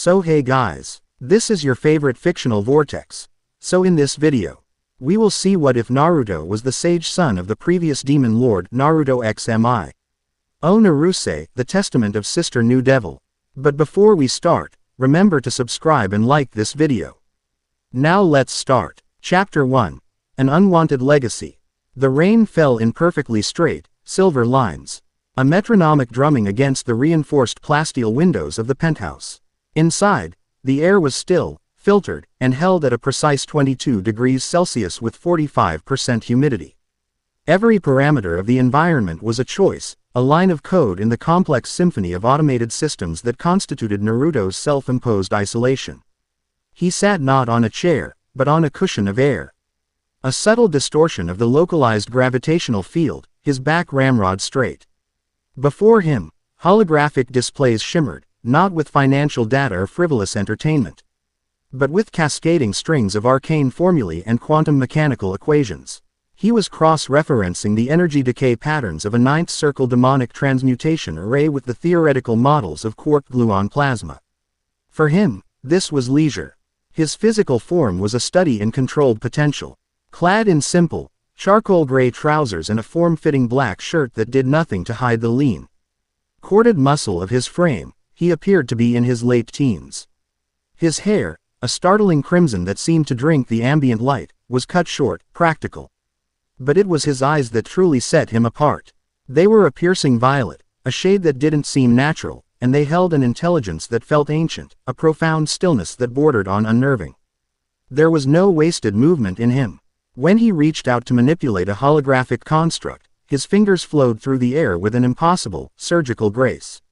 So hey guys, this is your favorite fictional vortex. So in this video, we will see what if Naruto was the sage son of the previous demon lord Naruto x Mio Naruse, the testament of Sister New Devil. But before we start, remember to subscribe and like this video. Now let's start. Chapter 1. An Unwanted Legacy. The rain fell in perfectly straight, silver lines. A metronomic drumming against the reinforced plasteel windows of the penthouse. Inside, the air was still, filtered, and held at a precise 22 degrees Celsius with 45% humidity. Every parameter of the environment was a choice, a line of code in the complex symphony of automated systems that constituted Naruto's self-imposed isolation. He sat not on a chair, but on a cushion of air. A subtle distortion of the localized gravitational field, his back ramrod straight. Before him, holographic displays shimmered, not with financial data or frivolous entertainment, but with cascading strings of arcane formulae and quantum mechanical equations. He was cross-referencing the energy decay patterns of a ninth circle demonic transmutation array with the theoretical models of quark gluon plasma. For him, this was leisure. His physical form was a study in controlled potential. Clad in simple, charcoal gray trousers and a form-fitting black shirt that did nothing to hide the lean, corded muscle of his frame, he appeared to be in his late teens. His hair, a startling crimson that seemed to drink the ambient light, was cut short, practical. But it was his eyes that truly set him apart. They were a piercing violet, a shade that didn't seem natural, and they held an intelligence that felt ancient, a profound stillness that bordered on unnerving. There was no wasted movement in him. When he reached out to manipulate a holographic construct, his fingers flowed through the air with an impossible, surgical grace.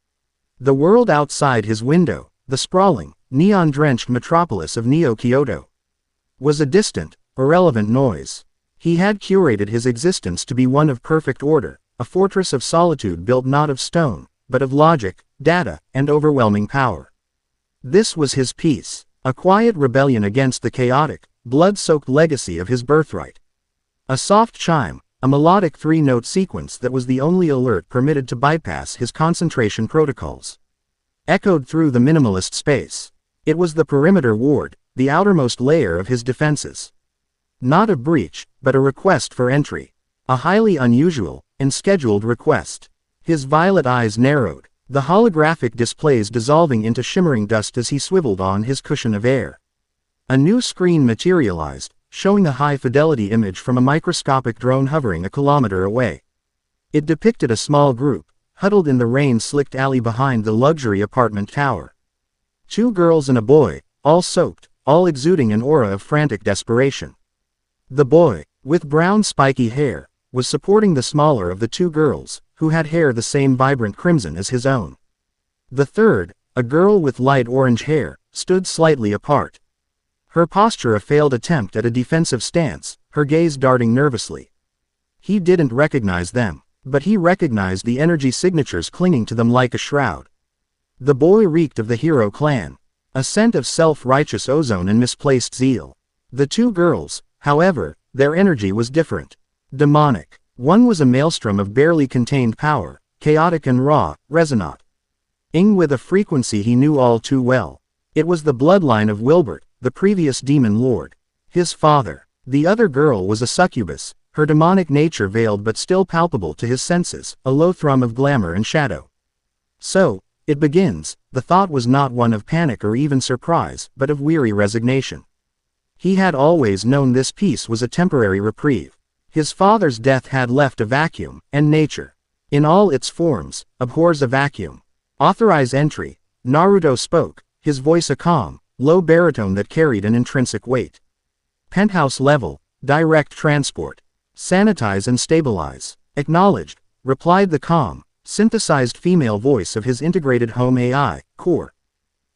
The world outside his window, the sprawling, neon-drenched metropolis of Neo-Kyoto, was a distant, irrelevant noise. He had curated his existence to be one of perfect order, a fortress of solitude built not of stone, but of logic, data, and overwhelming power. This was his peace, a quiet rebellion against the chaotic, blood-soaked legacy of his birthright. A soft chime, a melodic three-note sequence that was the only alert permitted to bypass his concentration protocols, echoed through the minimalist space. It was the perimeter ward, the outermost layer of his defenses. Not a breach, but a request for entry. A highly unusual, and scheduled request. His violet eyes narrowed, the holographic displays dissolving into shimmering dust as he swiveled on his cushion of air. A new screen materialized, showing a high-fidelity image from a microscopic drone hovering a kilometer away. It depicted a small group, huddled in the rain-slicked alley behind the luxury apartment tower. 2 girls and a boy, all soaked, all exuding an aura of frantic desperation. The boy, with brown spiky hair, was supporting the smaller of the 2 girls, who had hair the same vibrant crimson as his own. The third, a girl with light orange hair, stood slightly apart. Her posture a failed attempt at a defensive stance, her gaze darting nervously. He didn't recognize them, but he recognized the energy signatures clinging to them like a shroud. The boy reeked of the hero clan, a scent of self-righteous ozone and misplaced zeal. The 2 girls, however, their energy was different. Demonic. One was a maelstrom of barely contained power, chaotic and raw, resonant, with a frequency he knew all too well. It was the bloodline of Wilbert, the previous demon lord. His father. The other girl was a succubus, her demonic nature veiled but still palpable to his senses, a low thrum of glamour and shadow. So, it begins. The thought was not one of panic or even surprise, but of weary resignation. He had always known this peace was a temporary reprieve. His father's death had left a vacuum, and nature, in all its forms, abhors a vacuum. Authorize entry. Naruto spoke, his voice a calm, low baritone that carried an intrinsic weight. Penthouse level, direct transport. Sanitize and stabilize. Acknowledged, replied the calm, synthesized female voice of his integrated home AI, core.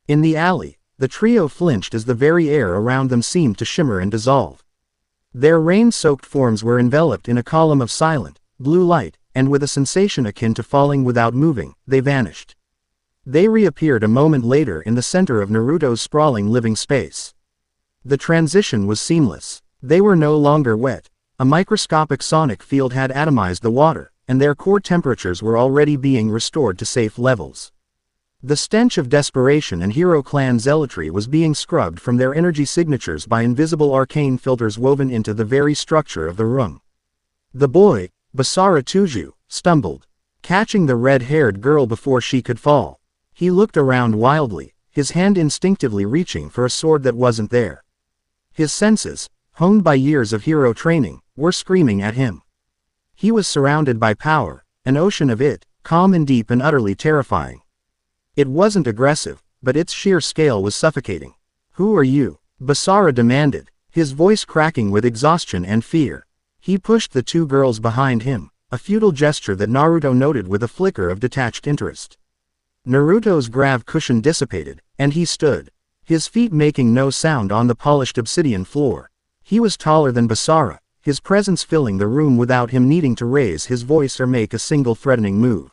In the alley, the trio flinched as the very air around them seemed to shimmer and dissolve. Their rain-soaked forms were enveloped in a column of silent, blue light, and with a sensation akin to falling without moving, they vanished. They reappeared a moment later in the center of Naruto's sprawling living space. The transition was seamless. They were no longer wet. A microscopic sonic field had atomized the water, and their core temperatures were already being restored to safe levels. The stench of desperation and hero clan zealotry was being scrubbed from their energy signatures by invisible arcane filters woven into the very structure of the room. The boy, Basara Tuju, stumbled, catching the red-haired girl before she could fall. He looked around wildly, his hand instinctively reaching for a sword that wasn't there. His senses, honed by years of hero training, were screaming at him. He was surrounded by power, an ocean of it, calm and deep and utterly terrifying. It wasn't aggressive, but its sheer scale was suffocating. "Who are you?" Basara demanded, his voice cracking with exhaustion and fear. He pushed the two girls behind him, a futile gesture that Naruto noted with a flicker of detached interest. Naruto's grav cushion dissipated, and he stood, his feet making no sound on the polished obsidian floor. He was taller than Basara, his presence filling the room without him needing to raise his voice or make a single threatening move.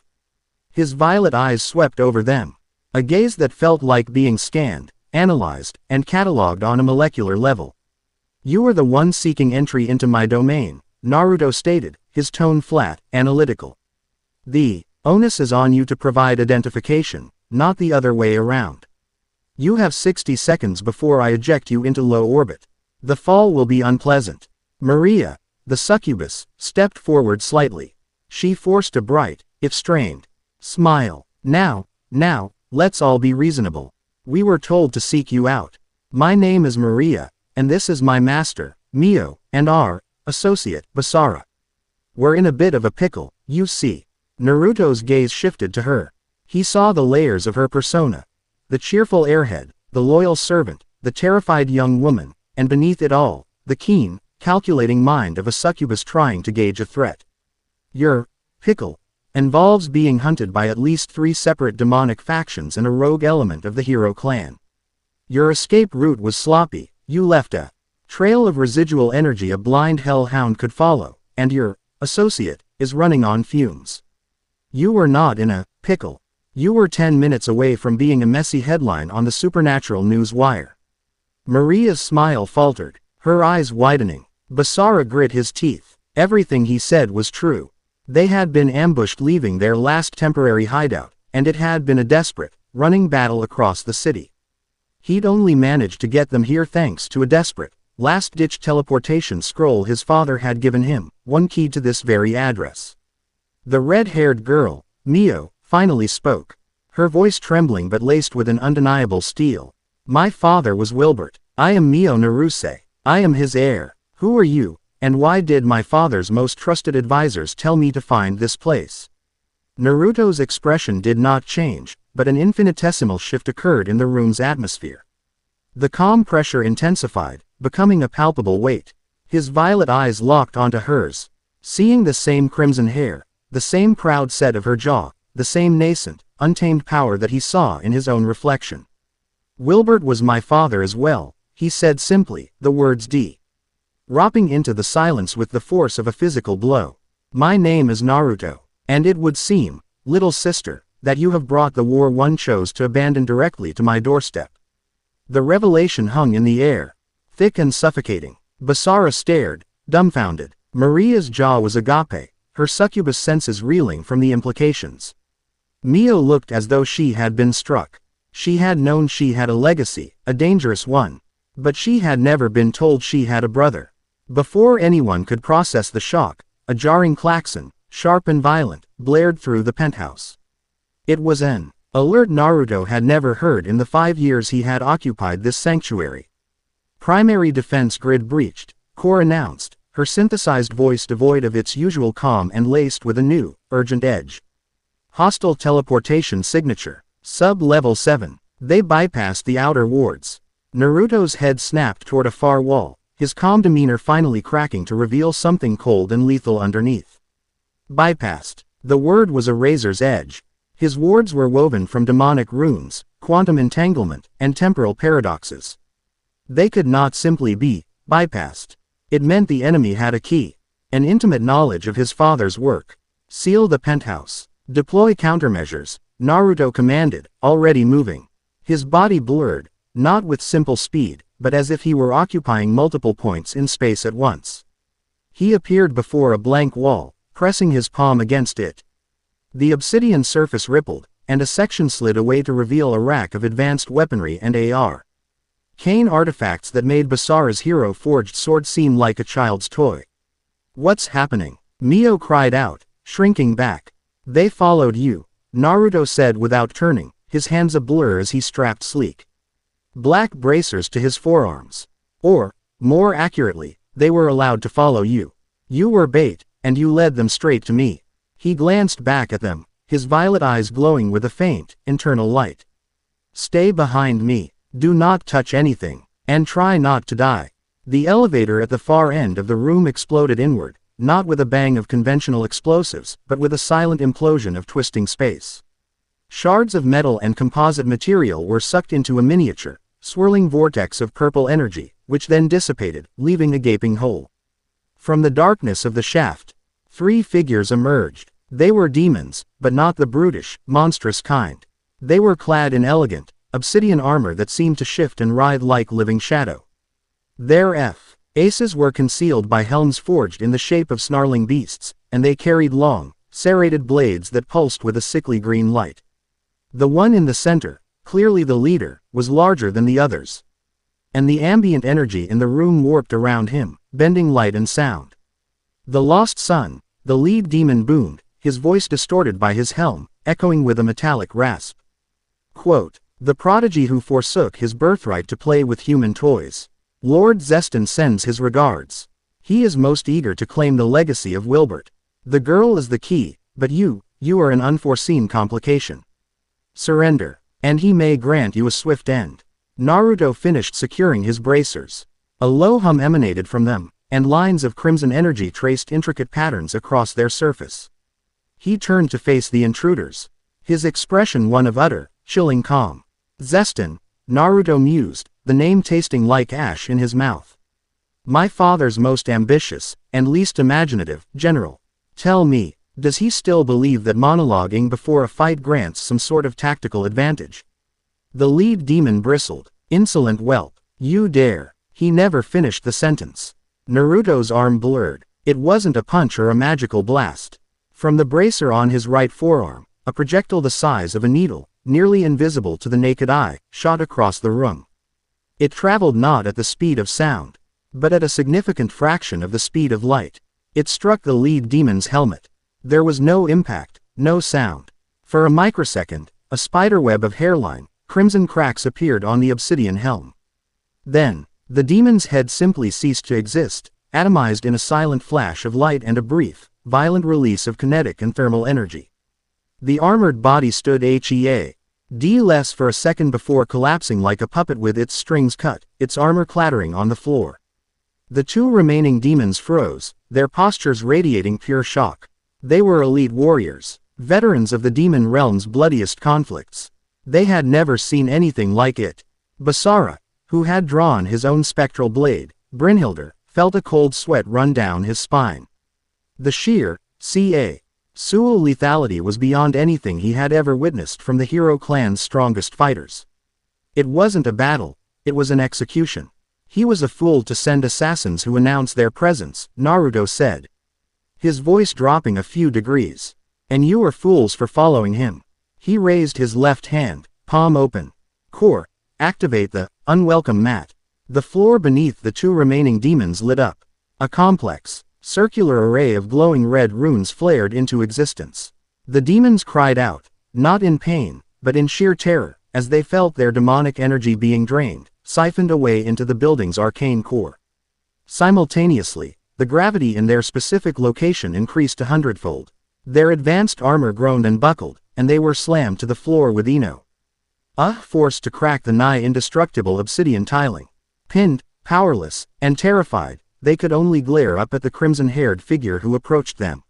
His violet eyes swept over them, a gaze that felt like being scanned, analyzed, and catalogued on a molecular level. "You are the one seeking entry into my domain," Naruto stated, his tone flat, analytical. "The onus is on you to provide identification, not the other way around. You have 60 seconds before I eject you into low orbit. The fall will be unpleasant." Maria, the succubus, stepped forward slightly. She forced a bright, if strained, smile. Now, let's all be reasonable. We were told to seek you out. My name is Maria, and this is my master, Mio, and our associate, Basara. We're in a bit of a pickle, you see." Naruto's gaze shifted to her. He saw the layers of her persona. The cheerful airhead, the loyal servant, the terrified young woman, and beneath it all, the keen, calculating mind of a succubus trying to gauge a threat. "Your pickle involves being hunted by at least 3 separate demonic factions and a rogue element of the hero clan. Your escape route was sloppy, you left a trail of residual energy a blind hellhound could follow, and your associate is running on fumes. You were not in a pickle. You were 10 minutes away from being a messy headline on the supernatural news wire." Maria's smile faltered, her eyes widening. Basara grit his teeth. Everything he said was true. They had been ambushed leaving their last temporary hideout, and it had been a desperate, running battle across the city. He'd only managed to get them here thanks to a desperate, last-ditch teleportation scroll his father had given him, one key to this very address. The red-haired girl, Mio, finally spoke, her voice trembling but laced with an undeniable steel. "My father was Wilbert. I am Mio Naruse. I am his heir. Who are you? And why did my father's most trusted advisors tell me to find this place?" Naruto's expression did not change, but an infinitesimal shift occurred in the room's atmosphere. The calm pressure intensified, becoming a palpable weight. His violet eyes locked onto hers, seeing the same crimson hair, the same proud set of her jaw, the same nascent, untamed power that he saw in his own reflection. "Wilbert was my father as well," he said simply, the words dropping into the silence with the force of a physical blow. "My name is Naruto, and it would seem, little sister, that you have brought the war one chose to abandon directly to my doorstep." The revelation hung in the air, thick and suffocating. Basara stared, dumbfounded. Maria's jaw was agape, her succubus senses reeling from the implications. Mio looked as though she had been struck. She had known she had a legacy, a dangerous one. But she had never been told she had a brother. Before anyone could process the shock, a jarring klaxon, sharp and violent, blared through the penthouse. It was an alert Naruto had never heard in the 5 years he had occupied this sanctuary. "Primary defense grid breached," Core announced, her synthesized voice devoid of its usual calm and laced with a new, urgent edge. "Hostile teleportation signature. Sub-level 7. They bypassed the outer wards." Naruto's head snapped toward a far wall, his calm demeanor finally cracking to reveal something cold and lethal underneath. Bypassed. The word was a razor's edge. His wards were woven from demonic runes, quantum entanglement, and temporal paradoxes. They could not simply be bypassed. It meant the enemy had a key, an intimate knowledge of his father's work. "Seal the penthouse. Deploy countermeasures," Naruto commanded, already moving. His body blurred, not with simple speed, but as if he were occupying multiple points in space at once. He appeared before a blank wall, pressing his palm against it. The obsidian surface rippled, and a section slid away to reveal a rack of advanced weaponry and AR. Kane artifacts that made Basara's hero-forged sword seem like a child's toy. What's happening? Mio cried out, shrinking back. They followed you, Naruto said without turning, his hands a blur as he strapped sleek black bracers to his forearms. Or, more accurately, they were allowed to follow you. You were bait, and you led them straight to me. He glanced back at them, his violet eyes glowing with a faint, internal light. Stay behind me, do not touch anything, and try not to die. The elevator at the far end of the room exploded inward, not with a bang of conventional explosives, but with a silent implosion of twisting space. Shards of metal and composite material were sucked into a miniature, swirling vortex of purple energy, which then dissipated, leaving a gaping hole. From the darkness of the shaft, 3 figures emerged. They were demons, but not the brutish, monstrous kind. They were clad in elegant, obsidian armor that seemed to shift and writhe like living shadow. Their aces were concealed by helms forged in the shape of snarling beasts, and they carried long, serrated blades that pulsed with a sickly green light. The one in the center, clearly the leader, was larger than the others. And the ambient energy in the room warped around him, bending light and sound. The lost son, the lead demon boomed, his voice distorted by his helm, echoing with a metallic rasp. Quote, the prodigy who forsook his birthright to play with human toys. Lord Zeston sends his regards. He is most eager to claim the legacy of Wilbert. The girl is the key, but you are an unforeseen complication. Surrender, and he may grant you a swift end. Naruto finished securing his bracers. A low hum emanated from them, and lines of crimson energy traced intricate patterns across their surface. He turned to face the intruders, his expression one of utter, chilling calm. Zeston, Naruto mused, the name tasting like ash in his mouth. My father's most ambitious, and least imaginative, general. Tell me, does he still believe that monologuing before a fight grants some sort of tactical advantage? The lead demon bristled. Insolent whelp. You dare. He never finished the sentence. Naruto's arm blurred. It wasn't a punch or a magical blast. From the bracer on his right forearm, a projectile the size of a needle, nearly invisible to the naked eye, shot across the room. It traveled not at the speed of sound, but at a significant fraction of the speed of light. It struck the lead demon's helmet. There was no impact, no sound. For a microsecond, a spiderweb of hairline, crimson cracks appeared on the obsidian helm. Then, the demon's head simply ceased to exist, atomized in a silent flash of light and a brief, violent release of kinetic and thermal energy. The armored body stood less for a second before collapsing like a puppet with its strings cut, its armor clattering on the floor. The 2 remaining demons froze, their postures radiating pure shock. They were elite warriors, veterans of the demon realm's bloodiest conflicts. They had never seen anything like it. Basara, who had drawn his own spectral blade, Brynhilder, felt a cold sweat run down his spine. The sheer, Sual lethality was beyond anything he had ever witnessed from the hero clan's strongest fighters. It wasn't a battle, it was an execution. He was a fool to send assassins who announced their presence, Naruto said, his voice dropping a few degrees. And you were fools for following him. He raised his left hand, palm open. Core, activate the unwelcome mat. The floor beneath the 2 remaining demons lit up. A complex, circular array of glowing red runes flared into existence. The demons cried out, not in pain, but in sheer terror, as they felt their demonic energy being drained, siphoned away into the building's arcane core. Simultaneously, the gravity in their specific location increased 100-fold. Their advanced armor groaned and buckled, and they were slammed to the floor with forced to crack the nigh indestructible obsidian tiling. Pinned, powerless, and terrified, they could only glare up at the crimson-haired figure who approached them.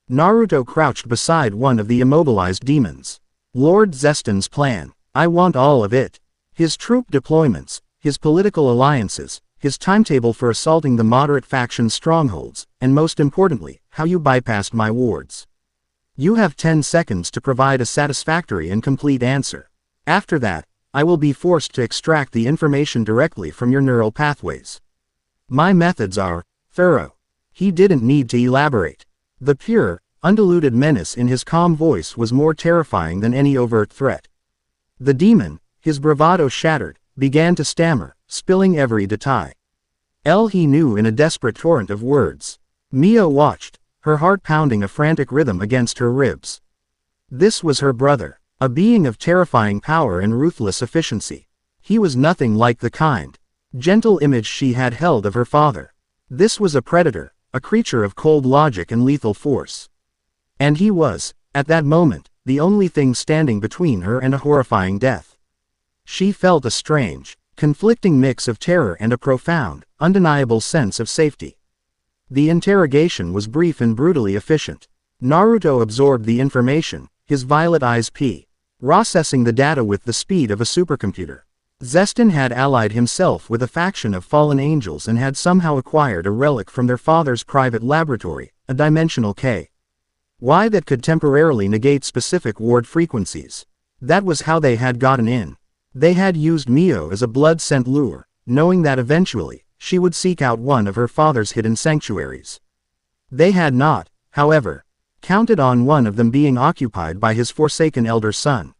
Naruto crouched beside one of the immobilized demons. Lord Zeston's plan. I want all of it. His troop deployments, his political alliances, his timetable for assaulting the moderate faction's strongholds, and most importantly, how you bypassed my wards. You have 10 seconds to provide a satisfactory and complete answer. After that, I will be forced to extract the information directly from your neural pathways. My methods are thorough. He didn't need to elaborate. The pure, undiluted menace in his calm voice was more terrifying than any overt threat. The demon, his bravado shattered, began to stammer, spilling every detail. He knew in a desperate torrent of words. Mio watched, her heart pounding a frantic rhythm against her ribs. This was her brother, a being of terrifying power and ruthless efficiency. He was nothing like the kind, gentle image she had held of her father. This was a predator, a creature of cold logic and lethal force. And he was, at that moment, the only thing standing between her and a horrifying death. She felt a strange, conflicting mix of terror and a profound, undeniable sense of safety. The interrogation was brief and brutally efficient. Naruto absorbed the information, his violet eyes processing the data with the speed of a supercomputer. Zestin had allied himself with a faction of fallen angels and had somehow acquired a relic from their father's private laboratory, a dimensional K.Y that could temporarily negate specific ward frequencies. That was how they had gotten in. They had used Mio as a blood-scent lure, knowing that eventually, she would seek out one of her father's hidden sanctuaries. They had not, however, counted on one of them being occupied by his forsaken elder son.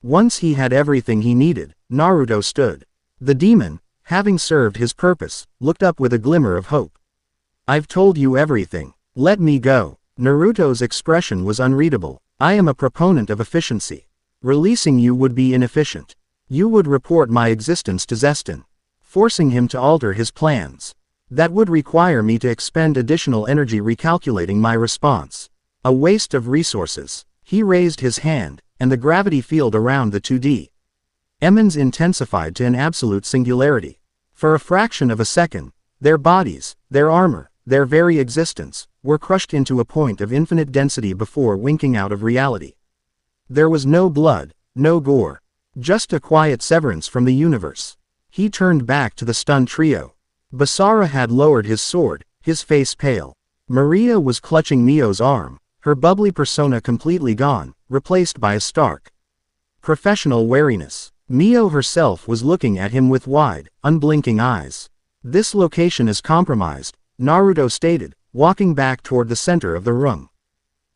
Once he had everything he needed, Naruto stood. The demon, having served his purpose, looked up with a glimmer of hope. "I've told you everything. Let me go." Naruto's expression was unreadable. "I am a proponent of efficiency. Releasing you would be inefficient. You would report my existence to Zestin, forcing him to alter his plans. That would require me to expend additional energy recalculating my response. A waste of resources." He raised his hand, and the gravity field around the 2D Emmons intensified to an absolute singularity. For a fraction of a second, their bodies, their armor, their very existence, were crushed into a point of infinite density before winking out of reality. There was no blood, no gore. Just a quiet severance from the universe. He turned back to the stunned trio. Basara had lowered his sword, his face pale. Maria was clutching Mio's arm, her bubbly persona completely gone, replaced by a stark, professional wariness. Mio herself was looking at him with wide, unblinking eyes. "This location is compromised," Naruto stated, walking back toward the center of the room.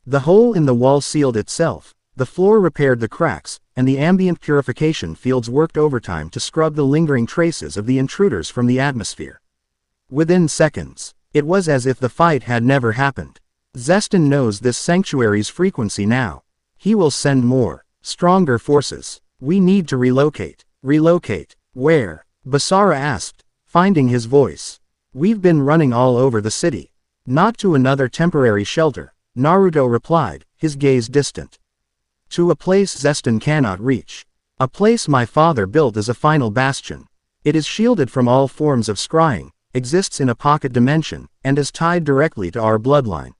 The hole in the wall sealed itself, the floor repaired the cracks, and the ambient purification fields worked overtime to scrub the lingering traces of the intruders from the atmosphere. Within seconds, it was as if the fight had never happened. Zestin knows this sanctuary's frequency now. He will send more, stronger forces. We need to relocate. Relocate? Where? Basara asked, finding his voice. We've been running all over the city. Not to another temporary shelter, Naruto replied, his gaze distant. To a place Zestin cannot reach. A place my father built as a final bastion. It is shielded from all forms of scrying, exists in a pocket dimension, and is tied directly to our bloodline.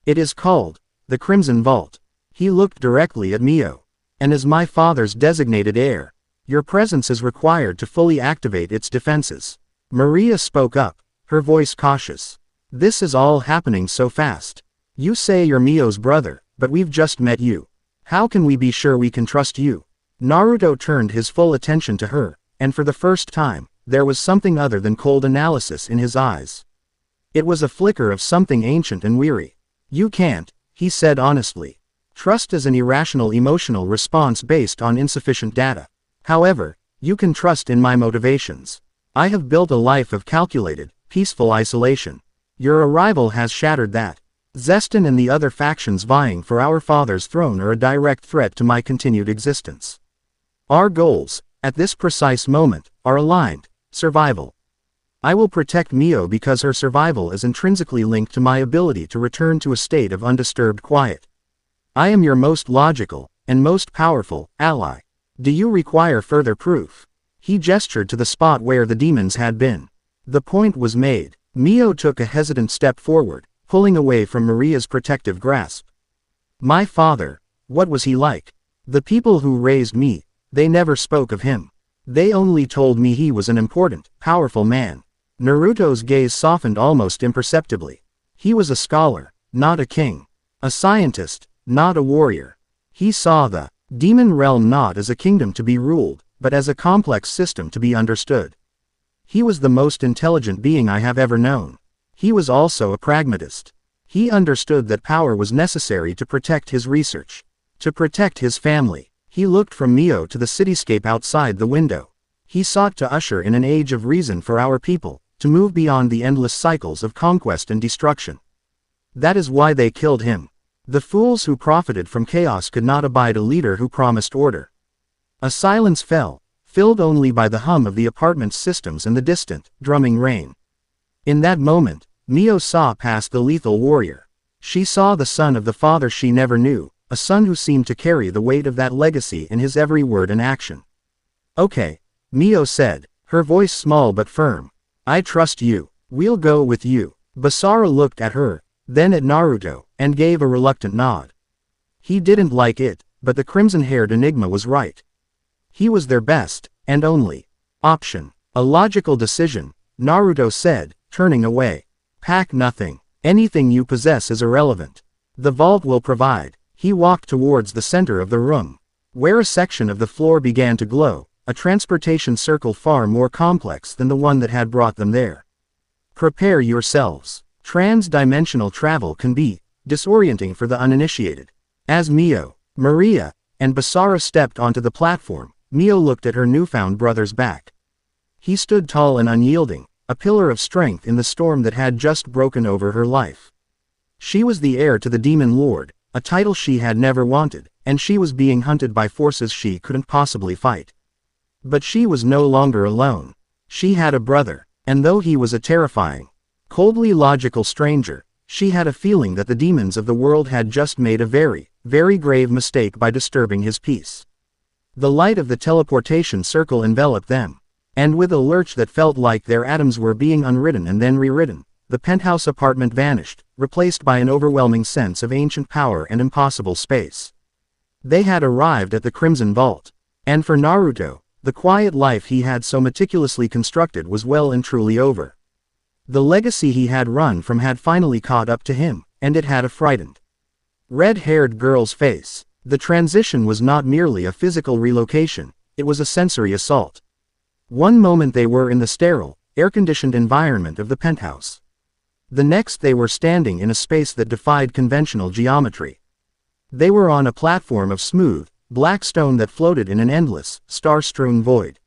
It is called the Crimson Vault. He looked directly at Mio. And as my father's designated heir, your presence is required to fully activate its defenses. Maria spoke up, her voice cautious. This is all happening so fast. You say you're Mio's brother, but we've just met you. How can we be sure we can trust you? Naruto turned his full attention to her, and for the first time, there was something other than cold analysis in his eyes. It was a flicker of something ancient and weary. You can't, he said honestly. Trust is an irrational emotional response based on insufficient data. However, you can trust in my motivations. I have built a life of calculated, peaceful isolation. Your arrival has shattered that. Zestin and the other factions vying for our father's throne are a direct threat to my continued existence. Our goals, at this precise moment, are aligned: survival. I will protect Mio because her survival is intrinsically linked to my ability to return to a state of undisturbed quiet. I am your most logical, and most powerful, ally. Do you require further proof? He gestured to the spot where the demons had been. The point was made. Mio took a hesitant step forward, pulling away from Maria's protective grasp. My father, what was he like? The people who raised me, they never spoke of him. They only told me he was an important, powerful man. Naruto's gaze softened almost imperceptibly. He was a scholar, not a king. A scientist, not a warrior. He saw the demon realm not as a kingdom to be ruled, but as a complex system to be understood. He was the most intelligent being I have ever known. He was also a pragmatist. He understood that power was necessary to protect his research. To protect his family. He looked from Mio to the cityscape outside the window. He sought to usher in an age of reason for our people, to move beyond the endless cycles of conquest and destruction. That is why they killed him. The fools who profited from chaos could not abide a leader who promised order. A silence fell, filled only by the hum of the apartment's systems and the distant, drumming rain. In that moment, Mio saw past the lethal warrior. She saw the son of the father she never knew, a son who seemed to carry the weight of that legacy in his every word and action. "Okay," Mio said, her voice small but firm. "I trust you. We'll go with you." Basara looked at her, then at Naruto, and gave a reluctant nod. He didn't like it, but the crimson-haired enigma was right. He was their best, and only, option. A logical decision, Naruto said, turning away. "Pack nothing. Anything you possess is irrelevant. The vault will provide." He walked towards the center of the room, where a section of the floor began to glow, a transportation circle far more complex than the one that had brought them there. "Prepare yourselves. Trans-dimensional travel can be disorienting for the uninitiated." As Mio, Maria, and Basara stepped onto the platform, Mio looked at her newfound brother's back. He stood tall and unyielding, a pillar of strength in the storm that had just broken over her life. She was the heir to the Demon Lord, a title she had never wanted, and she was being hunted by forces she couldn't possibly fight. But she was no longer alone. She had a brother, and though he was a terrifying, coldly logical stranger, she had a feeling that the demons of the world had just made a very, very grave mistake by disturbing his peace. The light of the teleportation circle enveloped them, and with a lurch that felt like their atoms were being unwritten and then rewritten, the penthouse apartment vanished, replaced by an overwhelming sense of ancient power and impossible space. They had arrived at the Crimson Vault, and for Naruto, the quiet life he had so meticulously constructed was well and truly over. The legacy he had run from had finally caught up to him, and it had a frightened, red-haired girl's face. The transition was not merely a physical relocation, it was a sensory assault. One moment they were in the sterile, air-conditioned environment of the penthouse. The next they were standing in a space that defied conventional geometry. They were on a platform of smooth, black stone that floated in an endless, star-strewn void.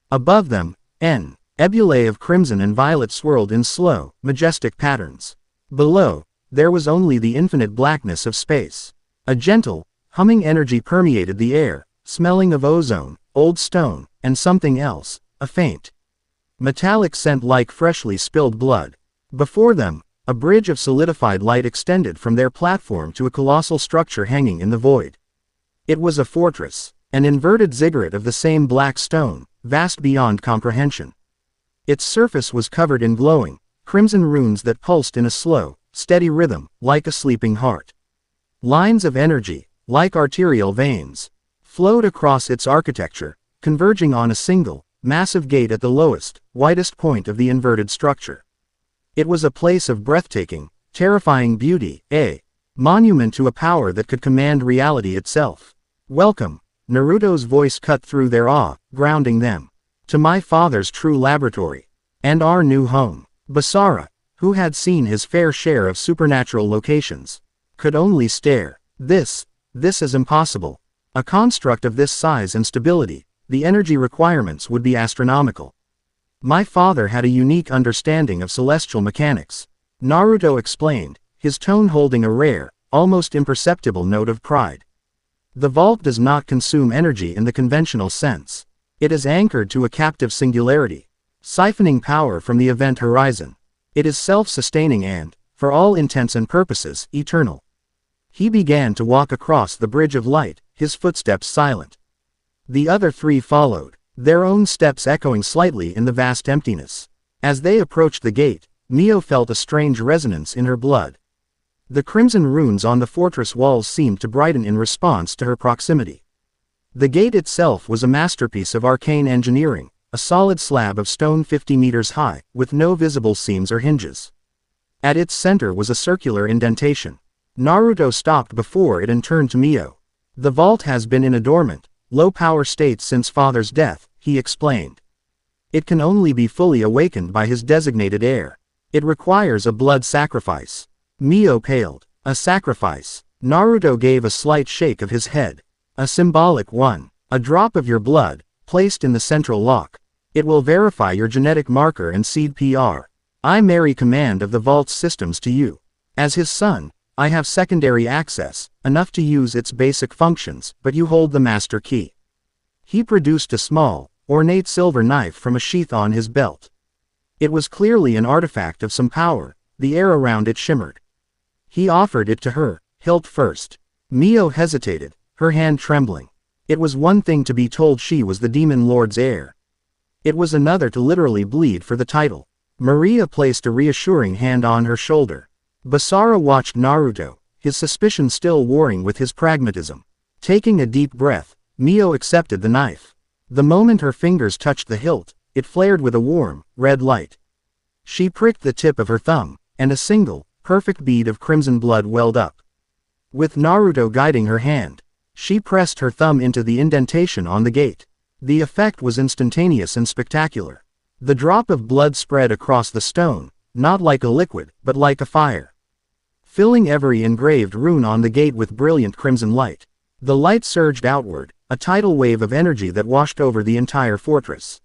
Above them, an ebullition of crimson and violet swirled in slow, majestic patterns. Below, there was only the infinite blackness of space. A gentle, humming energy permeated the air, smelling of ozone, old stone, and something else, a faint, metallic scent like freshly spilled blood. Before them, a bridge of solidified light extended from their platform to a colossal structure hanging in the void. It was a fortress, an inverted ziggurat of the same black stone, vast beyond comprehension. Its surface was covered in glowing, crimson runes that pulsed in a slow, steady rhythm, like a sleeping heart. Lines of energy, like arterial veins, flowed across its architecture, converging on a single, massive gate at the lowest, widest point of the inverted structure. It was a place of breathtaking, terrifying beauty, a monument to a power that could command reality itself. "Welcome," Naruto's voice cut through their awe, grounding them. "To my father's true laboratory. And our new home." Basara, who had seen his fair share of supernatural locations, could only stare. This is impossible. A construct of this size and stability, the energy requirements would be astronomical. "My father had a unique understanding of celestial mechanics," Naruto explained, his tone holding a rare, almost imperceptible note of pride. "The vault does not consume energy in the conventional sense. It is anchored to a captive singularity, siphoning power from the event horizon. It is self-sustaining and, for all intents and purposes, eternal." He began to walk across the bridge of light, his footsteps silent. The other three followed, their own steps echoing slightly in the vast emptiness. As they approached the gate, Mio felt a strange resonance in her blood. The crimson runes on the fortress walls seemed to brighten in response to her proximity. The gate itself was a masterpiece of arcane engineering, a solid slab of stone 50 meters high, with no visible seams or hinges. At its center was a circular indentation. Naruto stopped before it and turned to Mio. "The vault has been in a dormant, low-power state since father's death," he explained. "It can only be fully awakened by his designated heir. It requires a blood sacrifice." Mio paled. A sacrifice. Naruto gave a slight shake of his head. A symbolic one. A drop of your blood, placed in the central lock. It will verify your genetic marker and seed PR. I marry command of the vault's systems to you. As his son, I have secondary access, enough to use its basic functions, but you hold the master key. He produced a small, ornate silver knife from a sheath on his belt. It was clearly an artifact of some power, the air around it shimmered. He offered it to her, hilt first. Mio hesitated, her hand trembling. It was one thing to be told she was the demon lord's heir. It was another to literally bleed for the title. Maria placed a reassuring hand on her shoulder. Basara watched Naruto, his suspicion still warring with his pragmatism. Taking a deep breath, Mio accepted the knife. The moment her fingers touched the hilt, it flared with a warm, red light. She pricked the tip of her thumb, and a single, perfect bead of crimson blood welled up. With Naruto guiding her hand, she pressed her thumb into the indentation on the gate. The effect was instantaneous and spectacular. The drop of blood spread across the stone, not like a liquid, but like a fire, filling every engraved rune on the gate with brilliant crimson light. The light surged outward, a tidal wave of energy that washed over the entire fortress.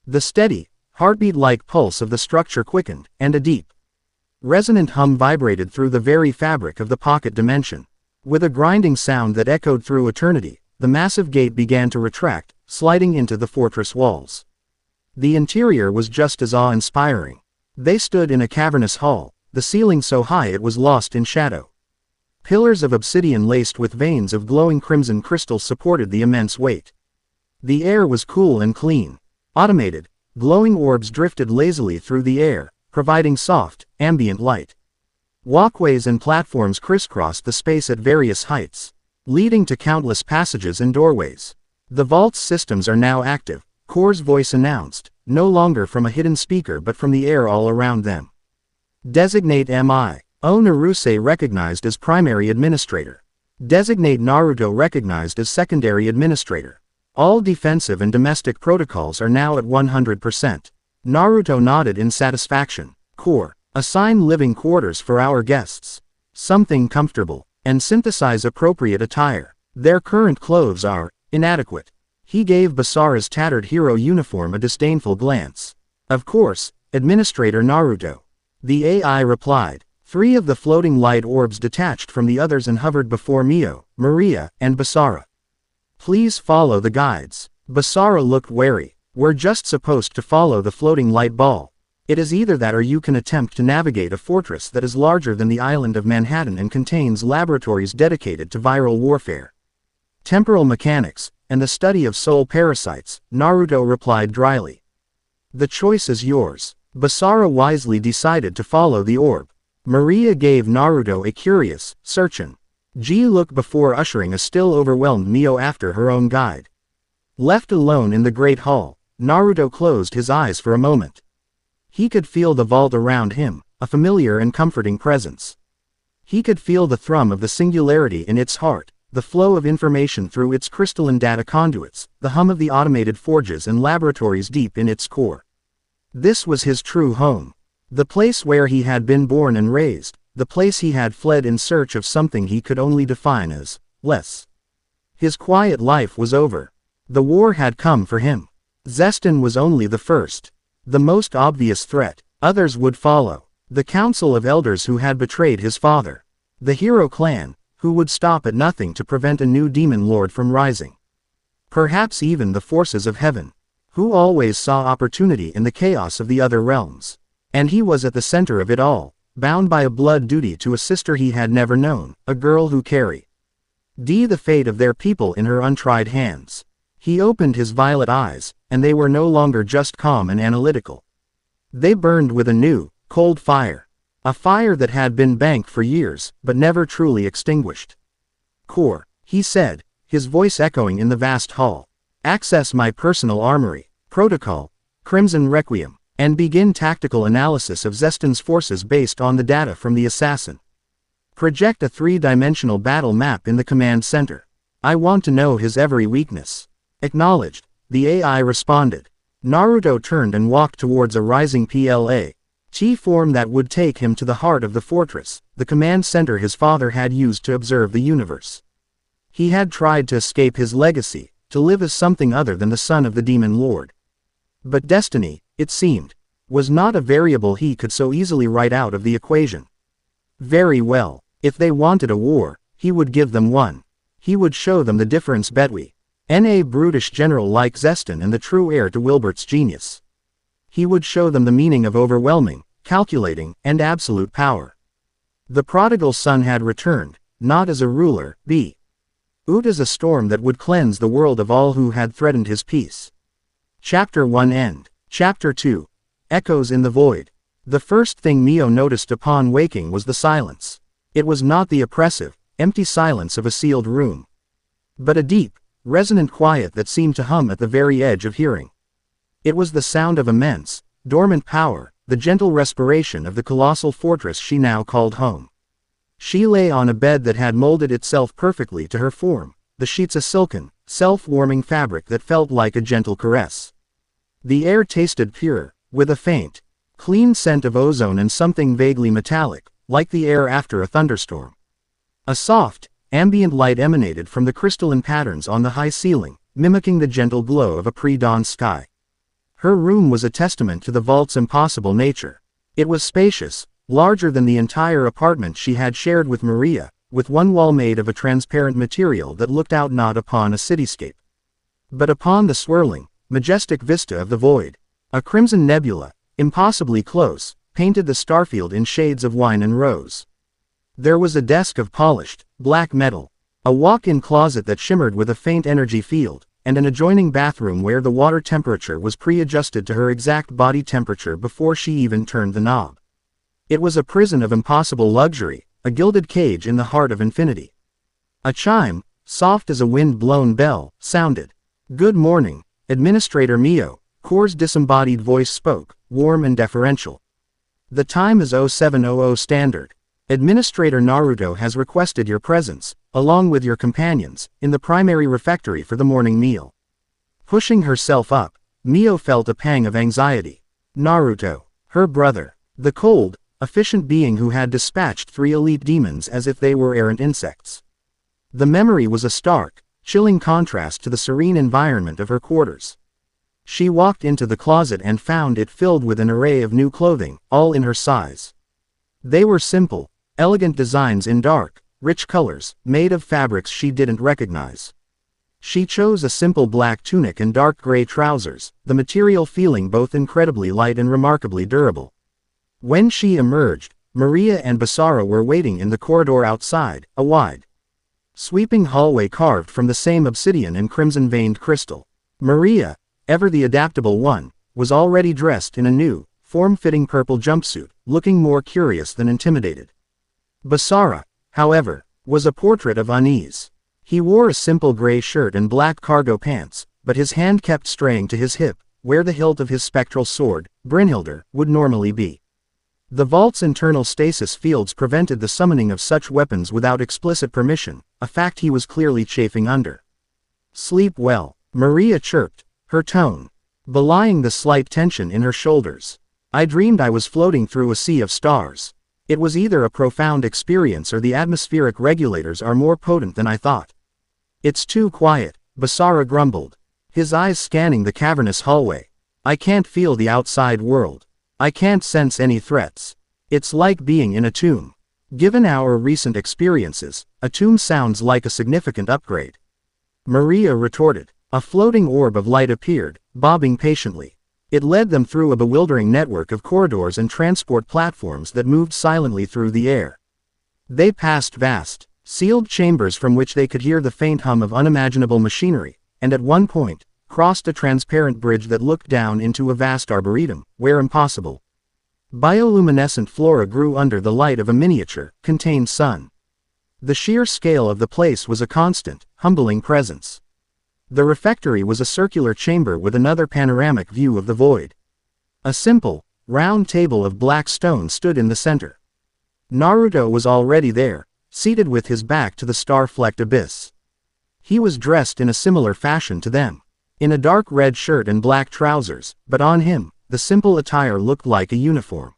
The steady, heartbeat-like pulse of the structure quickened, and a deep, resonant hum vibrated through the very fabric of the pocket dimension. With a grinding sound that echoed through eternity, the massive gate began to retract, sliding into the fortress walls. The interior was just as awe-inspiring. They stood in a cavernous hall, the ceiling so high it was lost in shadow. Pillars of obsidian laced with veins of glowing crimson crystal supported the immense weight. The air was cool and clean. Automated, glowing orbs drifted lazily through the air, providing soft, ambient light. Walkways and platforms crisscrossed the space at various heights, leading to countless passages and doorways. The vault's systems are now active, Kor's voice announced, no longer from a hidden speaker but from the air all around them. Designate Mio Naruse recognized as primary administrator. Designate Naruto recognized as secondary administrator. All defensive and domestic protocols are now at 100%. Naruto nodded in satisfaction. Kor, assign living quarters for our guests. Something comfortable, and synthesize appropriate attire. Their current clothes are inadequate. He gave Basara's tattered hero uniform a disdainful glance. Of course, Administrator Naruto. The AI replied. 3 of the floating light orbs detached from the others and hovered before Mio, Maria, and Basara. Please follow the guides. Basara looked wary. We're just supposed to follow the floating light ball. It is either that or you can attempt to navigate a fortress that is larger than the island of Manhattan and contains laboratories dedicated to viral warfare, temporal mechanics, and the study of soul parasites, Naruto replied dryly. The choice is yours. Basara wisely decided to follow the orb. Maria gave Naruto a curious, searching look before ushering a still overwhelmed Mio after her own guide. Left alone in the great hall, Naruto closed his eyes for a moment. He could feel the vault around him, a familiar and comforting presence. He could feel the thrum of the singularity in its heart, the flow of information through its crystalline data conduits, the hum of the automated forges and laboratories deep in its core. This was his true home. The place where he had been born and raised, the place he had fled in search of something he could only define as less. His quiet life was over. The war had come for him. Zestin was only the first, the most obvious threat. Others would follow. The council of elders who had betrayed his father. The hero clan, who would stop at nothing to prevent a new demon lord from rising. Perhaps even the forces of heaven, who always saw opportunity in the chaos of the other realms. And he was at the center of it all, bound by a blood duty to a sister he had never known, a girl who carried the fate of their people in her untried hands. He opened his violet eyes, and they were no longer just calm and analytical. They burned with a new, cold fire. A fire that had been banked for years, but never truly extinguished. Kor, he said, his voice echoing in the vast hall. Access my personal armory, protocol, Crimson Requiem, and begin tactical analysis of Zestin's forces based on the data from the assassin. Project a 3-dimensional battle map in the command center. I want to know his every weakness. Acknowledged, the AI responded. Naruto turned and walked towards a rising PLA. T form that would take him to the heart of the fortress, the command center his father had used to observe the universe. He had tried to escape his legacy, to live as something other than the son of the demon lord. But destiny, it seemed, was not a variable he could so easily write out of the equation. Very well, if they wanted a war, he would give them one. He would show them the difference between a brutish general like Zeston and the true heir to Wilbert's genius. He would show them the meaning of overwhelming, calculating, and absolute power. The prodigal son had returned, not as a ruler, but as a storm that would cleanse the world of all who had threatened his peace. Chapter 1 End. Chapter 2. Echoes in the Void. The first thing Mio noticed upon waking was the silence. It was not the oppressive, empty silence of a sealed room, but a deep, resonant quiet that seemed to hum at the very edge of hearing. It was the sound of immense, dormant power, the gentle respiration of the colossal fortress she now called home. She lay on a bed that had molded itself perfectly to her form, the sheets a silken, self-warming fabric that felt like a gentle caress. The air tasted pure, with a faint, clean scent of ozone and something vaguely metallic, like the air after a thunderstorm. A soft, ambient light emanated from the crystalline patterns on the high ceiling, mimicking the gentle glow of a pre-dawn sky. Her room was a testament to the vault's impossible nature. It was spacious, larger than the entire apartment she had shared with Maria, with one wall made of a transparent material that looked out not upon a cityscape, but upon the swirling, majestic vista of the void. A crimson nebula, impossibly close, painted the starfield in shades of wine and rose. There was a desk of polished, black metal, a walk-in closet that shimmered with a faint energy field, and an adjoining bathroom where the water temperature was pre-adjusted to her exact body temperature before she even turned the knob. It was a prison of impossible luxury, a gilded cage in the heart of infinity. A chime, soft as a wind-blown bell, sounded. "Good morning, Administrator Mio," Core's disembodied voice spoke, warm and deferential. "The time is 0700 standard. Administrator Naruto has requested your presence, along with your companions, in the primary refectory for the morning meal." Pushing herself up, Mio felt a pang of anxiety. Naruto, her brother, the cold, efficient being who had dispatched 3 elite demons as if they were errant insects. The memory was a stark, chilling contrast to the serene environment of her quarters. She walked into the closet and found it filled with an array of new clothing, all in her size. They were simple, elegant designs in dark, rich colors, made of fabrics she didn't recognize. She chose a simple black tunic and dark gray trousers, the material feeling both incredibly light and remarkably durable. When she emerged, Maria and Basara were waiting in the corridor outside, a wide, sweeping hallway carved from the same obsidian and crimson-veined crystal. Maria, ever the adaptable one, was already dressed in a new, form-fitting purple jumpsuit, looking more curious than intimidated. Basara, however, was a portrait of unease. He wore a simple gray shirt and black cargo pants, but his hand kept straying to his hip, where the hilt of his spectral sword, Brynhildr, would normally be. The vault's internal stasis fields prevented the summoning of such weapons without explicit permission, a fact he was clearly chafing under. "Sleep well," Maria chirped, her tone belying the slight tension in her shoulders. "I dreamed I was floating through a sea of stars. It was either a profound experience or the atmospheric regulators are more potent than I thought." "It's too quiet," Basara grumbled, his eyes scanning the cavernous hallway. "I can't feel the outside world. I can't sense any threats. It's like being in a tomb. Given our recent experiences, a tomb sounds like a significant upgrade." Maria retorted. A floating orb of light appeared, bobbing patiently. It led them through a bewildering network of corridors and transport platforms that moved silently through the air. They passed vast, sealed chambers from which they could hear the faint hum of unimaginable machinery, and at one point, crossed a transparent bridge that looked down into a vast arboretum, where impossible bioluminescent flora grew under the light of a miniature, contained sun. The sheer scale of the place was a constant, humbling presence. The refectory was a circular chamber with another panoramic view of the void. A simple, round table of black stone stood in the center. Naruto was already there, seated with his back to the star-flecked abyss. He was dressed in a similar fashion to them, in a dark red shirt and black trousers, but on him, the simple attire looked like a uniform.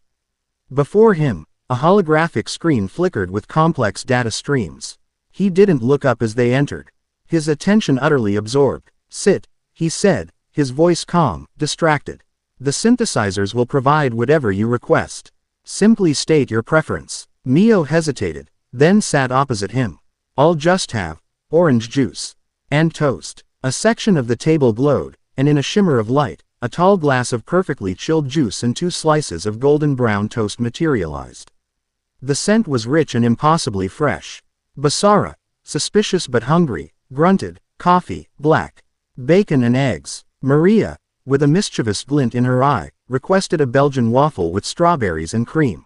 Before him, A holographic screen flickered with complex data streams. He didn't look up as they entered. His attention utterly absorbed. "Sit," he said, his voice calm, distracted. "The synthesizers will provide whatever you request. Simply state your preference." Mio hesitated, then sat opposite him. "I'll just have orange juice and toast." A section of the table glowed, and in a shimmer of light, a tall glass of perfectly chilled juice and 2 slices of golden brown toast materialized. The scent was rich and impossibly fresh. Basara, suspicious but hungry, grunted, "Coffee, black, bacon and eggs." Maria, with a mischievous glint in her eye, requested a Belgian waffle with strawberries and cream.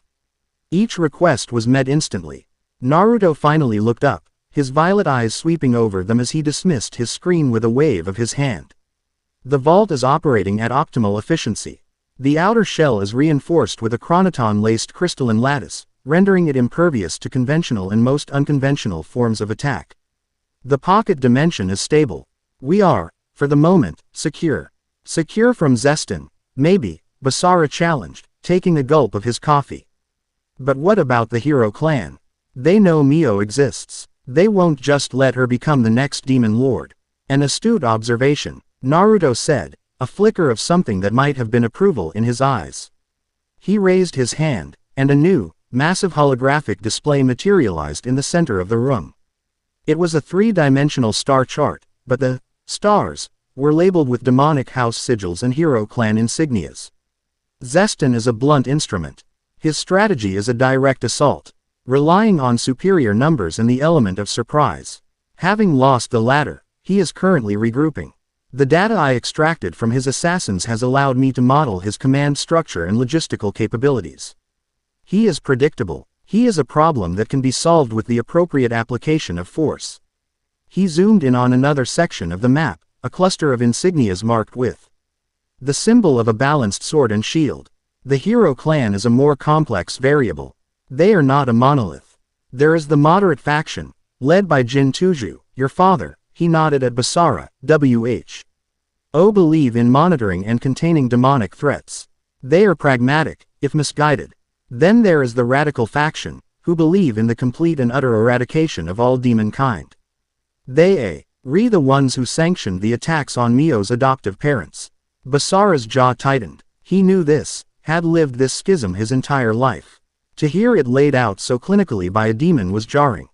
Each request was met instantly. Naruto finally looked up, his violet eyes sweeping over them as he dismissed his screen with a wave of his hand. The vault is operating at optimal efficiency. The outer shell is reinforced with a chronoton-laced crystalline lattice, rendering it impervious to conventional and most unconventional forms of attack. The pocket dimension is stable. We are, for the moment, secure. Secure from Zestin, maybe, Basara challenged, taking a gulp of his coffee. But what about the hero clan? They know Mio exists. They won't just let her become the next demon lord. An astute observation, Naruto said, a flicker of something that might have been approval in his eyes. He raised his hand, and a new, massive holographic display materialized in the center of the room. It was a 3-dimensional star chart, but the stars were labeled with demonic house sigils and hero clan insignias. Zestin is a blunt instrument. His strategy is a direct assault, relying on superior numbers and the element of surprise. Having lost the latter, he is currently regrouping. The data I extracted from his assassins has allowed me to model his command structure and logistical capabilities. He is predictable. He is a problem that can be solved with the appropriate application of force. He zoomed in on another section of the map, a cluster of insignias marked with the symbol of a balanced sword and shield. The hero clan is a more complex variable. They are not a monolith. There is the moderate faction, led by Jin Tuju, your father. He nodded at Basara, who believe in monitoring and containing demonic threats. They are pragmatic, if misguided. Then there is the radical faction, who believe in the complete and utter eradication of all demon kind. They are the ones who sanctioned the attacks on Mio's adoptive parents. Basara's jaw tightened. He knew this, had lived this schism his entire life. To hear it laid out so clinically by a demon was jarring.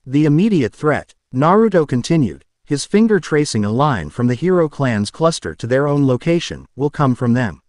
The immediate threat, Naruto continued, his finger tracing a line from the hero clan's cluster to their own location, will come from them.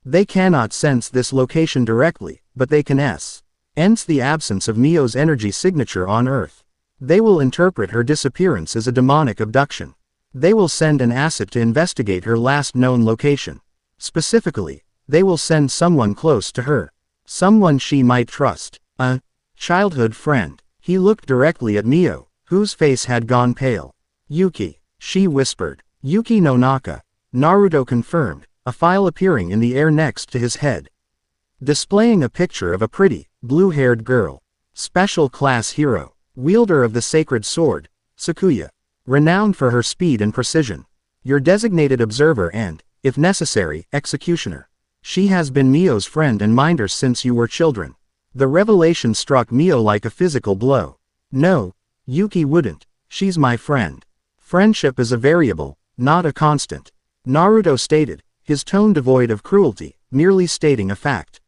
They cannot sense this location directly, but they can sense the absence of Mio's energy signature on Earth. They will interpret her disappearance as a demonic abduction. They will send an asset to investigate her last known location. Specifically, they will send someone close to her. Someone she might trust. A childhood friend. He looked directly at Mio, whose face had gone pale. "Yuki," she whispered. "Yuki no Naka," Naruto confirmed, a file appearing in the air next to his head, displaying a picture of a pretty, blue-haired girl. Special class hero, wielder of the sacred sword, Sakuya. Renowned for her speed and precision. Your designated observer and, if necessary, executioner. She has been Mio's friend and minder since you were children. The revelation struck Mio like a physical blow. No, Yuki wouldn't. She's my friend. Friendship is a variable, not a constant. Naruto stated, his tone devoid of cruelty, merely stating a fact.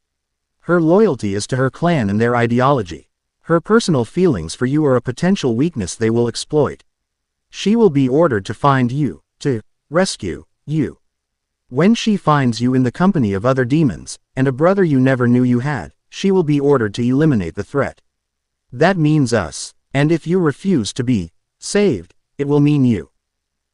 Her loyalty is to her clan and their ideology. Her personal feelings for you are a potential weakness they will exploit. She will be ordered to find you, to rescue you. When she finds you in the company of other demons, and a brother you never knew you had, she will be ordered to eliminate the threat. That means us, and if you refuse to be saved, it will mean you.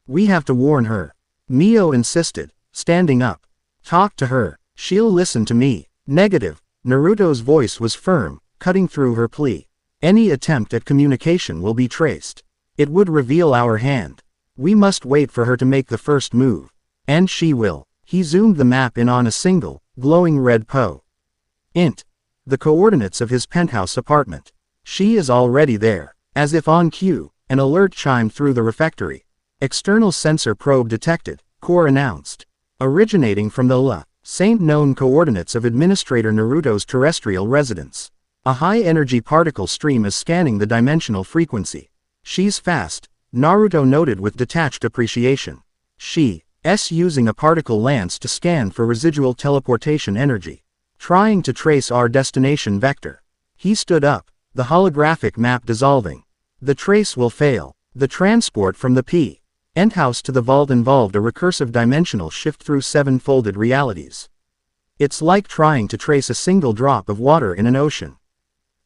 We have to warn her. Mio insisted, standing up. Talk to her. She'll listen to me. Negative. Naruto's voice was firm, cutting through her plea. Any attempt at communication will be traced. It would reveal our hand. We must wait for her to make the first move. And she will. He zoomed the map in on a single, glowing red int. The coordinates of his penthouse apartment. She is already there. As if on cue, an alert chimed through the refectory. External sensor probe detected, Core announced. Originating from the same known coordinates of Administrator Naruto's terrestrial residence. A high-energy particle stream is scanning the dimensional frequency. She's fast, Naruto noted with detached appreciation. She's using a particle lance to scan for residual teleportation energy, trying to trace our destination vector. He stood up, the holographic map dissolving. The trace will fail. The transport from the penthouse to the vault involved a recursive dimensional shift through 7-folded realities. It's like trying to trace a single drop of water in an ocean.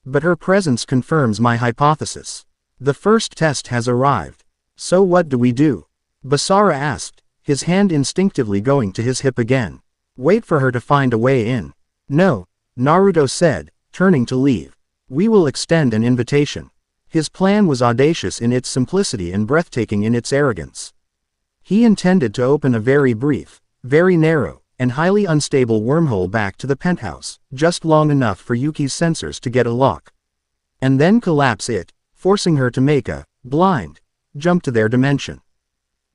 But her presence confirms my hypothesis. The first test has arrived. So what do we do? Basara asked, his hand instinctively going to his hip again. Wait for her to find a way in. No, Naruto said, turning to leave. We will extend an invitation. His plan was audacious in its simplicity and breathtaking in its arrogance. He intended to open a very brief, very narrow, and highly unstable wormhole back to the penthouse, just long enough for Yuki's sensors to get a lock. And then collapse it, forcing her to make a blind jump to their dimension.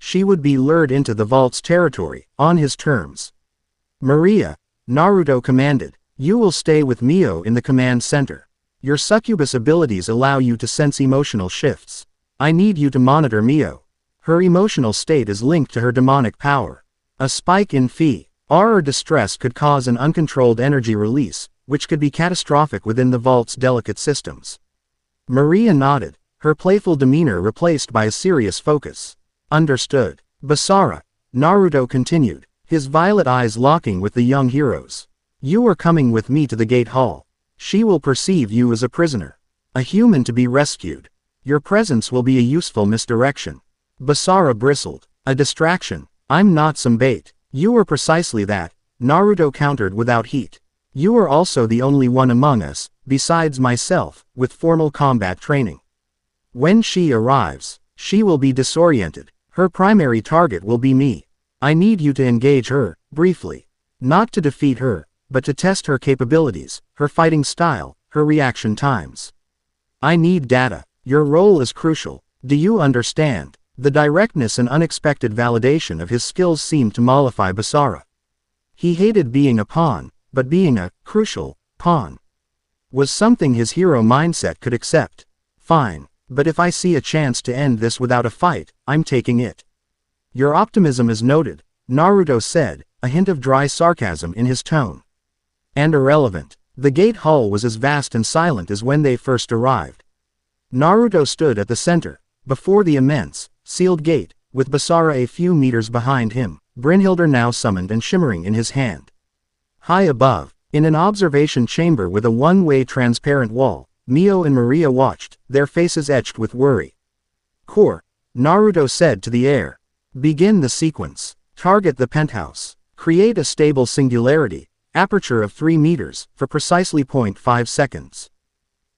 She would be lured into the vault's territory, on his terms. Maria, Naruto commanded, you will stay with Mio in the command center. Your succubus abilities allow you to sense emotional shifts. I need you to monitor Mio. Her emotional state is linked to her demonic power. A spike in Phi or distress could cause an uncontrolled energy release, which could be catastrophic within the vault's delicate systems. Maria nodded, her playful demeanor replaced by a serious focus. Understood. Basara, Naruto continued, his violet eyes locking with the young hero's. You are coming with me to the gate hall. She will perceive you as a prisoner, a human to be rescued. Your presence will be a useful misdirection. Basara bristled. A distraction. I'm not some bait. You are precisely that, Naruto countered without heat. You are also the only one among us, besides myself, with formal combat training. When she arrives, she will be disoriented. Her primary target will be me. I need you to engage her, briefly. Not to defeat her, but to test her capabilities, her fighting style, her reaction times. I need data. Your role is crucial. Do you understand? The directness and unexpected validation of his skills seemed to mollify Basara. He hated being a pawn, but being a crucial pawn was something his hero mindset could accept. Fine, but if I see a chance to end this without a fight, I'm taking it. Your optimism is noted, Naruto said, a hint of dry sarcasm in his tone. And irrelevant. The gate hall was as vast and silent as when they first arrived. Naruto stood at the center, before the immense, sealed gate, with Basara a few meters behind him, Brynhildr now summoned and shimmering in his hand. High above, in an observation chamber with a one-way transparent wall, Mio and Maria watched, their faces etched with worry. Core, Naruto said to the air. Begin the sequence. Target the penthouse. Create a stable singularity, aperture of 3 meters, for precisely 0.5 seconds.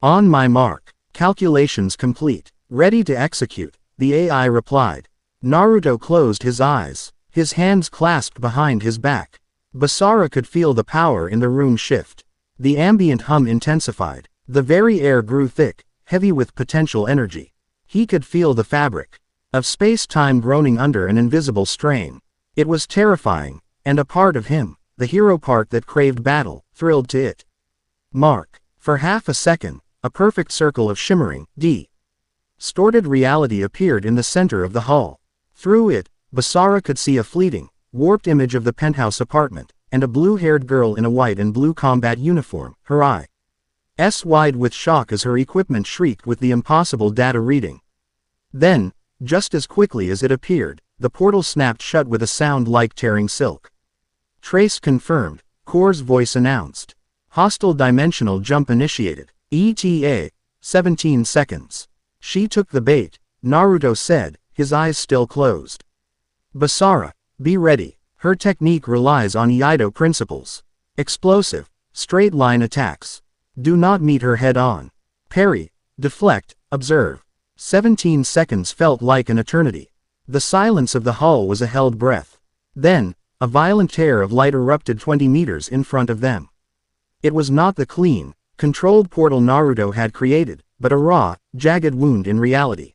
On my mark. Calculations complete. Ready to execute, the AI replied. Naruto closed his eyes, his hands clasped behind his back. Basara could feel the power in the room shift. The ambient hum intensified. The very air grew thick, heavy with potential energy. He could feel the fabric of space-time groaning under an invisible strain. It was terrifying, and a part of him, the hero part that craved battle, thrilled to it. Mark. For half a second, a perfect circle of shimmering, distorted reality appeared in the center of the hall. Through it, Basara could see a fleeting, warped image of the penthouse apartment, and a blue-haired girl in a white and blue combat uniform, her eyes wide with shock as her equipment shrieked with the impossible data reading. Then, just as quickly as it appeared, the portal snapped shut with a sound like tearing silk. Trace confirmed, Core's voice announced. Hostile dimensional jump initiated. ETA, 17 seconds. She took the bait, Naruto said, his eyes still closed. Basara, be ready. Her technique relies on Iaido principles. Explosive, straight-line attacks. Do not meet her head-on. Parry, deflect, observe. 17 seconds felt like an eternity. The silence of the hall was a held breath. Then, a violent tear of light erupted 20 meters in front of them. It was not the clean, controlled portal Naruto had created, but a raw, jagged wound in reality.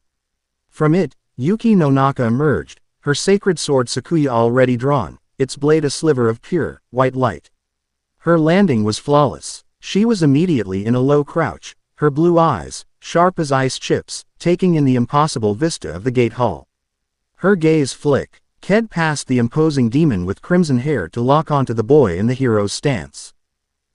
From it, Yuki no Naka emerged, her sacred sword Sakuya already drawn, its blade a sliver of pure, white light. Her landing was flawless. She was immediately in a low crouch, her blue eyes, sharp as ice chips, taking in the impossible vista of the gate hall. Her gaze flicked past the imposing demon with crimson hair to lock onto the boy in the hero's stance.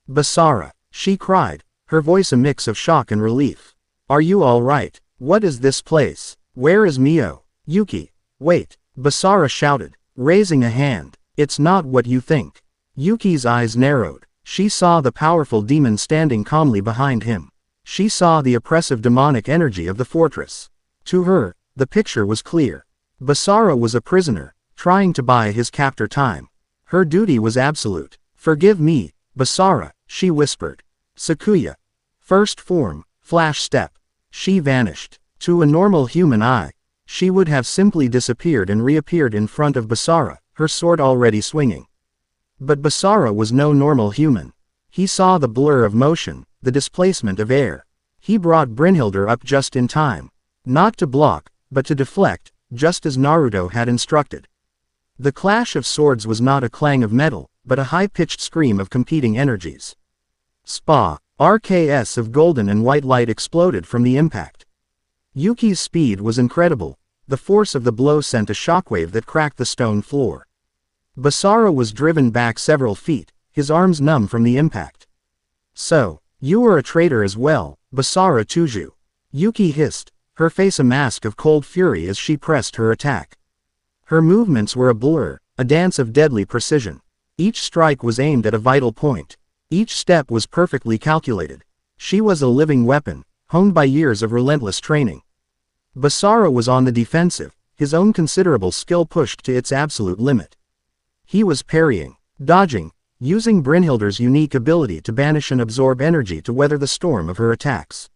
"Basara," she cried, her voice a mix of shock and relief. "Are you all right? What is this place? Where is Mio?" "Yuki, wait," Basara shouted, raising a hand. "It's not what you think." Yuki's eyes narrowed. She saw the powerful demon standing calmly behind him. She saw the oppressive demonic energy of the fortress. To her, the picture was clear. Basara was a prisoner, trying to buy his captor time. Her duty was absolute. "Forgive me, Basara," she whispered. "Sakuya." First form, flash step. She vanished. To a normal human eye, she would have simply disappeared and reappeared in front of Basara, her sword already swinging. But Basara was no normal human. He saw the blur of motion, the displacement of air. He brought Brynhildr up just in time. Not to block, but to deflect, just as Naruto had instructed. The clash of swords was not a clang of metal, but a high-pitched scream of competing energies. Spa, RKS of golden and white light exploded from the impact. Yuki's speed was incredible. The force of the blow sent a shockwave that cracked the stone floor. Basara was driven back several feet, his arms numb from the impact. "So, you were a traitor as well, Basara Tuju," Yuki hissed, her face a mask of cold fury as she pressed her attack. Her movements were a blur, a dance of deadly precision. Each strike was aimed at a vital point. Each step was perfectly calculated. She was a living weapon, honed by years of relentless training. Basara was on the defensive, his own considerable skill pushed to its absolute limit. He was parrying, dodging, using Brynhildr's unique ability to banish and absorb energy to weather the storm of her attacks.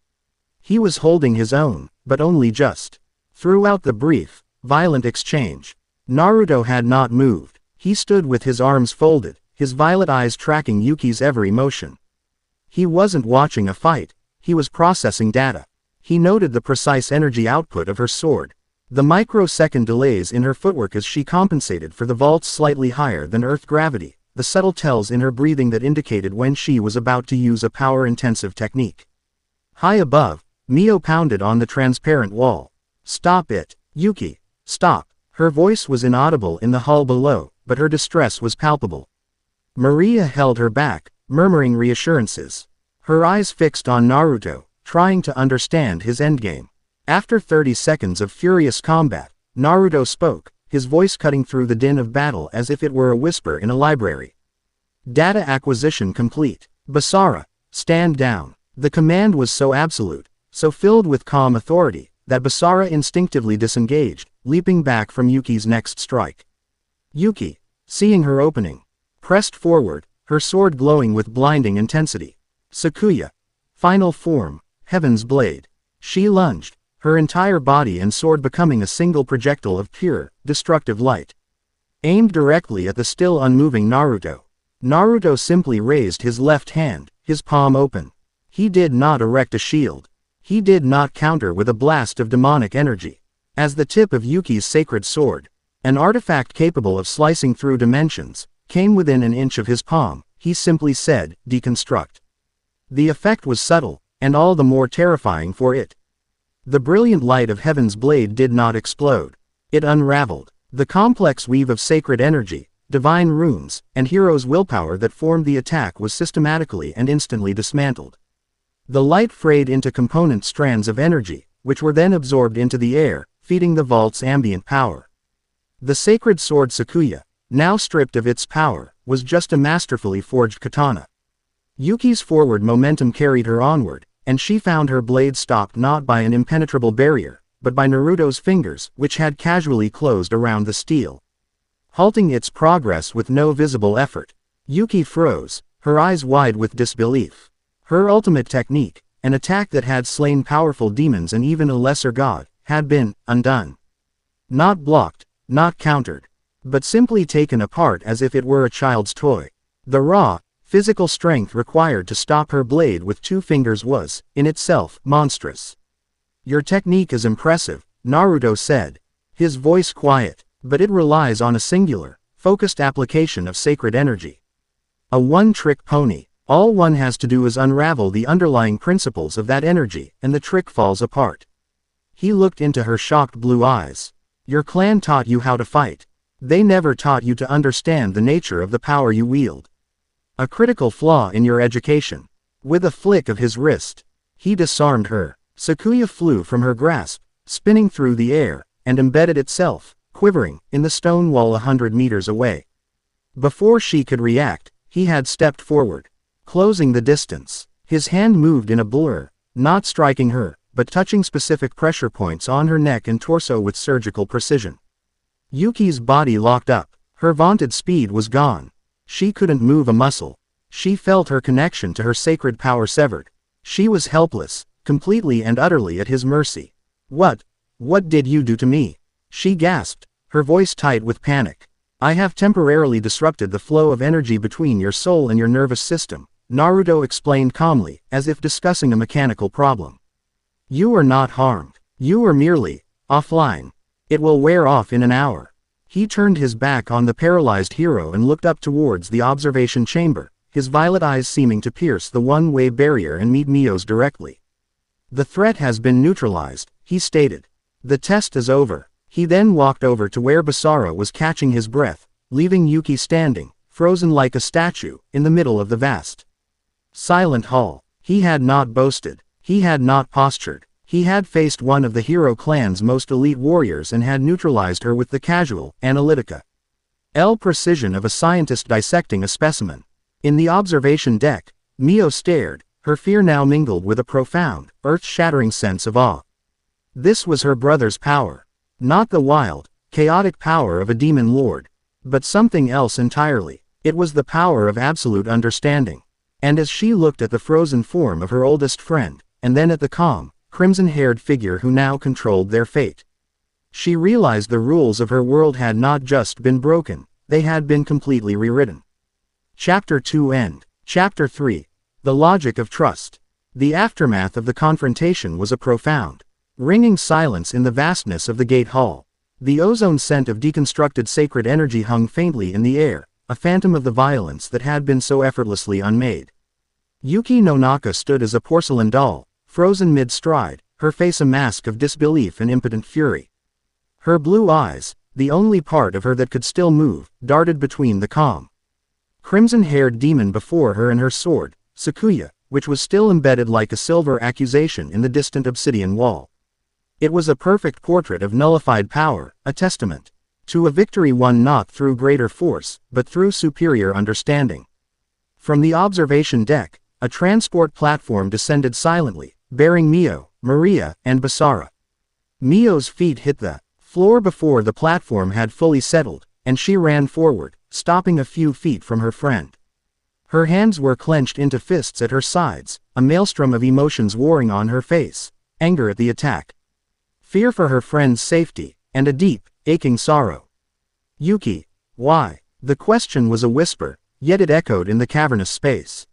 He was holding his own, but only just. Throughout the brief, violent exchange, Naruto had not moved. He stood with his arms folded, his violet eyes tracking Yuki's every motion. He wasn't watching a fight, he was processing data. He noted the precise energy output of her sword, the microsecond delays in her footwork as she compensated for the vaults slightly higher than Earth gravity, the subtle tells in her breathing that indicated when she was about to use a power-intensive technique. High above, Mio pounded on the transparent wall. "Stop it, Yuki, stop." Her voice was inaudible in the hall below, but her distress was palpable. Maria held her back, murmuring reassurances. Her eyes fixed on Naruto, trying to understand his endgame. After 30 seconds of furious combat, Naruto spoke, his voice cutting through the din of battle as if it were a whisper in a library. "Data acquisition complete. Basara, stand down." The command was so absolute, so filled with calm authority, that Basara instinctively disengaged, leaping back from Yuki's next strike. Yuki, seeing her opening, pressed forward, her sword glowing with blinding intensity. "Sakuya." Final form, Heaven's Blade. She lunged, her entire body and sword becoming a single projectile of pure, destructive light. Aimed directly at the still unmoving Naruto. Naruto simply raised his left hand, his palm open. He did not erect a shield. He did not counter with a blast of demonic energy. As the tip of Yuki's sacred sword, an artifact capable of slicing through dimensions, came within an inch of his palm, he simply said, "Deconstruct." The effect was subtle, and all the more terrifying for it. The brilliant light of Heaven's Blade did not explode. It unraveled. The complex weave of sacred energy, divine runes, and hero's willpower that formed the attack was systematically and instantly dismantled. The light frayed into component strands of energy, which were then absorbed into the air, feeding the vault's ambient power. The sacred sword Sakuya, now stripped of its power, was just a masterfully forged katana. Yuki's forward momentum carried her onward, and she found her blade stopped not by an impenetrable barrier, but by Naruto's fingers, which had casually closed around the steel, halting its progress with no visible effort. Yuki froze, her eyes wide with disbelief. Her ultimate technique, an attack that had slain powerful demons and even a lesser god, had been undone. Not blocked, not countered, but simply taken apart as if it were a child's toy. The raw, physical strength required to stop her blade with 2 fingers was, in itself, monstrous. "Your technique is impressive," Naruto said, his voice quiet, but it relies on a singular, focused application of sacred energy. A one-trick pony. All one has to do is unravel the underlying principles of that energy, and the trick falls apart. He looked into her shocked blue eyes. Your clan taught you how to fight. They never taught you to understand the nature of the power you wield. A critical flaw in your education. With a flick of his wrist, he disarmed her. Sakuya flew from her grasp, spinning through the air, and embedded itself, quivering, in the stone wall 100 meters away. Before she could react, he had stepped forward, closing the distance. His hand moved in a blur, not striking her, but touching specific pressure points on her neck and torso with surgical precision. Yuki's body locked up. Her vaunted speed was gone. She couldn't move a muscle. She felt her connection to her sacred power severed. She was helpless, completely and utterly at his mercy. What did you do to me? She gasped, her voice tight with panic. I have temporarily disrupted the flow of energy between your soul and your nervous system, Naruto explained calmly, as if discussing a mechanical problem. You are not harmed. You are merely offline. It will wear off in an hour. He turned his back on the paralyzed hero and looked up towards the observation chamber, his violet eyes seeming to pierce the one-way barrier and meet Mio's directly. The threat has been neutralized, he stated. The test is over. He then walked over to where Basara was catching his breath, leaving Yuki standing, frozen like a statue, in the middle of the vast, silent hall. He had not boasted. He had not postured. He had faced one of the hero clan's most elite warriors and had neutralized her with the casual, analytica precision of a scientist dissecting a specimen. In the observation deck, Mio stared, her fear now mingled with a profound, earth-shattering sense of awe. This was her brother's power. Not the wild, chaotic power of a demon lord, but something else entirely. It was the power of absolute understanding. And as she looked at the frozen form of her oldest friend, and then at the calm, crimson-haired figure who now controlled their fate, she realized the rules of her world had not just been broken, they had been completely rewritten. Chapter 2 End. Chapter 3. The Logic of Trust. The aftermath of the confrontation was a profound, ringing silence in the vastness of the gate hall. The ozone scent of deconstructed sacred energy hung faintly in the air, a phantom of the violence that had been so effortlessly unmade. Yuki Nonaka stood as a porcelain doll, frozen mid-stride, her face a mask of disbelief and impotent fury. Her blue eyes, the only part of her that could still move, darted between the calm, crimson-haired demon before her and her sword, Sakuya, which was still embedded like a silver accusation in the distant obsidian wall. It was a perfect portrait of nullified power, a testament to a victory won not through greater force, but through superior understanding. From the observation deck, a transport platform descended silently, bearing Mio, Maria, and Basara. Mio's feet hit the floor before the platform had fully settled, and she ran forward, stopping a few feet from her friend. Her hands were clenched into fists at her sides, a maelstrom of emotions warring on her face, anger at the attack, fear for her friend's safety, and a deep, aching sorrow. Yuki, why? The question was a whisper, yet it echoed in the cavernous space.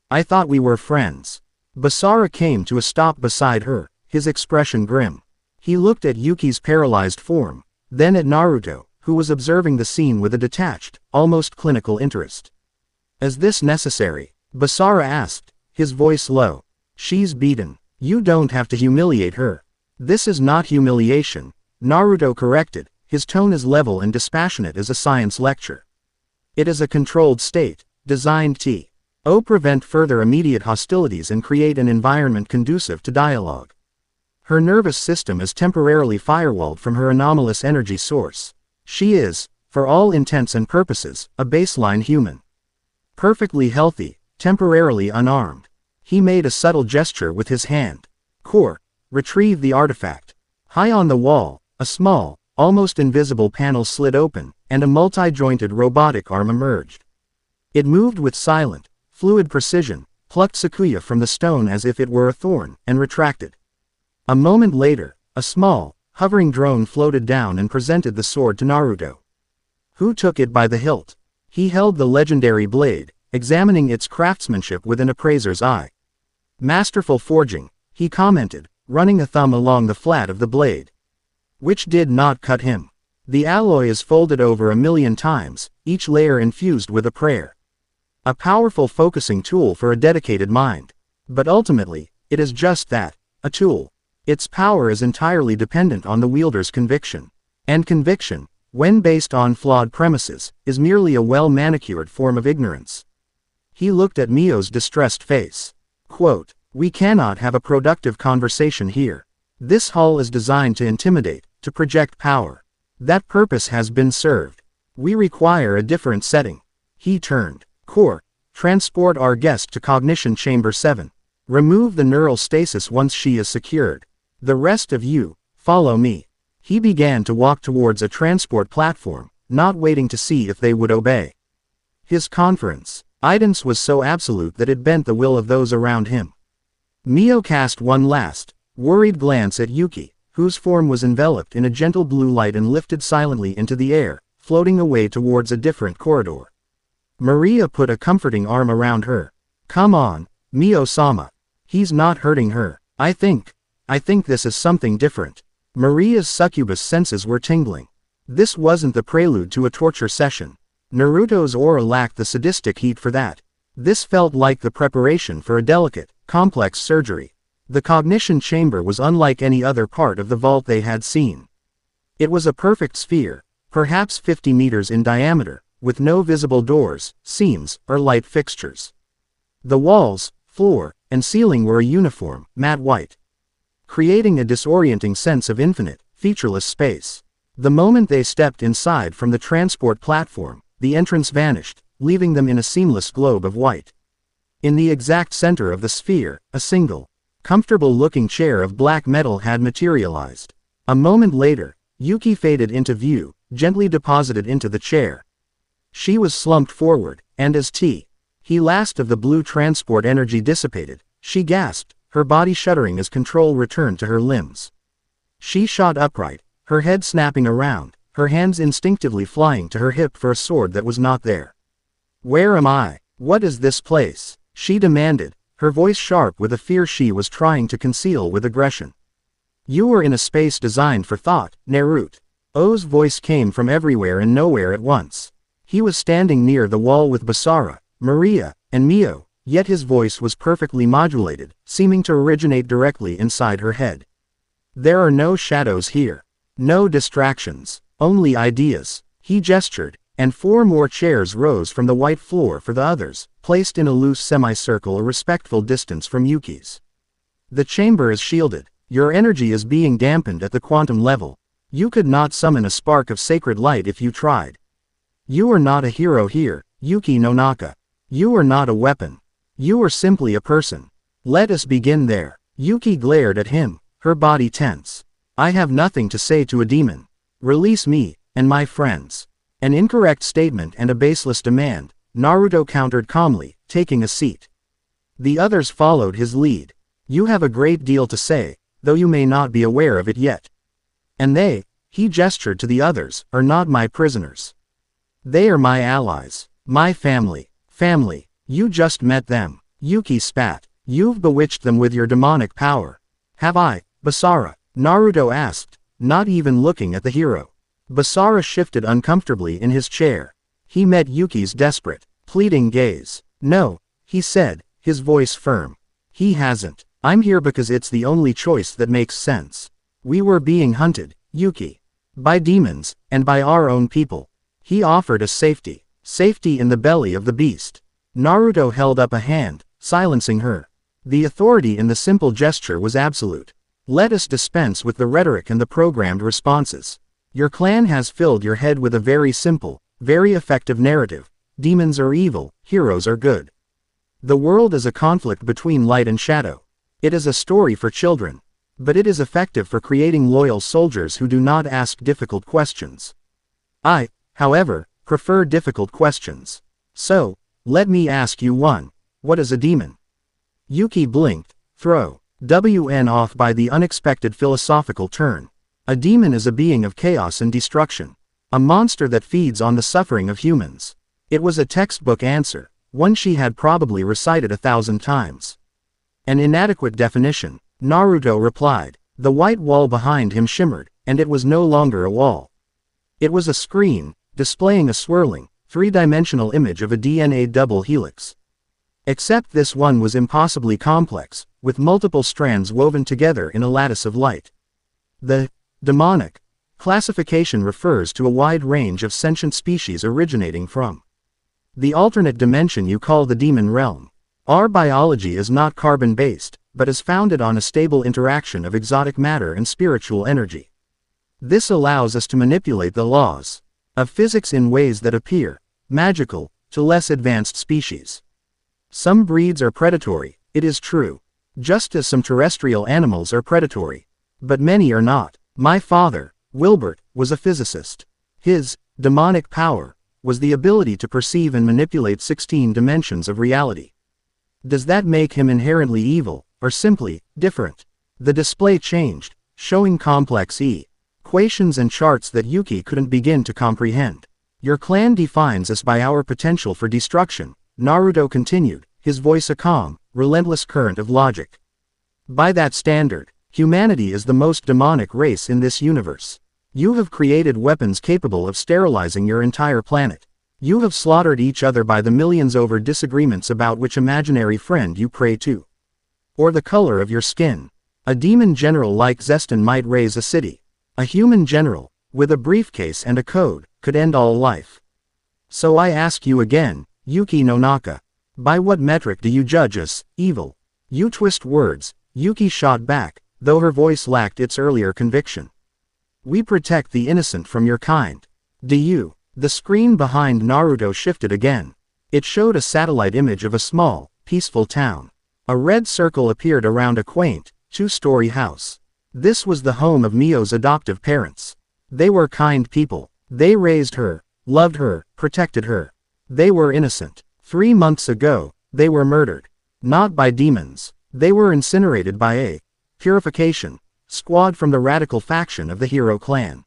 I thought we were friends. Basara came to a stop beside her, his expression grim. He looked at Yuki's paralyzed form, then at Naruto, who was observing the scene with a detached, almost clinical interest. Is this necessary? Basara asked, his voice low. She's beaten. You don't have to humiliate her. This is not humiliation, Naruto corrected, his tone as level and dispassionate as a science lecture. It is a controlled state, designed to prevent further immediate hostilities and create an environment conducive to dialogue. Her nervous system is temporarily firewalled from her anomalous energy source. She is, for all intents and purposes, a baseline human. Perfectly healthy, temporarily unarmed. He made a subtle gesture with his hand. Core, retrieve the artifact. High on the wall, a small, almost invisible panel slid open, and a multi-jointed robotic arm emerged. It moved with silent, fluid precision, plucked Sakuya from the stone as if it were a thorn, and retracted. A moment later, a small, hovering drone floated down and presented the sword to Naruto. Who took it by the hilt? He held the legendary blade, examining its craftsmanship with an appraiser's eye. Masterful forging, he commented, running a thumb along the flat of the blade. Which did not cut him. The alloy is folded over 1,000,000 times, each layer infused with a prayer. A powerful focusing tool for a dedicated mind. But ultimately, it is just that, a tool. Its power is entirely dependent on the wielder's conviction. And conviction, when based on flawed premises, is merely a well-manicured form of ignorance. He looked at Mio's distressed face. Quote, "We cannot have a productive conversation here. This hall is designed to intimidate, to project power. That purpose has been served. We require a different setting." He turned. "Core, transport our guest to Cognition Chamber 7. Remove the neural stasis once she is secured. The rest of you, follow me." He began to walk towards a transport platform, not waiting to see if they would obey. His confidence was so absolute that it bent the will of those around him. Mio cast one last, worried glance at Yuki, whose form was enveloped in a gentle blue light and lifted silently into the air, floating away towards a different corridor. Maria put a comforting arm around her. "Come on, Mio-sama. He's not hurting her. I think this is something different." Maria's succubus senses were tingling. This wasn't the prelude to a torture session. Naruto's aura lacked the sadistic heat for that. This felt like the preparation for a delicate, complex surgery. The cognition chamber was unlike any other part of the vault they had seen. It was a perfect sphere, perhaps 50 meters in diameter, with no visible doors, seams, or light fixtures. The walls, floor, and ceiling were a uniform, matte white, creating a disorienting sense of infinite, featureless space. The moment they stepped inside from the transport platform, the entrance vanished, leaving them in a seamless globe of white. In the exact center of the sphere, a single, comfortable-looking chair of black metal had materialized. A moment later, Yuki faded into view, gently deposited into the chair. She was slumped forward, and as he last of the blue transport energy dissipated, she gasped, her body shuddering as control returned to her limbs. She shot upright, her head snapping around, her hands instinctively flying to her hip for a sword that was not there. "Where am I? What is this place?" she demanded, her voice sharp with a fear she was trying to conceal with aggression. "You were in a space designed for thought, Naruto's voice came from everywhere and nowhere at once. He was standing near the wall with Basara, Maria, and Mio, yet his voice was perfectly modulated, seeming to originate directly inside her head. "There are no shadows here. No distractions. Only ideas." He gestured, and 4 more chairs rose from the white floor for the others, placed in a loose semicircle a respectful distance from Yuki's. "The chamber is shielded. Your energy is being dampened at the quantum level. You could not summon a spark of sacred light if you tried. You are not a hero here, Yuki no Naka. You are not a weapon. You are simply a person. Let us begin there." Yuki glared at him, her body tense. "I have nothing to say to a demon. Release me, and my friends." An incorrect statement and a baseless demand, Naruto countered calmly, taking a seat. The others followed his lead. "You have a great deal to say, though you may not be aware of it yet. And they," he gestured to the others, "are not my prisoners. They are my allies, my family. Family, you just met them." Yuki spat. "You've bewitched them with your demonic power." "Have I, Basara?" Naruto asked, not even looking at the hero. Basara shifted uncomfortably in his chair. He met Yuki's desperate, pleading gaze. "No," he said, his voice firm. "He hasn't. I'm here because it's the only choice that makes sense. We were being hunted, Yuki. By demons, and by our own people." He offered us safety. Safety in the belly of the beast. Naruto held up a hand, silencing her. The authority in the simple gesture was absolute. "Let us dispense with the rhetoric and the programmed responses. Your clan has filled your head with a very simple, very effective narrative. Demons are evil, heroes are good. The world is a conflict between light and shadow. It is a story for children. But it is effective for creating loyal soldiers who do not ask difficult questions. I, however, prefer difficult questions. So, let me ask you one. What is a demon?" Yuki blinked, thrown off by the unexpected philosophical turn. A demon is a being of chaos and destruction. A monster that feeds on the suffering of humans. It was a textbook answer, one she had probably recited 1,000 times. "An inadequate definition," Naruto replied. The white wall behind him shimmered, and it was no longer a wall. It was a screen, displaying a swirling, three-dimensional image of a DNA double helix. Except this one was impossibly complex, with multiple strands woven together in a lattice of light. The demonic classification refers to a wide range of sentient species originating from the alternate dimension you call the demon realm. Our biology is not carbon-based, but is founded on a stable interaction of exotic matter and spiritual energy. This allows us to manipulate the laws of physics in ways that appear magical to less advanced species. Some breeds are predatory, it is true, just as some terrestrial animals are predatory, but many are not. My father, Wilbert, was a physicist. His demonic power was the ability to perceive and manipulate 16 dimensions of reality. Does that make him inherently evil, or simply different? The display changed, showing complex equations and charts that Yuki couldn't begin to comprehend. Your clan defines us by our potential for destruction, Naruto continued, his voice a calm, relentless current of logic. By that standard, humanity is the most demonic race in this universe. You have created weapons capable of sterilizing your entire planet. You have slaughtered each other by the millions over disagreements about which imaginary friend you pray to, or the color of your skin. A demon general like Zeston might raise a city. A human general, with a briefcase and a code, could end all life. So I ask you again, Yuki no Naka, by what metric do you judge us, evil? You twist words, Yuki shot back, though her voice lacked its earlier conviction. We protect the innocent from your kind. Do you? The screen behind Naruto shifted again. It showed a satellite image of a small, peaceful town. A red circle appeared around a quaint, two-story house. This was the home of Mio's adoptive parents. They were kind people. They raised her, loved her, protected her. They were innocent. 3 months ago, they were murdered. Not by demons. They were incinerated by a purification squad from the radical faction of the hero clan.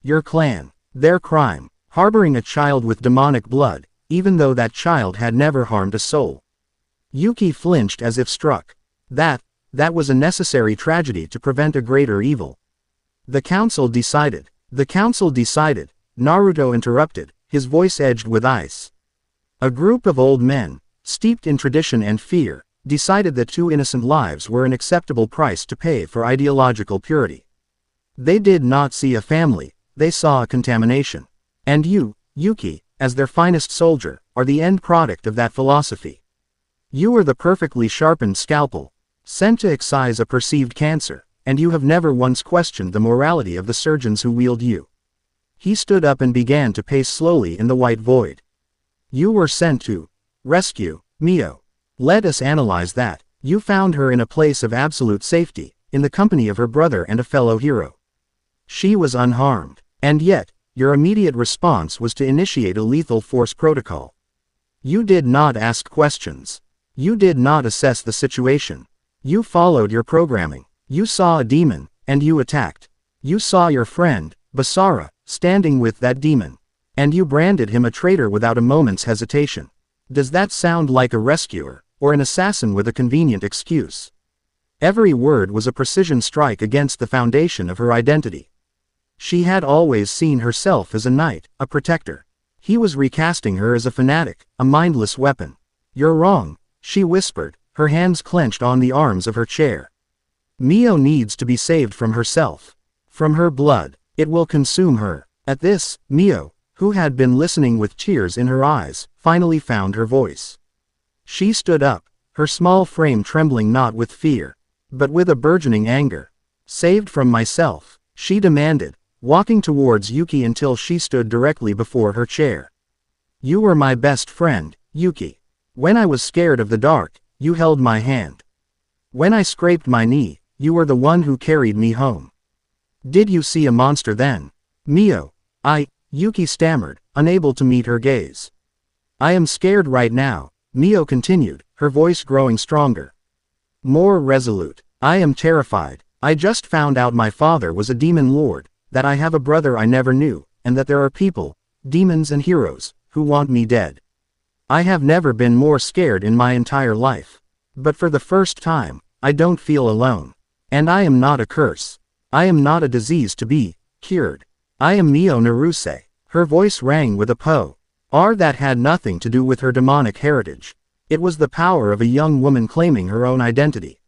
Your clan. Their crime. Harboring a child with demonic blood, even though that child had never harmed a soul. Yuki flinched as if struck. That was a necessary tragedy to prevent a greater evil. The council decided. Naruto interrupted, his voice edged with ice. A group of old men, steeped in tradition and fear, decided that 2 innocent lives were an acceptable price to pay for ideological purity. They did not see a family, they saw a contamination. And you, Yuki, as their finest soldier, are the end product of that philosophy. You are the perfectly sharpened scalpel, sent to excise a perceived cancer, and you have never once questioned the morality of the surgeons who wield you. He stood up and began to pace slowly in the white void. You were sent to rescue Mio. Let us analyze that. You found her in a place of absolute safety, in the company of her brother and a fellow hero. She was unharmed, and yet, your immediate response was to initiate a lethal force protocol. You did not ask questions. You did not assess the situation. You followed your programming. You saw a demon, and you attacked. You saw your friend, Basara, standing with that demon. And you branded him a traitor without a moment's hesitation. Does that sound like a rescuer, or an assassin with a convenient excuse? Every word was a precision strike against the foundation of her identity. She had always seen herself as a knight, a protector. He was recasting her as a fanatic, a mindless weapon. You're wrong, she whispered, her hands clenched on the arms of her chair. Mio needs to be saved from herself. From her blood. It will consume her. At this, Mio, who had been listening with tears in her eyes, finally found her voice. She stood up, her small frame trembling not with fear, but with a burgeoning anger. Saved from myself, she demanded, walking towards Yuki until she stood directly before her chair. You were my best friend, Yuki. When I was scared of the dark, you held my hand. When I scraped my knee, you were the one who carried me home. Did you see a monster then? Mio, Yuki stammered, unable to meet her gaze. I am scared right now, Mio continued, her voice growing stronger. More resolute. I am terrified. I just found out my father was a demon lord, that I have a brother I never knew, and that there are people, demons and heroes, who want me dead. I have never been more scared in my entire life. But for the first time, I don't feel alone. And I am not a curse. I am not a disease to be cured. I am Mio Naruse. Her voice rang with a That had nothing to do with her demonic heritage. It was the power of a young woman claiming her own identity.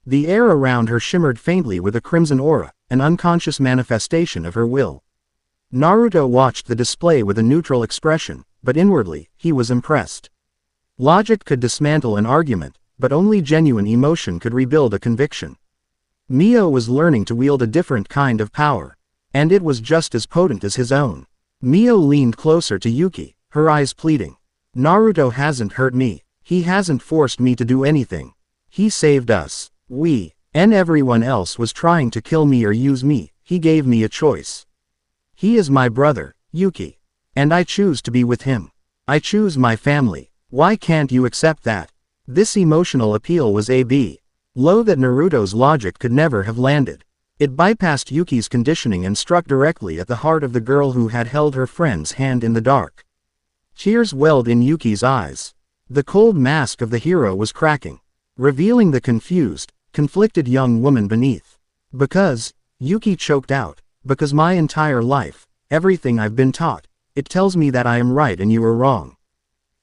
The air around her shimmered faintly with a crimson aura, an unconscious manifestation of her will. Naruto watched the display with a neutral expression, but inwardly, he was impressed. Logic could dismantle an argument, but only genuine emotion could rebuild a conviction. Mio was learning to wield a different kind of power, and it was just as potent as his own. Mio leaned closer to Yuki, her eyes pleading. Naruto hasn't hurt me. He hasn't forced me to do anything. He saved us. And everyone else was trying to kill me or use me. He gave me a choice. He is my brother, Yuki. And I choose to be with him. I choose my family. Why can't you accept that? This emotional appeal was a blow that Naruto's logic could never have landed. It bypassed Yuki's conditioning and struck directly at the heart of the girl who had held her friend's hand in the dark. Tears welled in Yuki's eyes. The cold mask of the hero was cracking, revealing the confused, conflicted young woman beneath. Because, Yuki choked out, because my entire life, everything I've been taught, it tells me that I am right and you are wrong.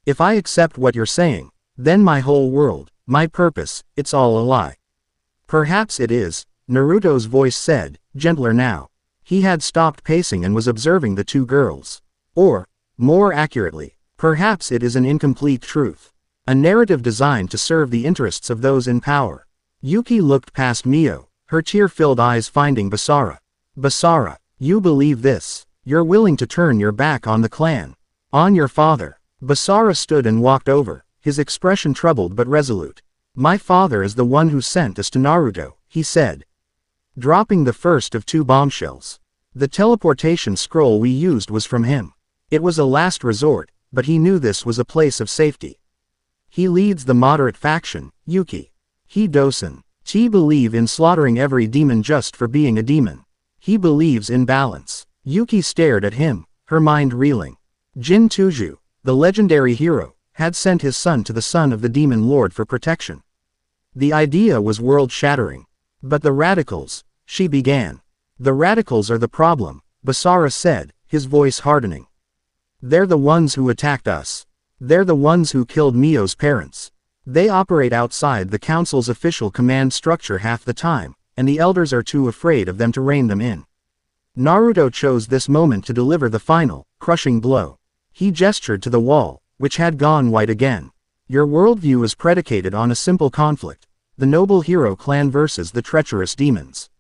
If I accept what you're saying, then my whole world, my purpose, it's all a lie. Perhaps it is, Naruto's voice said, gentler now. He had stopped pacing and was observing the two girls. Or, more accurately, perhaps it is an incomplete truth. A narrative designed to serve the interests of those in power. Yuki looked past Mio, her tear-filled eyes finding Basara. Basara, you believe this? You're willing to turn your back on the clan? On your father? Basara stood and walked over, his expression troubled but resolute. My father is the one who sent us to Naruto, he said. Dropping the first of two bombshells. The teleportation scroll we used was from him. It was a last resort, but he knew this was a place of safety. He leads the moderate faction, Yuki. He doesn't believe in slaughtering every demon just for being a demon. He believes in balance. Yuki stared at him, her mind reeling. Jin Tuju, the legendary hero, had sent his son to the son of the demon lord for protection. The idea was world-shattering. But the radicals, she began. The radicals are the problem, Basara said, his voice hardening. They're the ones who attacked us. They're the ones who killed Mio's parents. They operate outside the council's official command structure half the time, and the elders are too afraid of them to rein them in. Naruto chose this moment to deliver the final, crushing blow. He gestured to the wall, which had gone white again. Your worldview is predicated on a simple conflict, the noble hero clan versus the treacherous demons.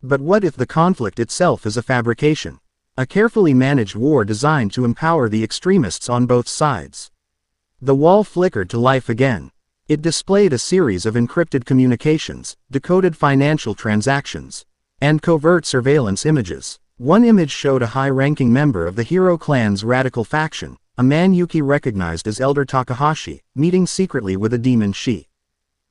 But what if the conflict itself is a fabrication? A carefully managed war designed to empower the extremists on both sides. The wall flickered to life again. It displayed a series of encrypted communications, decoded financial transactions, and covert surveillance images. One image showed a high-ranking member of the hero clan's radical faction, a man Yuki recognized as Elder Takahashi, meeting secretly with a demon she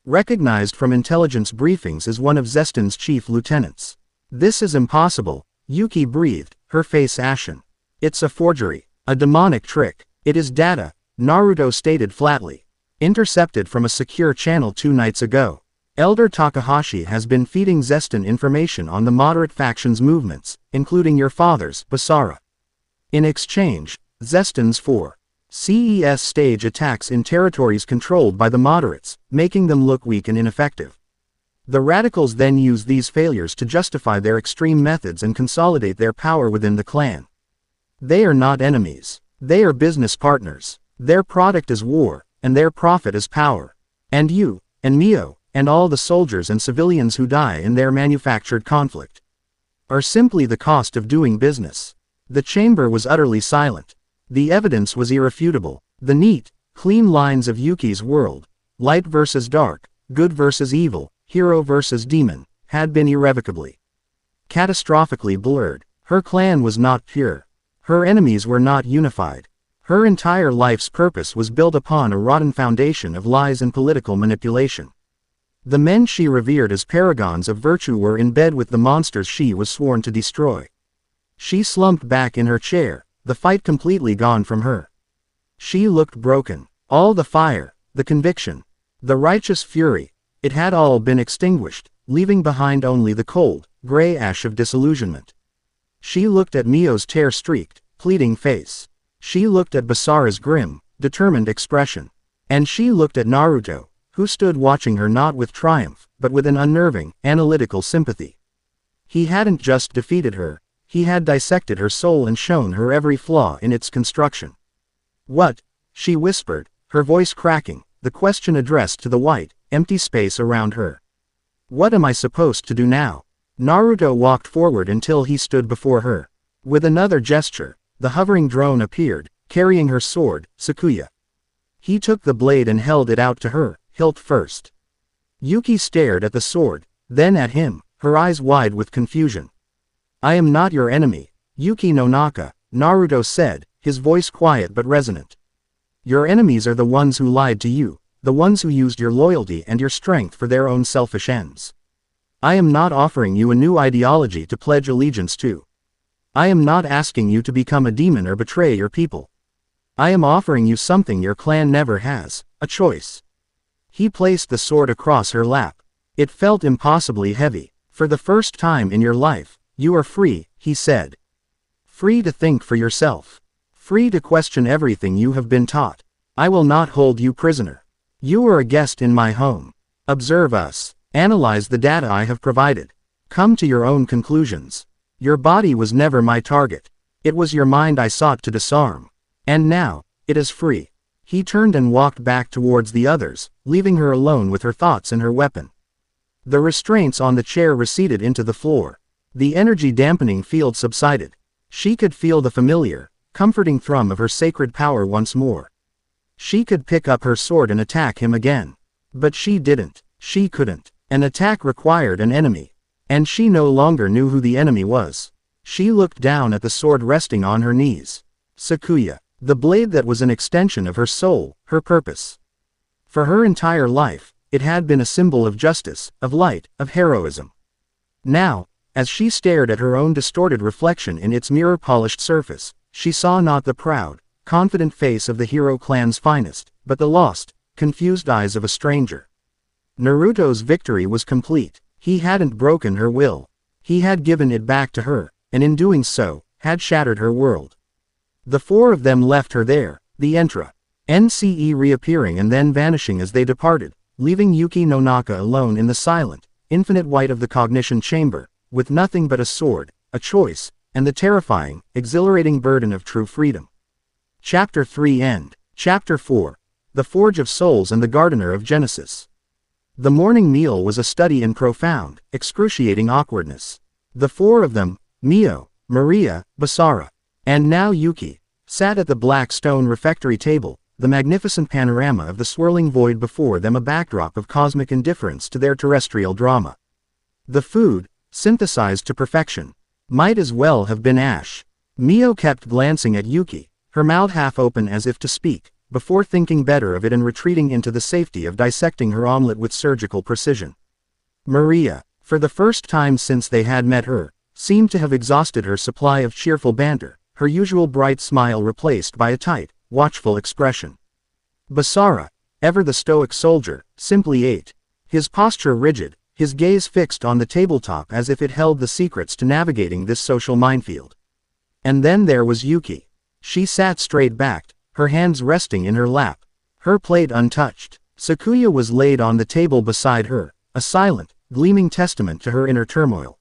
recognized from intelligence briefings as one of Zestin's chief lieutenants. This is impossible, Yuki breathed, her face ashen. It's a forgery, a demonic trick. It is data, Naruto stated flatly. Intercepted from a secure channel 2 nights ago. Elder Takahashi has been feeding Zestin information on the moderate faction's movements, including your father's, Basara. In exchange, Zestin's 4 CES stage attacks in territories controlled by the moderates, making them look weak and ineffective. The radicals then use these failures to justify their extreme methods and consolidate their power within the clan. They are not enemies. They are business partners. Their product is war, and their profit is power. And you, and Mio, and all the soldiers and civilians who die in their manufactured conflict are simply the cost of doing business. The chamber was utterly silent. The evidence was irrefutable. The neat, clean lines of Yuki's world, light versus dark, good versus evil, hero versus demon, had been irrevocably, catastrophically blurred. Her clan was not pure. Her enemies were not unified. Her entire life's purpose was built upon a rotten foundation of lies and political manipulation. The men she revered as paragons of virtue were in bed with the monsters she was sworn to destroy. She slumped back in her chair, the fight completely gone from her. She looked broken. All the fire, the conviction, the righteous fury, it had all been extinguished, leaving behind only the cold, gray ash of disillusionment. She looked at Mio's tear-streaked, pleading face. She looked at Basara's grim, determined expression. And she looked at Naruto, who stood watching her not with triumph, but with an unnerving, analytical sympathy. He hadn't just defeated her, he had dissected her soul and shown her every flaw in its construction. "What?" she whispered, her voice cracking, the question addressed to the white, empty space around her. "What am I supposed to do now?" Naruto walked forward until he stood before her. With another gesture, the hovering drone appeared, carrying her sword, Sakuya. He took the blade and held it out to her, hilt first. Yuki stared at the sword, then at him, her eyes wide with confusion. "I am not your enemy, Yuki no Naka," Naruto said, his voice quiet but resonant. "Your enemies are the ones who lied to you, the ones who used your loyalty and your strength for their own selfish ends. I am not offering you a new ideology to pledge allegiance to. I am not asking you to become a demon or betray your people. I am offering you something your clan never has, a choice." He placed the sword across her lap. It felt impossibly heavy. "For the first time in your life, you are free," he said. "Free to think for yourself. Free to question everything you have been taught. I will not hold you prisoner. You are a guest in my home. Observe us. Analyze the data I have provided. Come to your own conclusions. Your body was never my target. It was your mind I sought to disarm. And now, it is free." He turned and walked back towards the others, leaving her alone with her thoughts and her weapon. The restraints on the chair receded into the floor. The energy-dampening field subsided. She could feel the familiar, comforting thrum of her sacred power once more. She could pick up her sword and attack him again. But she didn't. She couldn't. An attack required an enemy. And she no longer knew who the enemy was. She looked down at the sword resting on her knees. Sakuya. The blade that was an extension of her soul, her purpose. For her entire life, it had been a symbol of justice, of light, of heroism. Now, as she stared at her own distorted reflection in its mirror-polished surface, she saw not the proud, confident face of the hero clan's finest, but the lost, confused eyes of a stranger. Naruto's victory was complete. He hadn't broken her will. He had given it back to her, and in doing so, had shattered her world. The four of them left her there, the NCE reappearing and then vanishing as they departed, leaving Yuki no Naka alone in the silent, infinite white of the cognition chamber, with nothing but a sword, a choice, and the terrifying, exhilarating burden of true freedom. Chapter 3 End. Chapter 4. The Forge of Souls and the Gardener of Genesis. The morning meal was a study in profound, excruciating awkwardness. The four of them, Mio, Maria, Basara, and now Yuki, sat at the black stone refectory table, the magnificent panorama of the swirling void before them a backdrop of cosmic indifference to their terrestrial drama. The food, synthesized to perfection, might as well have been ash. Mio kept glancing at Yuki, her mouth half open as if to speak, before thinking better of it and retreating into the safety of dissecting her omelet with surgical precision. Maria, for the first time since they had met her, seemed to have exhausted her supply of cheerful banter, her usual bright smile replaced by a tight, watchful expression. Basara, ever the stoic soldier, simply ate. His posture rigid, his gaze fixed on the tabletop as if it held the secrets to navigating this social minefield. And then there was Yuki. She sat straight-backed, her hands resting in her lap, her plate untouched. Sakuya was laid on the table beside her, a silent, gleaming testament to her inner turmoil.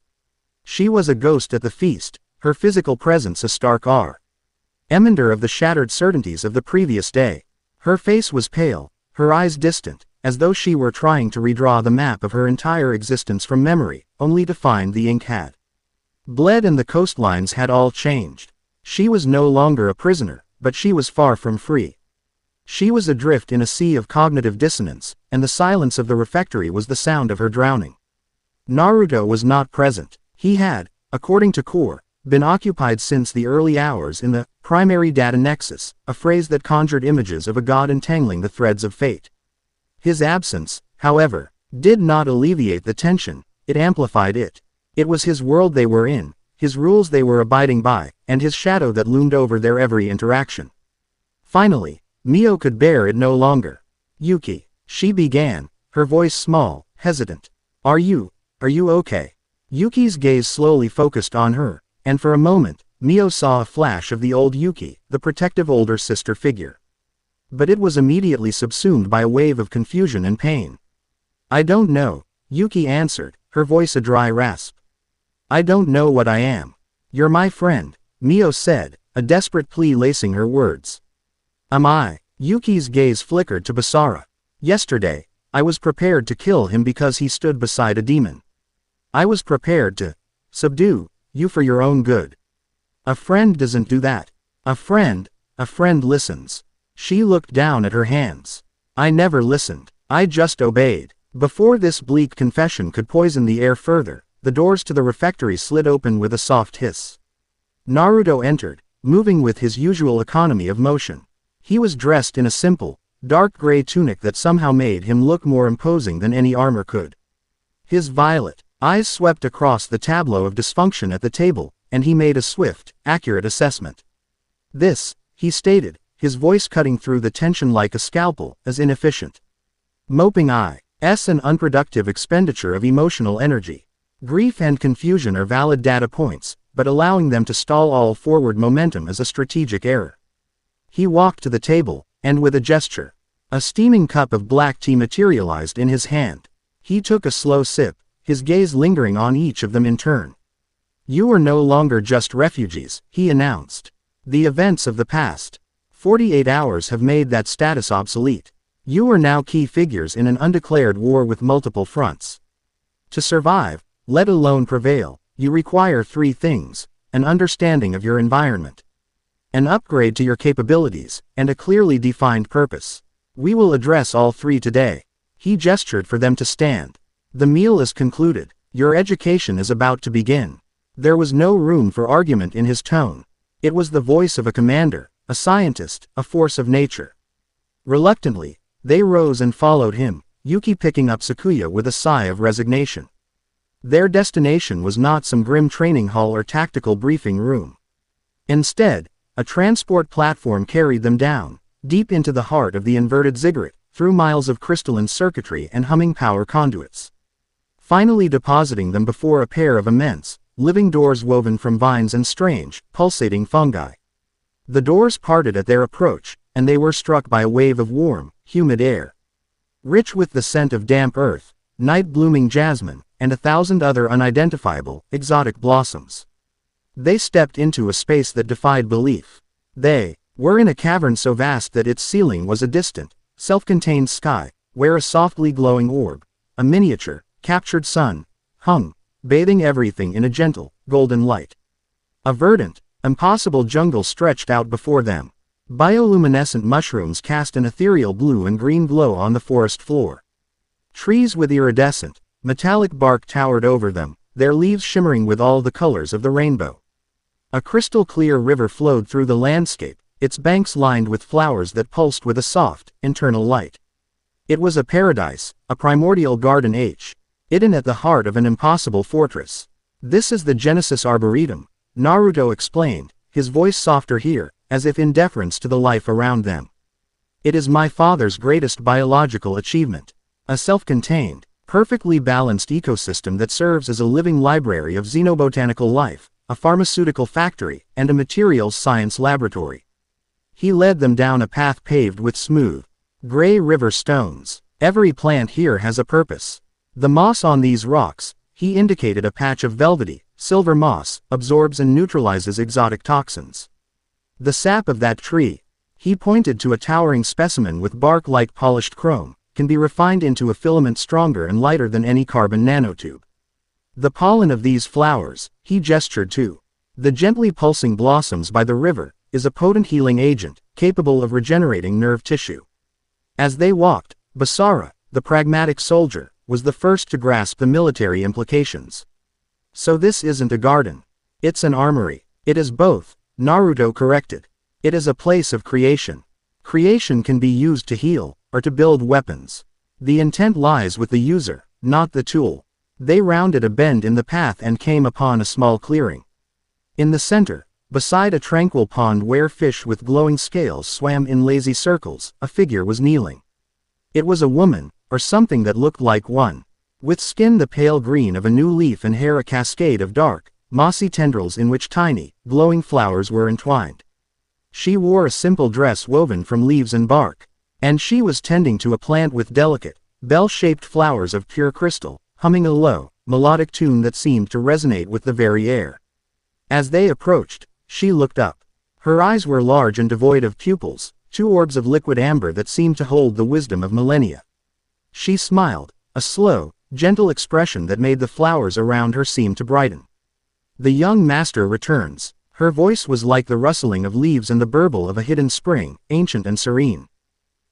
She was a ghost at the feast, her physical presence a stark reminder of the shattered certainties of the previous day. Her face was pale, her eyes distant, as though she were trying to redraw the map of her entire existence from memory, only to find the ink had bled and the coastlines had all changed. She was no longer a prisoner, but she was far from free. She was adrift in a sea of cognitive dissonance, and the silence of the refectory was the sound of her drowning. Naruto was not present. He had, according to Core, been occupied since the early hours in the primary data nexus, a phrase that conjured images of a god entangling the threads of fate. His absence, however, did not alleviate the tension, it amplified it. It was his world they were in, his rules they were abiding by, and his shadow that loomed over their every interaction. Finally, Mio could bear it no longer. "Yuki," she began, her voice small, hesitant. Are you okay?" Yuki's gaze slowly focused on her, and for a moment, Mio saw a flash of the old Yuki, the protective older sister figure. But it was immediately subsumed by a wave of confusion and pain. I don't know, Yuki answered, her voice a dry rasp. I don't know what I am. You're my friend, Mio said, a desperate plea lacing her words. Am I? Yuki's gaze flickered to Basara. Yesterday, I was prepared to kill him because he stood beside a demon. I was prepared to subdue you for your own good. A friend doesn't do that. A friend listens. She looked down at her hands. I never listened. I just obeyed. Before this bleak confession could poison the air further, the doors to the refectory slid open with a soft hiss. Naruto entered, moving with his usual economy of motion. He was dressed in a simple, dark gray tunic that somehow made him look more imposing than any armor could. His violet eyes swept across the tableau of dysfunction at the table, and he made a swift, accurate assessment. This, he stated, his voice cutting through the tension like a scalpel, as inefficient. Moping eyes, an unproductive expenditure of emotional energy. Grief and confusion are valid data points, but allowing them to stall all forward momentum is a strategic error. He walked to the table, and with a gesture, a steaming cup of black tea materialized in his hand. He took a slow sip, his gaze lingering on each of them in turn. You are no longer just refugees, he announced. The events of the past 48 hours have made that status obsolete. You are now key figures in an undeclared war with multiple fronts. To survive, let alone prevail, you require 3 things: an understanding of your environment, an upgrade to your capabilities, and a clearly defined purpose. We will address all 3 today. He gestured for them to stand. The meal is concluded. Your education is about to begin. There was no room for argument in his tone. It was the voice of a commander, a scientist, a force of nature. Reluctantly, they rose and followed him, Yuki picking up Sakuya with a sigh of resignation. Their destination was not some grim training hall or tactical briefing room. Instead, a transport platform carried them down, deep into the heart of the inverted ziggurat, through miles of crystalline circuitry and humming power conduits. Finally depositing them before a pair of immense, living doors woven from vines and strange, pulsating fungi. The doors parted at their approach, and they were struck by a wave of warm, humid air. Rich with the scent of damp earth, night-blooming jasmine, and 1,000 other unidentifiable, exotic blossoms. They stepped into a space that defied belief. They were in a cavern so vast that its ceiling was a distant, self-contained sky, where a softly glowing orb, a miniature, captured sun, hung, bathing everything in a gentle, golden light. A verdant, impossible jungle stretched out before them. Bioluminescent mushrooms cast an ethereal blue and green glow on the forest floor. Trees with iridescent, metallic bark towered over them, their leaves shimmering with all the colors of the rainbow. A crystal-clear river flowed through the landscape, its banks lined with flowers that pulsed with a soft, internal light. It was a paradise, a primordial garden hidden at the heart of an impossible fortress. This is the Genesis Arboretum, Naruto explained, his voice softer here, as if in deference to the life around them. It is my father's greatest biological achievement. A self-contained, perfectly balanced ecosystem that serves as a living library of xenobotanical life, a pharmaceutical factory, and a materials science laboratory. He led them down a path paved with smooth, gray river stones. Every plant here has a purpose. The moss on these rocks, he indicated a patch of velvety, silver moss, absorbs and neutralizes exotic toxins. The sap of that tree, he pointed to a towering specimen with bark like polished chrome, can be refined into a filament stronger and lighter than any carbon nanotube. The pollen of these flowers, he gestured to the gently pulsing blossoms by the river, is a potent healing agent, capable of regenerating nerve tissue. As they walked, Basara, the pragmatic soldier, was the first to grasp the military implications. So this isn't a garden. It's an armory. It is both, Naruto corrected. It is a place of creation. Creation can be used to heal, or to build weapons. The intent lies with the user, not the tool. They rounded a bend in the path and came upon a small clearing. In the center, beside a tranquil pond where fish with glowing scales swam in lazy circles, a figure was kneeling. It was a woman, or something that looked like one. With skin the pale green of a new leaf and hair a cascade of dark, mossy tendrils in which tiny, glowing flowers were entwined. She wore a simple dress woven from leaves and bark, and she was tending to a plant with delicate, bell-shaped flowers of pure crystal, humming a low, melodic tune that seemed to resonate with the very air. As they approached, she looked up. Her eyes were large and devoid of pupils, two orbs of liquid amber that seemed to hold the wisdom of millennia. She smiled, a slow, gentle expression that made the flowers around her seem to brighten. The young master returns. Her voice was like the rustling of leaves and the burble of a hidden spring, ancient and serene.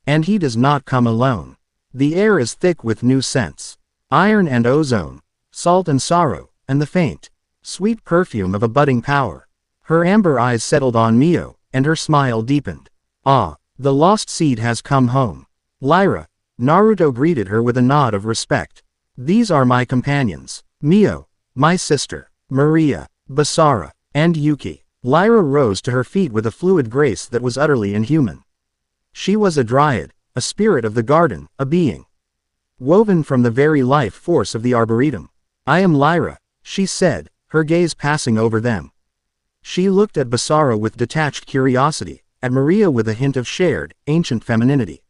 And he does not come alone. The air is thick with new scents. Iron and ozone, salt and sorrow, and the faint, sweet perfume of a budding power. Her amber eyes settled on Mio, and her smile deepened. Ah, the lost seed has come home. Lyra, Naruto greeted her with a nod of respect. These are my companions. Mio, my sister. Maria, Basara, and Yuki. Lyra rose to her feet with a fluid grace that was utterly inhuman. She was a dryad, a spirit of the garden, a being woven from the very life force of the arboretum. I am Lyra, she said, her gaze passing over them. She looked at Basara with detached curiosity, at Maria with a hint of shared, ancient femininity.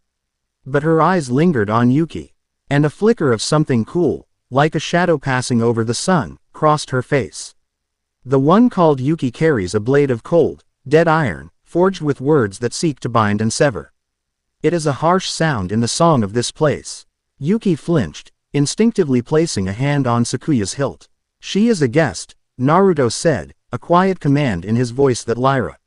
But her eyes lingered on Yuki, and a flicker of something cool, like a shadow passing over the sun, crossed her face. The one called Yuki carries a blade of cold, dead iron, forged with words that seek to bind and sever. It is a harsh sound in the song of this place. Yuki flinched, instinctively placing a hand on Sakuya's hilt. She is a guest, Naruto said, a quiet command in his voice that Lyra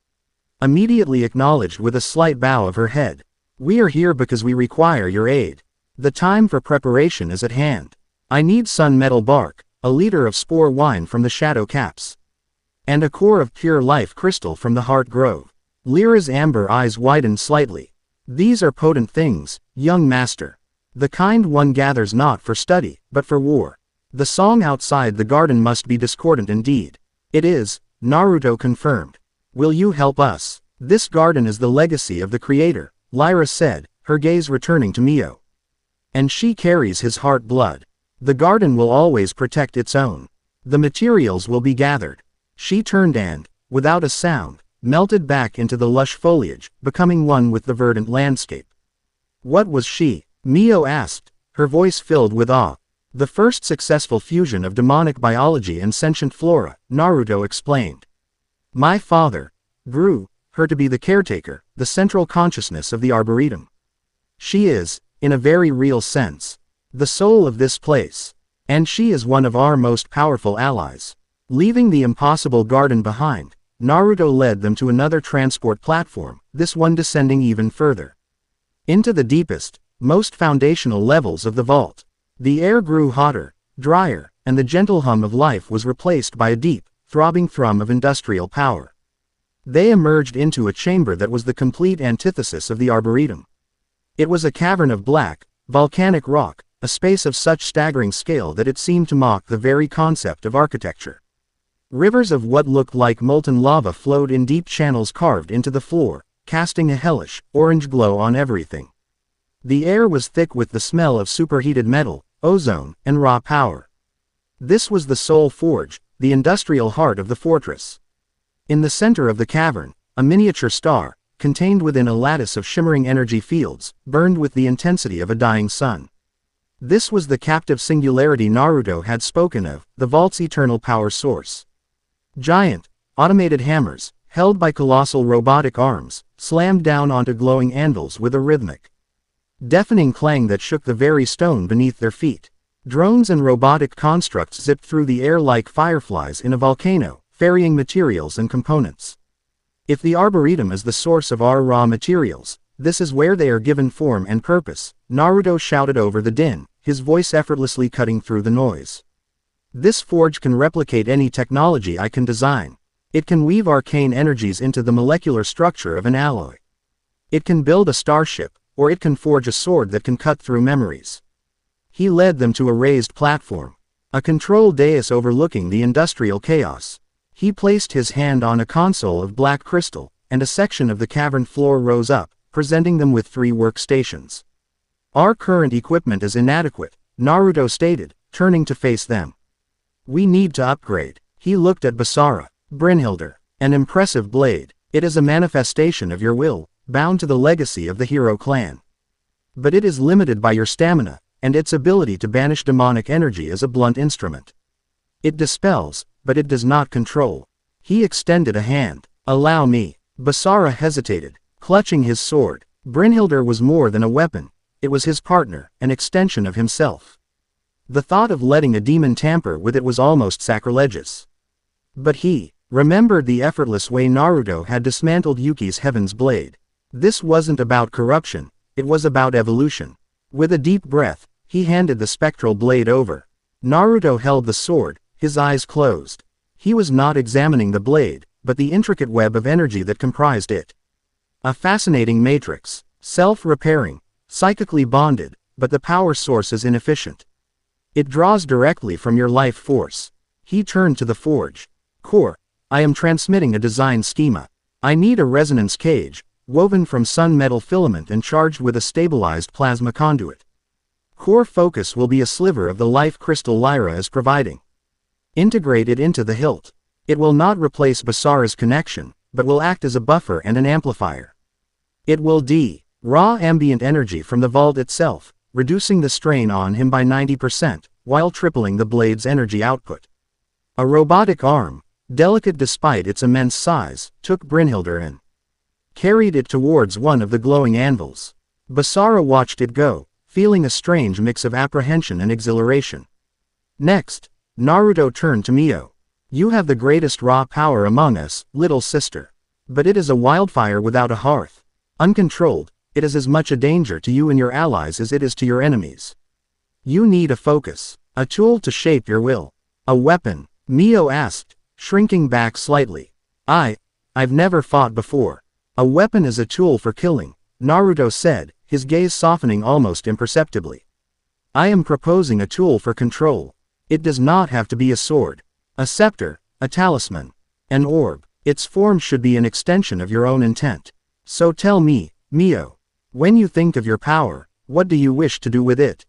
immediately acknowledged with a slight bow of her head. We are here because we require your aid. The time for preparation is at hand. I need sun metal bark, a liter of spore wine from the shadow caps, and a core of pure life crystal from the heart grove. Lyra's amber eyes widened slightly. These are potent things, young master. The kind one gathers not for study, but for war. The song outside the garden must be discordant indeed. It is, Naruto confirmed. Will you help us? This garden is the legacy of the creator, Lyra said, her gaze returning to Mio. And she carries his heart blood. The garden will always protect its own. The materials will be gathered. She turned and, without a sound, melted back into the lush foliage, becoming one with the verdant landscape. What was she? Mio asked, her voice filled with awe. The first successful fusion of demonic biology and sentient flora, Naruto explained. My father grew her to be the caretaker, the central consciousness of the arboretum. She is, in a very real sense, the soul of this place. And she is one of our most powerful allies. Leaving the impossible garden behind, Naruto led them to another transport platform, this one descending even further into the deepest, most foundational levels of the vault. The air grew hotter, drier, and the gentle hum of life was replaced by a deep, throbbing thrum of industrial power. They emerged into a chamber that was the complete antithesis of the arboretum. It was a cavern of black, volcanic rock, a space of such staggering scale that it seemed to mock the very concept of architecture. Rivers of what looked like molten lava flowed in deep channels carved into the floor, casting a hellish, orange glow on everything. The air was thick with the smell of superheated metal, ozone, and raw power. This was the soul forge, the industrial heart of the fortress. In the center of the cavern, a miniature star, contained within a lattice of shimmering energy fields, burned with the intensity of a dying sun. This was the captive singularity Naruto had spoken of, the vault's eternal power source. Giant, automated hammers, held by colossal robotic arms, slammed down onto glowing anvils with a rhythmic, deafening clang that shook the very stone beneath their feet. Drones and robotic constructs zipped through the air like fireflies in a volcano, ferrying materials and components. If the arboretum is the source of our raw materials, this is where they are given form and purpose, Naruto shouted over the din, his voice effortlessly cutting through the noise. This forge can replicate any technology I can design. It can weave arcane energies into the molecular structure of an alloy. It can build a starship, or it can forge a sword that can cut through memories. He led them to a raised platform, a control dais overlooking the industrial chaos. He placed his hand on a console of black crystal, and a section of the cavern floor rose up, presenting them with 3 workstations. Our current equipment is inadequate, Naruto stated, turning to face them. We need to upgrade. He looked at Basara. Brynhildr. An impressive blade. It is a manifestation of your will, bound to the legacy of the hero clan. But it is limited by your stamina, and its ability to banish demonic energy is a blunt instrument. It dispels, but it does not control. He extended a hand. Allow me. Basara hesitated, clutching his sword. Brynhildr was more than a weapon. It was his partner, an extension of himself. The thought of letting a demon tamper with it was almost sacrilegious. But he remembered the effortless way Naruto had dismantled Yuki's Heaven's Blade. This wasn't about corruption, it was about evolution. With a deep breath, he handed the spectral blade over. Naruto held the sword, his eyes closed. He was not examining the blade, but the intricate web of energy that comprised it. A fascinating matrix, self-repairing, psychically bonded, but the power source is inefficient. It draws directly from your life force. He turned to the forge. Core, I am transmitting a design schema. I need a resonance cage, woven from sun metal filament and charged with a stabilized plasma conduit. Core focus will be a sliver of the life crystal Lyra is providing. Integrate it into the hilt. It will not replace Basara's connection, but will act as a buffer and an amplifier. It will raw ambient energy from the vault itself, reducing the strain on him by 90%, while tripling the blade's energy output. A robotic arm, delicate despite its immense size, took Brynhildr and carried it towards one of the glowing anvils. Basara watched it go, feeling a strange mix of apprehension and exhilaration. Next, Naruto turned to Mio. You have the greatest raw power among us, little sister. But it is a wildfire without a hearth. Uncontrolled, it is as much a danger to you and your allies as it is to your enemies. You need a focus, a tool to shape your will. A weapon, Mio asked, shrinking back slightly. I've never fought before. A weapon is a tool for killing, Naruto said, his gaze softening almost imperceptibly. I am proposing a tool for control. It does not have to be a sword, a scepter, a talisman, an orb. Its form should be an extension of your own intent. So tell me, Mio, when you think of your power, what do you wish to do with it?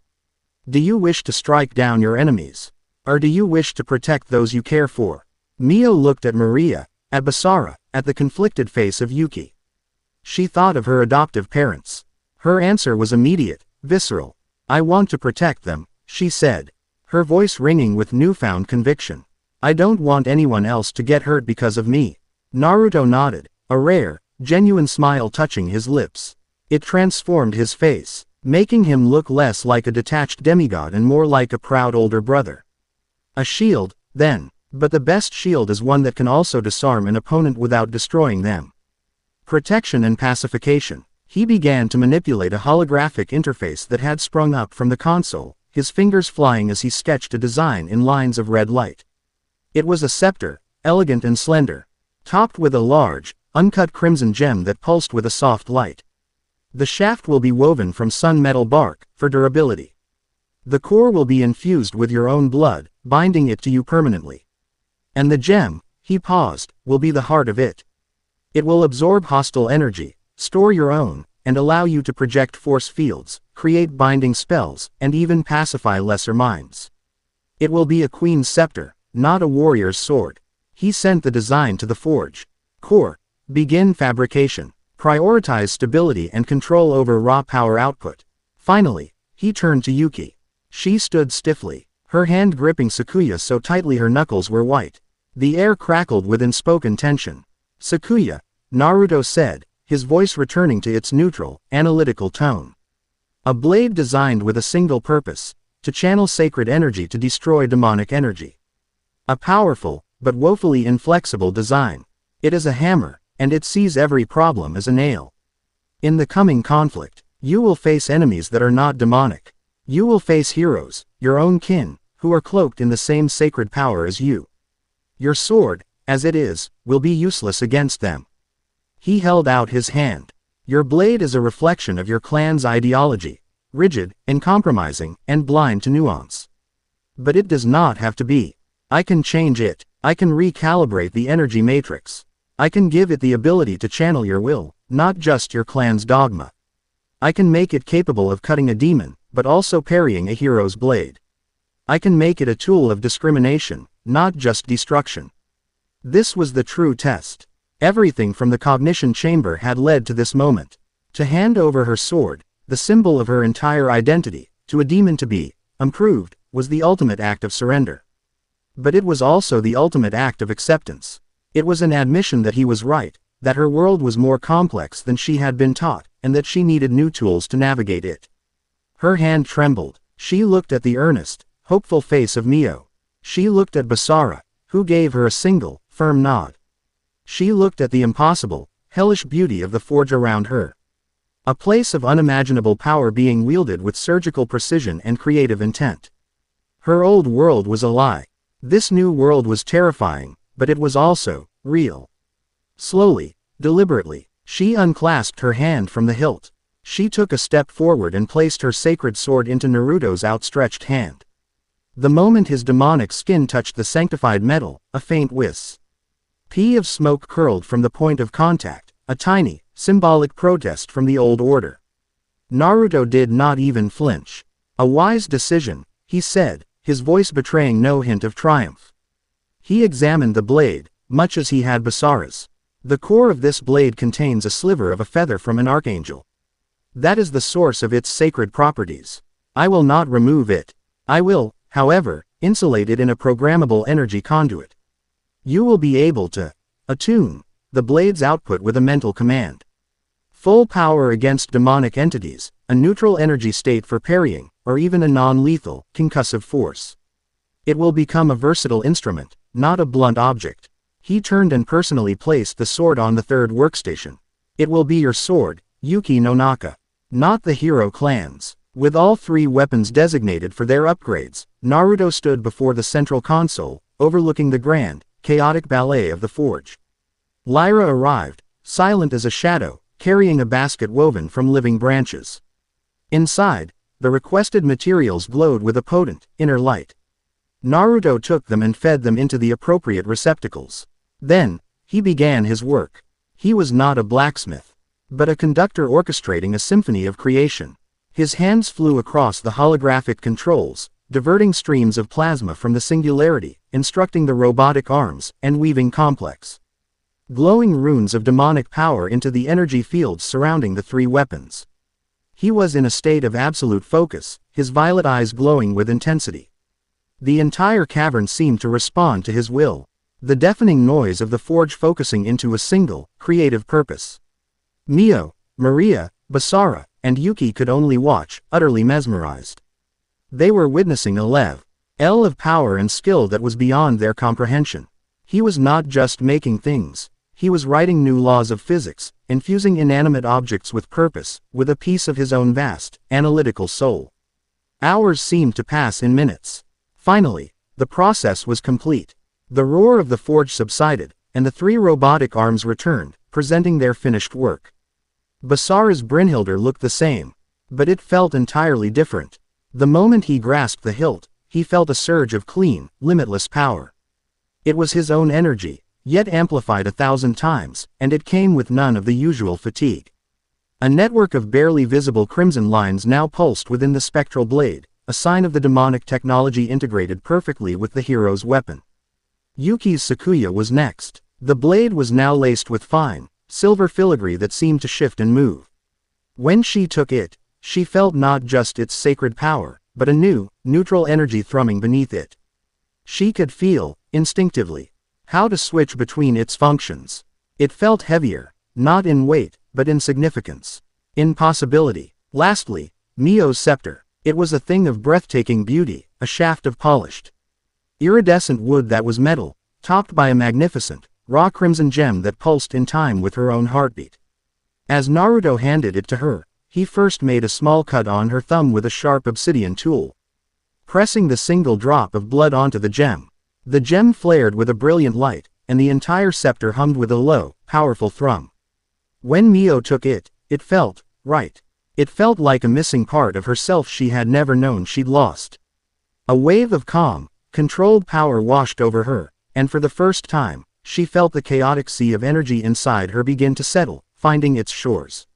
Do you wish to strike down your enemies? Or do you wish to protect those you care for? Mio looked at Maria, at Basara, at the conflicted face of Yuki. She thought of her adoptive parents. Her answer was immediate, visceral. I want to protect them, she said, her voice ringing with newfound conviction. I don't want anyone else to get hurt because of me. Naruto nodded, a rare, genuine smile touching his lips. It transformed his face, making him look less like a detached demigod and more like a proud older brother. A shield, then, but the best shield is one that can also disarm an opponent without destroying them. Protection and pacification. He began to manipulate a holographic interface that had sprung up from the console, his fingers flying as he sketched a design in lines of red light. It was a scepter, elegant and slender, topped with a large, uncut crimson gem that pulsed with a soft light. The shaft will be woven from sun metal bark, for durability. The core will be infused with your own blood, binding it to you permanently. And the gem, he paused, will be the heart of it. It will absorb hostile energy, store your own, and allow you to project force fields, create binding spells, and even pacify lesser minds. It will be a queen's scepter, not a warrior's sword. He sent the design to the forge. Core, begin fabrication. Prioritize stability and control over raw power output. Finally, he turned to Yuki. She stood stiffly, her hand gripping Sakuya so tightly her knuckles were white. The air crackled with unspoken tension. Sakuya, Naruto said, his voice returning to its neutral, analytical tone. A blade designed with a single purpose, to channel sacred energy to destroy demonic energy. A powerful, but woefully inflexible design. It is a hammer, and it sees every problem as a nail. In the coming conflict, you will face enemies that are not demonic. You will face heroes, your own kin, who are cloaked in the same sacred power as you. Your sword, as it is, will be useless against them. He held out his hand. Your blade is a reflection of your clan's ideology, rigid, uncompromising, and blind to nuance. But it does not have to be. I can change it. I can recalibrate the energy matrix. I can give it the ability to channel your will, not just your clan's dogma. I can make it capable of cutting a demon, but also parrying a hero's blade. I can make it a tool of discrimination, not just destruction. This was the true test. Everything from the cognition chamber had led to this moment. To hand over her sword, the symbol of her entire identity, to a demon to be improved, was the ultimate act of surrender. But it was also the ultimate act of acceptance. It was an admission that he was right, that her world was more complex than she had been taught, and that she needed new tools to navigate it. Her hand trembled. She looked at the earnest, hopeful face of Mio. She looked at Basara, who gave her a single, firm nod. She looked at the impossible, hellish beauty of the forge around her. A place of unimaginable power being wielded with surgical precision and creative intent. Her old world was a lie. This new world was terrifying, but it was also real. Slowly, deliberately, she unclasped her hand from the hilt. She took a step forward and placed her sacred sword into Naruto's outstretched hand. The moment his demonic skin touched the sanctified metal, a faint whisk of smoke curled from the point of contact, a tiny, symbolic protest from the old order. Naruto did not even flinch. A wise decision, he said, his voice betraying no hint of triumph. He examined the blade, much as he had Basara's. The core of this blade contains a sliver of a feather from an archangel. That is the source of its sacred properties. I will not remove it. I will, however, insulate it in a programmable energy conduit. You will be able to attune the blade's output with a mental command. Full power against demonic entities, a neutral energy state for parrying, or even a non-lethal, concussive force. It will become a versatile instrument, not a blunt object. He turned and personally placed the sword on the third workstation. It will be your sword, Yuki no Naka. Not the hero clan's. With all three weapons designated for their upgrades, Naruto stood before the central console, overlooking the grand, chaotic ballet of the forge. Lyra arrived, silent as a shadow, carrying a basket woven from living branches. Inside, the requested materials glowed with a potent, inner light. Naruto took them and fed them into the appropriate receptacles. Then, he began his work. He was not a blacksmith, but a conductor orchestrating a symphony of creation. His hands flew across the holographic controls, diverting streams of plasma from the singularity, instructing the robotic arms, and weaving complex, glowing runes of demonic power into the energy fields surrounding the three weapons. He was in a state of absolute focus, his violet eyes glowing with intensity. The entire cavern seemed to respond to his will, the deafening noise of the forge focusing into a single, creative purpose. Mio, Maria, Basara, and Yuki could only watch, utterly mesmerized. They were witnessing a level of power and skill that was beyond their comprehension. He was not just making things. He was writing new laws of physics, infusing inanimate objects with purpose, with a piece of his own vast, analytical soul. Hours seemed to pass in minutes. Finally, the process was complete. The roar of the forge subsided, and the three robotic arms returned, presenting their finished work. Basara's Brynhilder looked the same, but it felt entirely different. The moment he grasped the hilt, he felt a surge of clean, limitless power. It was his own energy, yet amplified 1,000 times, and it came with none of the usual fatigue. A network of barely visible crimson lines now pulsed within the spectral blade, a sign of the demonic technology integrated perfectly with the hero's weapon. Yuki's Sakuya was next. The blade was now laced with fine, silver filigree that seemed to shift and move. When she took it, she felt not just its sacred power, but a new, neutral energy thrumming beneath it. She could feel, instinctively, how to switch between its functions. It felt heavier, not in weight, but in significance, in possibility. Lastly, Mio's scepter. It was a thing of breathtaking beauty, a shaft of polished, iridescent wood that was metal, topped by a magnificent, raw crimson gem that pulsed in time with her own heartbeat. As Naruto handed it to her, he first made a small cut on her thumb with a sharp obsidian tool. Pressing the single drop of blood onto the gem flared with a brilliant light, and the entire scepter hummed with a low, powerful thrum. When Mio took it, it felt right. It felt like a missing part of herself she had never known she'd lost. A wave of calm, controlled power washed over her, and for the first time, she felt the chaotic sea of energy inside her begin to settle, finding its shores.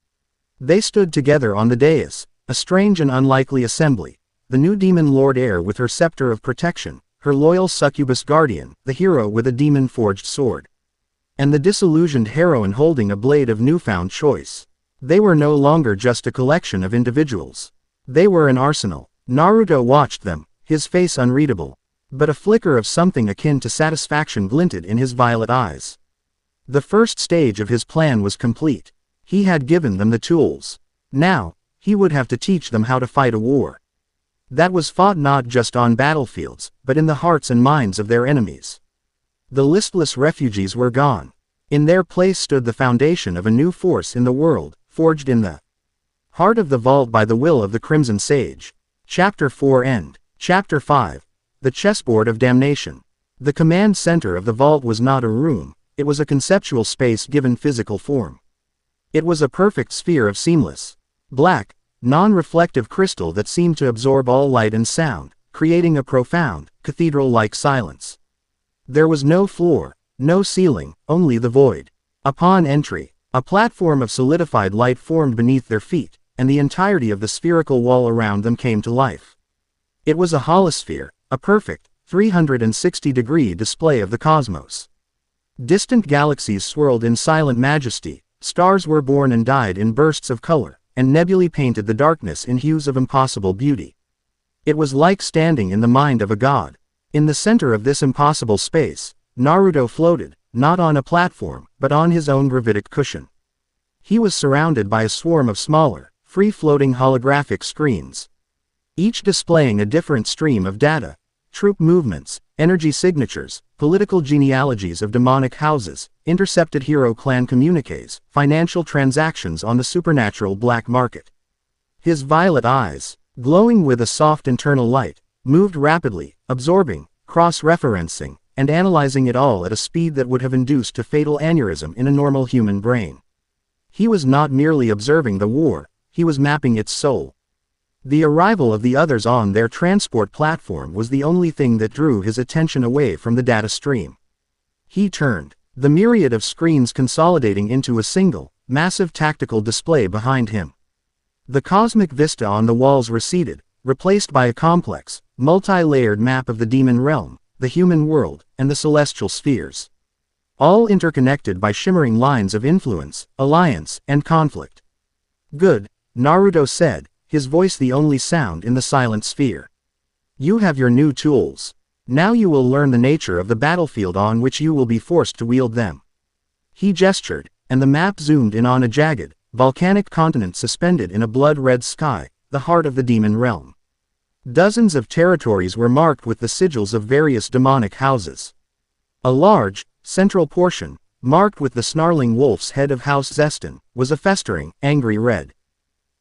They stood together on the dais, a strange and unlikely assembly, the new demon lord heir with her scepter of protection, her loyal succubus guardian, the hero with a demon-forged sword, and the disillusioned heroine holding a blade of newfound choice. They were no longer just a collection of individuals. They were an arsenal. Naruto watched them, his face unreadable, but a flicker of something akin to satisfaction glinted in his violet eyes. The first stage of his plan was complete. He had given them the tools. Now, he would have to teach them how to fight a war that was fought not just on battlefields, but in the hearts and minds of their enemies. The listless refugees were gone. In their place stood the foundation of a new force in the world, forged in the heart of the vault by the will of the Crimson Sage. Chapter 4 End. Chapter 5. The Chessboard of Damnation. The command center of the vault was not a room, it was a conceptual space given physical form. It was a perfect sphere of seamless, black, non-reflective crystal that seemed to absorb all light and sound, creating a profound, cathedral-like silence. There was no floor, no ceiling, only the void. Upon entry, a platform of solidified light formed beneath their feet, and the entirety of the spherical wall around them came to life. It was a holosphere, a perfect, 360-degree display of the cosmos. Distant galaxies swirled in silent majesty, stars were born and died in bursts of color, and nebulae painted the darkness in hues of impossible beauty. It was like standing in the mind of a god. In the center of this impossible space, Naruto floated, not on a platform, but on his own gravitic cushion. He was surrounded by a swarm of smaller, free-floating holographic screens, each displaying a different stream of data: troop movements, energy signatures, political genealogies of demonic houses, intercepted hero clan communiques, financial transactions on the supernatural black market. His violet eyes, glowing with a soft internal light, moved rapidly, absorbing, cross-referencing, and analyzing it all at a speed that would have induced a fatal aneurysm in a normal human brain. He was not merely observing the war, he was mapping its soul. The arrival of the others on their transport platform was the only thing that drew his attention away from the data stream. He turned, the myriad of screens consolidating into a single, massive tactical display behind him. The cosmic vista on the walls receded, replaced by a complex, multi-layered map of the demon realm, the human world, and the celestial spheres, all interconnected by shimmering lines of influence, alliance, and conflict. "Good," Naruto said, his voice the only sound in the silent sphere. "You have your new tools. Now you will learn the nature of the battlefield on which you will be forced to wield them." He gestured, and the map zoomed in on a jagged, volcanic continent suspended in a blood-red sky, the heart of the demon realm. Dozens of territories were marked with the sigils of various demonic houses. A large, central portion, marked with the snarling wolf's head of House Zeston, was a festering, angry red.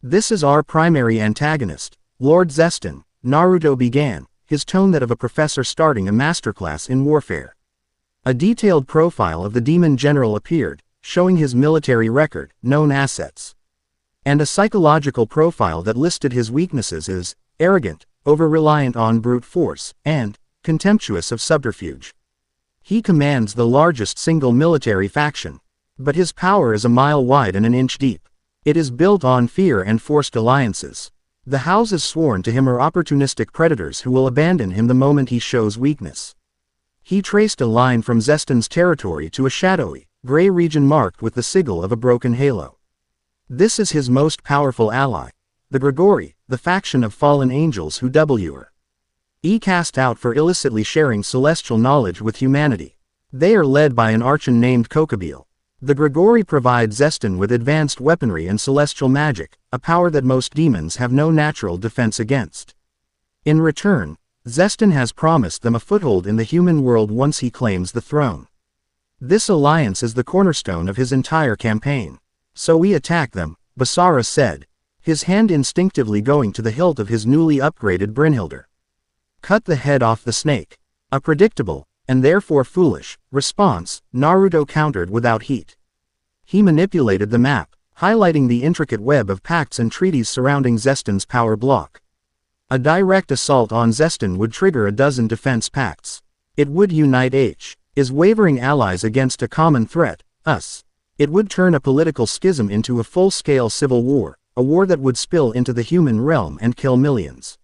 "This is our primary antagonist, Lord Zeston," Naruto began, his tone that of a professor starting a masterclass in warfare. A detailed profile of the demon general appeared, showing his military record, known assets, and a psychological profile that listed his weaknesses as arrogant, over-reliant on brute force, and contemptuous of subterfuge. He commands the largest single military faction, but his power is a mile wide and an inch deep. It is built on fear and forced alliances. The houses sworn to him are opportunistic predators who will abandon him the moment he shows weakness. He traced a line from Zeston's territory to a shadowy, gray region marked with the sigil of a broken halo. This is his most powerful ally, the Grigori, the faction of fallen angels who were cast out for illicitly sharing celestial knowledge with humanity. They are led by an archon named Kokobile. The Grigori provide Zeston with advanced weaponry and celestial magic, a power that most demons have no natural defense against. In return, Zeston has promised them a foothold in the human world once he claims the throne. This alliance is the cornerstone of his entire campaign. "So we attack them," Basara said, his hand instinctively going to the hilt of his newly upgraded Brynhilder. "Cut the head off the snake." A predictable, and therefore foolish, response, Naruto countered without heat. He manipulated the map, highlighting the intricate web of pacts and treaties surrounding Zeston's power block. A direct assault on Zeston would trigger a dozen defense pacts. It would unite his wavering allies against a common threat, us. It would turn a political schism into a full-scale civil war, a war that would spill into the human realm and kill millions.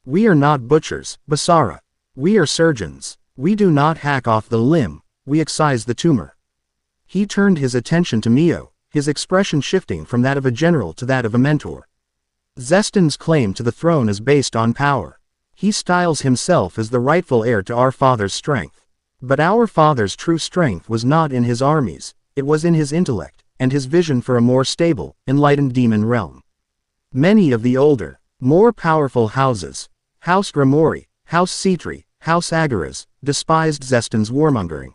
"We are not butchers, Basara," We are surgeons. We do not hack off the limb, we excise the tumor. He turned his attention to Mio, his expression shifting from that of a general to that of a mentor. Zestin's claim to the throne is based on power. He styles himself as the rightful heir to our father's strength. But our father's true strength was not in his armies, it was in his intellect, and his vision for a more stable, enlightened demon realm. Many of the older, more powerful houses, House Grimori, House Citri, House Agaras, despised Zestin's warmongering.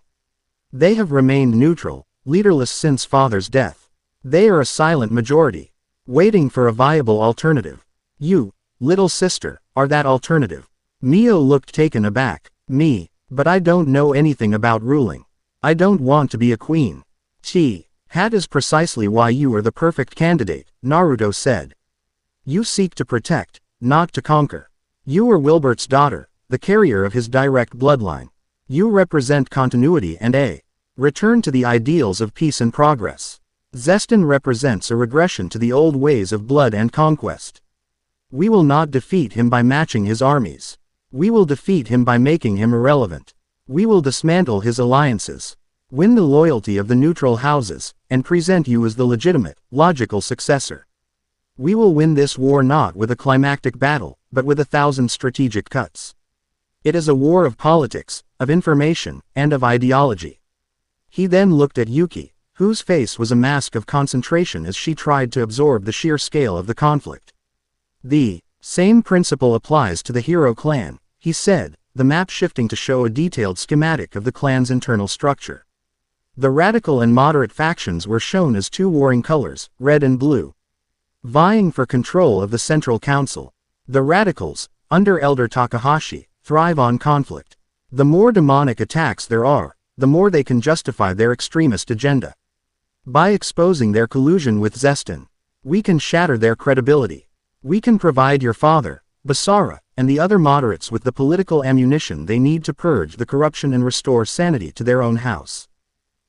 They have remained neutral, leaderless since father's death. They are a silent majority, waiting for a viable alternative. You, little sister, are that alternative. Mio looked taken aback. Me, but I don't know anything about ruling. I don't want to be a queen. That is precisely why you are the perfect candidate, Naruto said. You seek to protect, not to conquer. You are Wilbert's daughter, the carrier of his direct bloodline. You represent continuity and a return to the ideals of peace and progress. Zestin represents a regression to the old ways of blood and conquest. We will not defeat him by matching his armies. We will defeat him by making him irrelevant. We will dismantle his alliances, win the loyalty of the neutral houses, and present you as the legitimate, logical successor. We will win this war not with a climactic battle, but with 1,000 strategic cuts. It is a war of politics, of information, and of ideology. He then looked at Yuki, whose face was a mask of concentration as she tried to absorb the sheer scale of the conflict. The same principle applies to the hero clan, he said, the map shifting to show a detailed schematic of the clan's internal structure. The radical and moderate factions were shown as two warring colors, red and blue, vying for control of the central council. The radicals, under Elder Takahashi, thrive on conflict. The more demonic attacks there are, the more they can justify their extremist agenda. By exposing their collusion with Zestin, we can shatter their credibility. We can provide your father, Basara, and the other moderates with the political ammunition they need to purge the corruption and restore sanity to their own house.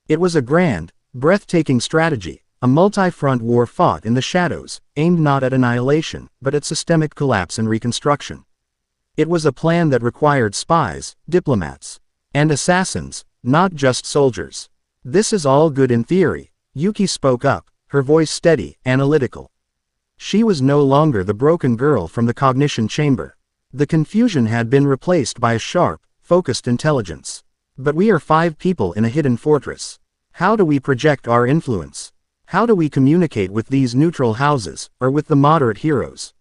It was a grand, breathtaking strategy, a multi-front war fought in the shadows, aimed not at annihilation, but at systemic collapse and reconstruction. It was a plan that required spies, diplomats, and assassins, not just soldiers. This is all good in theory, Yuki spoke up, her voice steady, analytical. She was no longer the broken girl from the cognition chamber. The confusion had been replaced by a sharp, focused intelligence. But we are 5 people in a hidden fortress. How do we project our influence? How do we communicate with these neutral houses, or with the moderate heroes,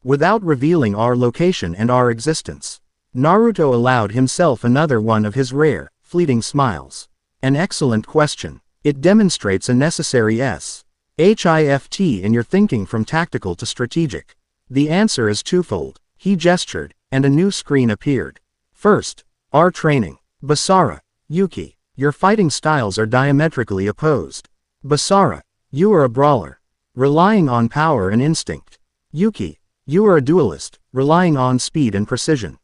without revealing our location and our existence? Naruto allowed himself another one of his rare, fleeting smiles. An excellent question. It demonstrates a necessary shift in your thinking from tactical to strategic. The answer is twofold. He gestured, and a new screen appeared. First, our training. Basara, Yuki, your fighting styles are diametrically opposed. Basara, you are a brawler, relying on power and instinct. Yuki, you are a duelist, relying on speed and precision.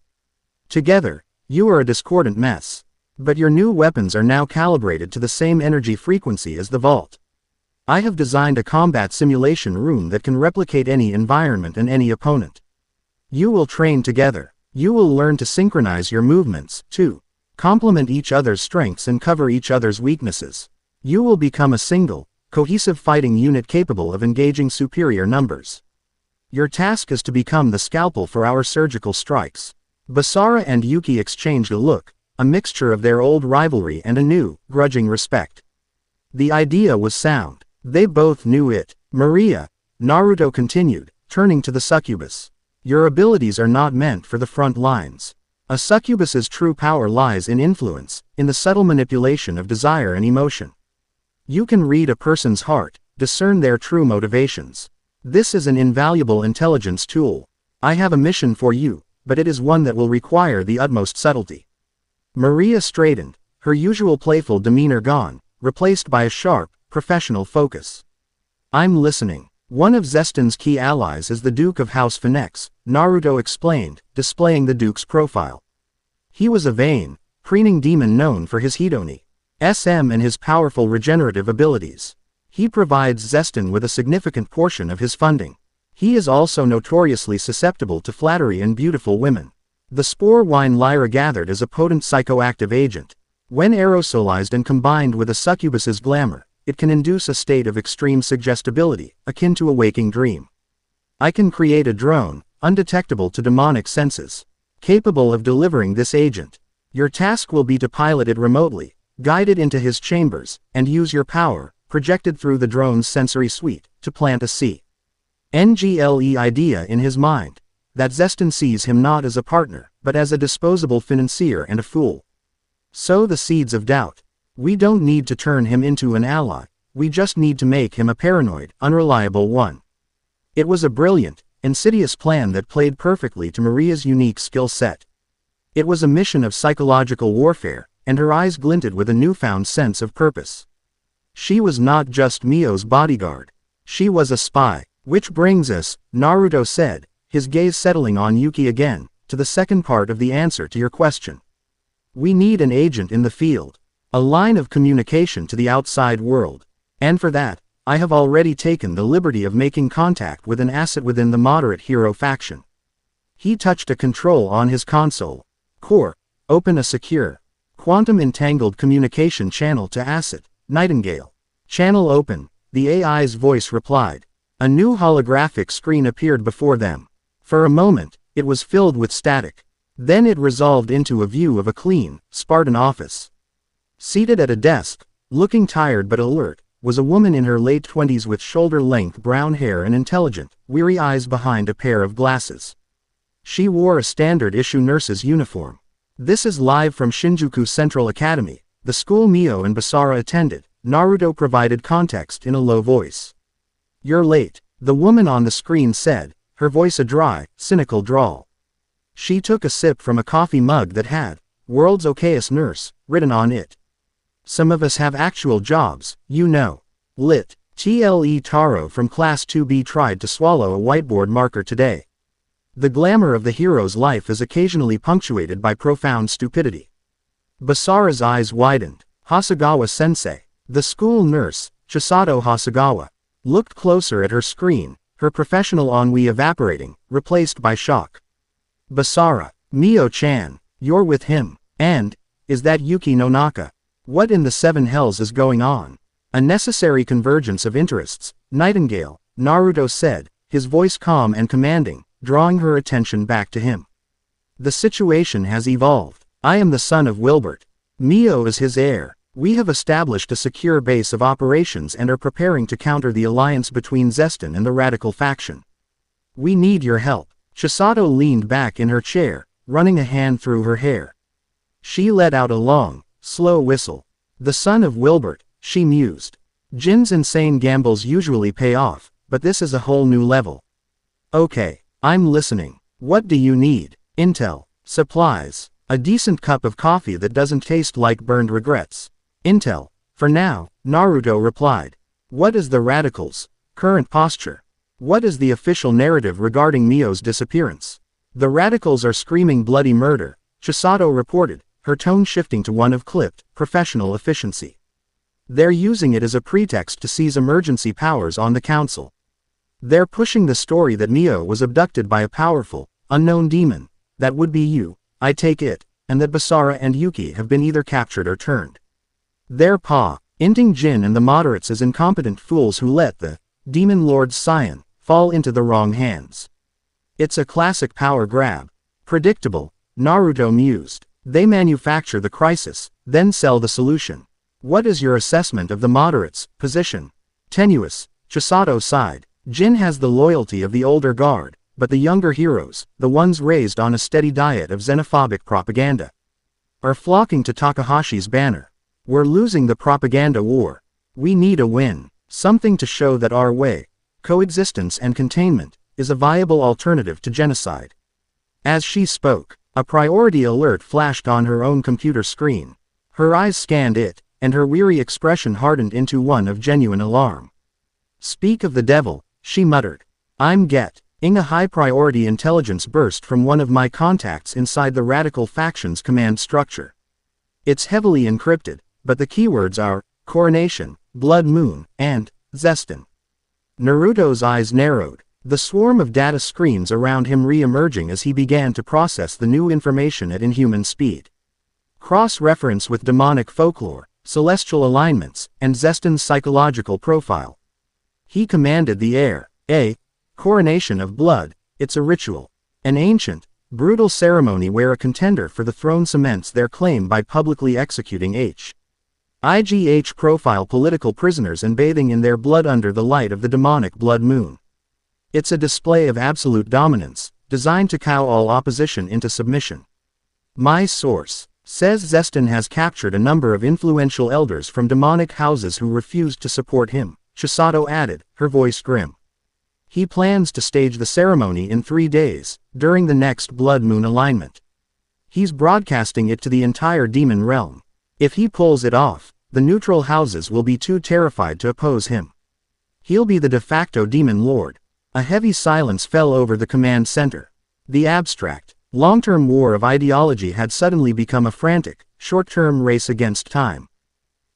Together, you are a discordant mess. But your new weapons are now calibrated to the same energy frequency as the vault. I have designed a combat simulation room that can replicate any environment and any opponent. You will train together. You will learn to synchronize your movements, too. Complement each other's strengths and cover each other's weaknesses. You will become a single, cohesive fighting unit capable of engaging superior numbers. Your task is to become the scalpel for our surgical strikes. Basara and Yuki exchanged a look, a mixture of their old rivalry and a new, grudging respect. The idea was sound. They both knew it. Maria, Naruto continued, turning to the succubus. Your abilities are not meant for the front lines. A succubus's true power lies in influence, in the subtle manipulation of desire and emotion. You can read a person's heart, discern their true motivations. This is an invaluable intelligence tool. I have a mission for you, but it is one that will require the utmost subtlety. Maria straightened, her usual playful demeanor gone, replaced by a sharp, professional focus. I'm listening. One of Zestin's key allies is the Duke of House Phoenix, Naruto explained, displaying the Duke's profile. He was a vain, preening demon known for his hedony, SM and his powerful regenerative abilities. He provides Zestin with a significant portion of his funding. He is also notoriously susceptible to flattery and beautiful women. The spore wine Lyra gathered is a potent psychoactive agent. When aerosolized and combined with a succubus's glamour, it can induce a state of extreme suggestibility, akin to a waking dream. I can create a drone, undetectable to demonic senses, capable of delivering this agent. Your task will be to pilot it remotely, guide it into his chambers, and use your power, projected through the drone's sensory suite, to plant a CNGLE idea in his mind. That Zestin sees him not as a partner, but as a disposable financier and a fool. Sow the seeds of doubt. We don't need to turn him into an ally, we just need to make him a paranoid, unreliable one. It was a brilliant, insidious plan that played perfectly to Maria's unique skill set. It was a mission of psychological warfare, and her eyes glinted with a newfound sense of purpose. She was not just Mio's bodyguard. She was a spy. Which brings us, Naruto said, his gaze settling on Yuki again, to the second part of the answer to your question. We need an agent in the field. A line of communication to the outside world. And for that, I have already taken the liberty of making contact with an asset within the moderate hero faction. He touched a control on his console. Core, open a secure, quantum entangled communication channel to asset, Nightingale. Channel open, the AI's voice replied. A new holographic screen appeared before them. For a moment, it was filled with static. Then it resolved into a view of a clean, Spartan office. Seated at a desk, looking tired but alert, was a woman in her late 20s with shoulder-length brown hair and intelligent, weary eyes behind a pair of glasses. She wore a standard-issue nurse's uniform. This is live from Shinjuku Central Academy, the school Mio and Basara attended. Naruto provided context in a low voice. You're late, the woman on the screen said, her voice a dry, cynical drawl. She took a sip from a coffee mug that had, "World's Okayest Nurse," written on it. Some of us have actual jobs, you know. Lit. TLE Taro from Class 2B tried to swallow a whiteboard marker today. The glamour of the hero's life is occasionally punctuated by profound stupidity. Basara's eyes widened. Hasegawa-sensei, the school nurse, Chisato Hasegawa, looked closer at her screen, her professional ennui evaporating, replaced by shock. Basara, Mio-chan, you're with him, and, is that Yuki Nonaka? What in the seven hells is going on? A necessary convergence of interests, Nightingale, Naruto said, his voice calm and commanding, drawing her attention back to him. The situation has evolved. I am the son of Wilbert. Mio is his heir. We have established a secure base of operations and are preparing to counter the alliance between Zestin and the radical faction. We need your help. Chisato leaned back in her chair, running a hand through her hair. She let out a long, slow whistle. The son of Wilbert, she mused. Jin's insane gambles usually pay off, but this is a whole new level. Okay, I'm listening. What do you need? Intel, supplies, a decent cup of coffee that doesn't taste like burned regrets. Intel, for now, Naruto replied. What is the radicals' current posture? What is the official narrative regarding Mio's disappearance? The radicals are screaming bloody murder, Chisato reported, her tone shifting to one of clipped, professional efficiency. They're using it as a pretext to seize emergency powers on the council. They're pushing the story that Mio was abducted by a powerful, unknown demon, that would be you, I take it, and that Basara and Yuki have been either captured or turned. They're inting Jin and the moderates as incompetent fools who let the demon lord's scion fall into the wrong hands. It's a classic power grab. Predictable, Naruto mused. They manufacture the crisis, then sell the solution. What is your assessment of the moderates' position? Tenuous, Chisato sighed. Jin has the loyalty of the older guard, but the younger heroes, the ones raised on a steady diet of xenophobic propaganda, are flocking to Takahashi's banner. We're losing the propaganda war. We need a win, something to show that our way, coexistence and containment, is a viable alternative to genocide. As she spoke, a priority alert flashed on her own computer screen. Her eyes scanned it, and her weary expression hardened into one of genuine alarm. Speak of the devil, she muttered. I'm getting a high-priority intelligence burst from one of my contacts inside the radical faction's command structure. It's heavily encrypted, but the keywords are coronation, blood moon, and Zestin. Naruto's eyes narrowed. The swarm of data screens around him re-emerging as he began to process the new information at inhuman speed. Cross-reference with demonic folklore, celestial alignments, and Zestin's psychological profile. He commanded the air. A coronation of blood, it's a ritual. An ancient, brutal ceremony where a contender for the throne cements their claim by publicly executing IGH profile political prisoners and bathing in their blood under the light of the demonic blood moon. It's a display of absolute dominance, designed to cow all opposition into submission. My source says Zestin has captured a number of influential elders from demonic houses who refused to support him, Chisato added, her voice grim. He plans to stage the ceremony in 3 days, during the next blood moon alignment. He's broadcasting it to the entire demon realm. If he pulls it off, the neutral houses will be too terrified to oppose him. He'll be the de facto demon lord. A heavy silence fell over the command center. The abstract, long-term war of ideology had suddenly become a frantic, short-term race against time.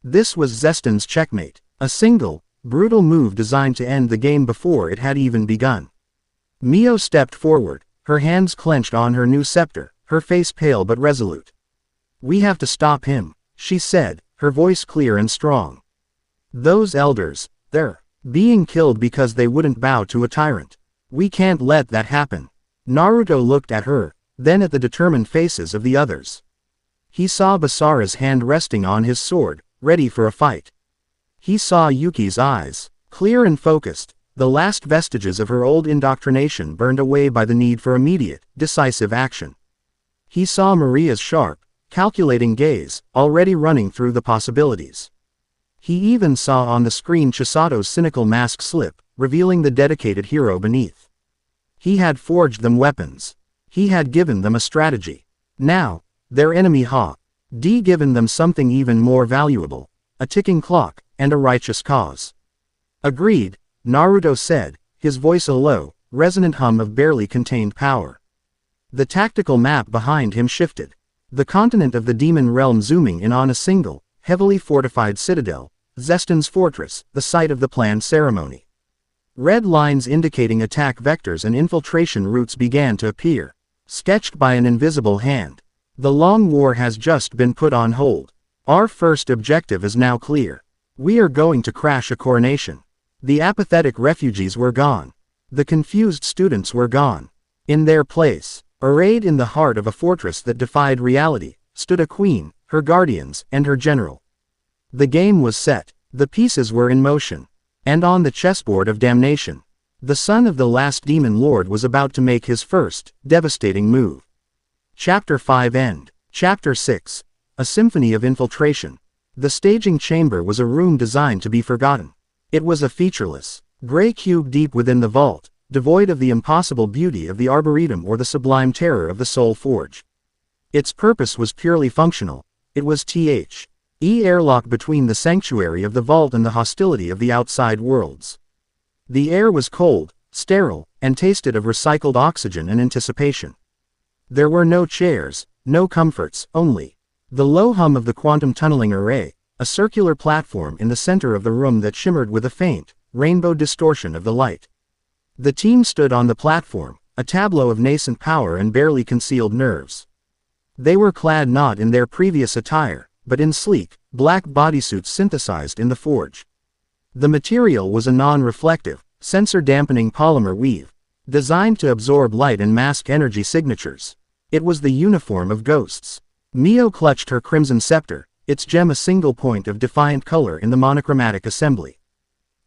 This was Zestin's checkmate, a single, brutal move designed to end the game before it had even begun. Mio stepped forward, her hands clenched on her new scepter, her face pale but resolute. We have to stop him, she said, her voice clear and strong. Those elders, they're being killed because they wouldn't bow to a tyrant. We can't let that happen. Naruto looked at her, then at the determined faces of the others. He saw Basara's hand resting on his sword, ready for a fight. He saw Yuki's eyes, clear and focused, the last vestiges of her old indoctrination burned away by the need for immediate, decisive action. He saw Maria's sharp, calculating gaze, already running through the possibilities. He even saw on the screen Chisato's cynical mask slip, revealing the dedicated hero beneath. He had forged them weapons. He had given them a strategy. Now, their enemy had given them something even more valuable, a ticking clock, and a righteous cause. Agreed, Naruto said, his voice a low, resonant hum of barely contained power. The tactical map behind him shifted. The continent of the demon realm zooming in on a single, heavily fortified citadel, Zestin's fortress, the site of the planned ceremony. Red lines indicating attack vectors and infiltration routes began to appear, sketched by an invisible hand. The long war has just been put on hold. Our first objective is now clear. We are going to crash a coronation. The apathetic refugees were gone. The confused students were gone. In their place, arrayed in the heart of a fortress that defied reality, stood a queen, her guardians, and her general. The game was set. The pieces were in motion. And on the chessboard of damnation, the son of the last demon lord was about to make his first, devastating move. Chapter 5 End. Chapter 6. A Symphony of Infiltration. The staging chamber was a room designed to be forgotten. It was a featureless, gray cube deep within the vault, devoid of the impossible beauty of the arboretum or the sublime terror of the soul forge. Its purpose was purely functional. It was airlock between the sanctuary of the vault and the hostility of the outside worlds. The air was cold, sterile, and tasted of recycled oxygen and anticipation. There were no chairs, no comforts, only the low hum of the quantum tunneling array, a circular platform in the center of the room that shimmered with a faint, rainbow distortion of the light. The team stood on the platform, a tableau of nascent power and barely concealed nerves. They were clad not in their previous attire, but in sleek, black bodysuits synthesized in the forge. The material was a non-reflective, sensor-dampening polymer weave, designed to absorb light and mask energy signatures. It was the uniform of ghosts. Mio clutched her crimson scepter, its gem a single point of defiant color in the monochromatic assembly.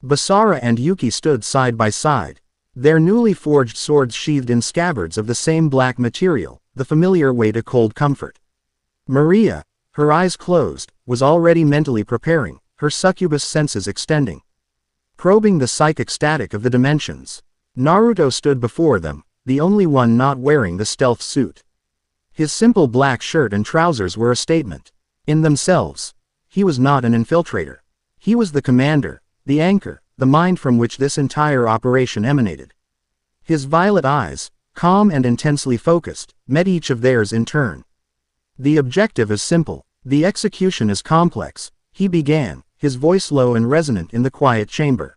Basara and Yuki stood side by side, their newly forged swords sheathed in scabbards of the same black material, the familiar way to cold comfort. Maria, her eyes closed, was already mentally preparing, her succubus senses extending, probing the psychic static of the dimensions. Naruto stood before them, the only one not wearing the stealth suit. His simple black shirt and trousers were a statement. In themselves, he was not an infiltrator. He was the commander, the anchor, the mind from which this entire operation emanated. His violet eyes, calm and intensely focused, met each of theirs in turn. The objective is simple. The execution is complex, he began, his voice low and resonant in the quiet chamber.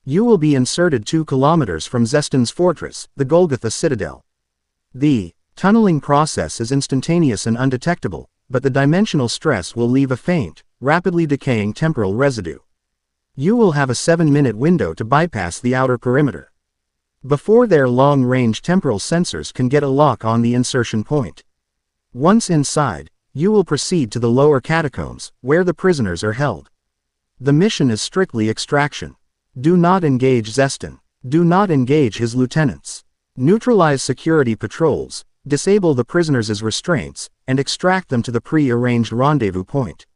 You will be inserted 2 kilometers from Zestin's fortress, the Golgotha citadel. The tunneling process is instantaneous and undetectable, but the dimensional stress will leave a faint, rapidly decaying temporal residue. You will have a 7-minute window to bypass the outer perimeter before their long-range temporal sensors can get a lock on the insertion point. Once inside, you will proceed to the lower catacombs, where the prisoners are held. The mission is strictly extraction. Do not engage Zestin. Do not engage his lieutenants. Neutralize security patrols, disable the prisoners' restraints, and extract them to the pre-arranged rendezvous point.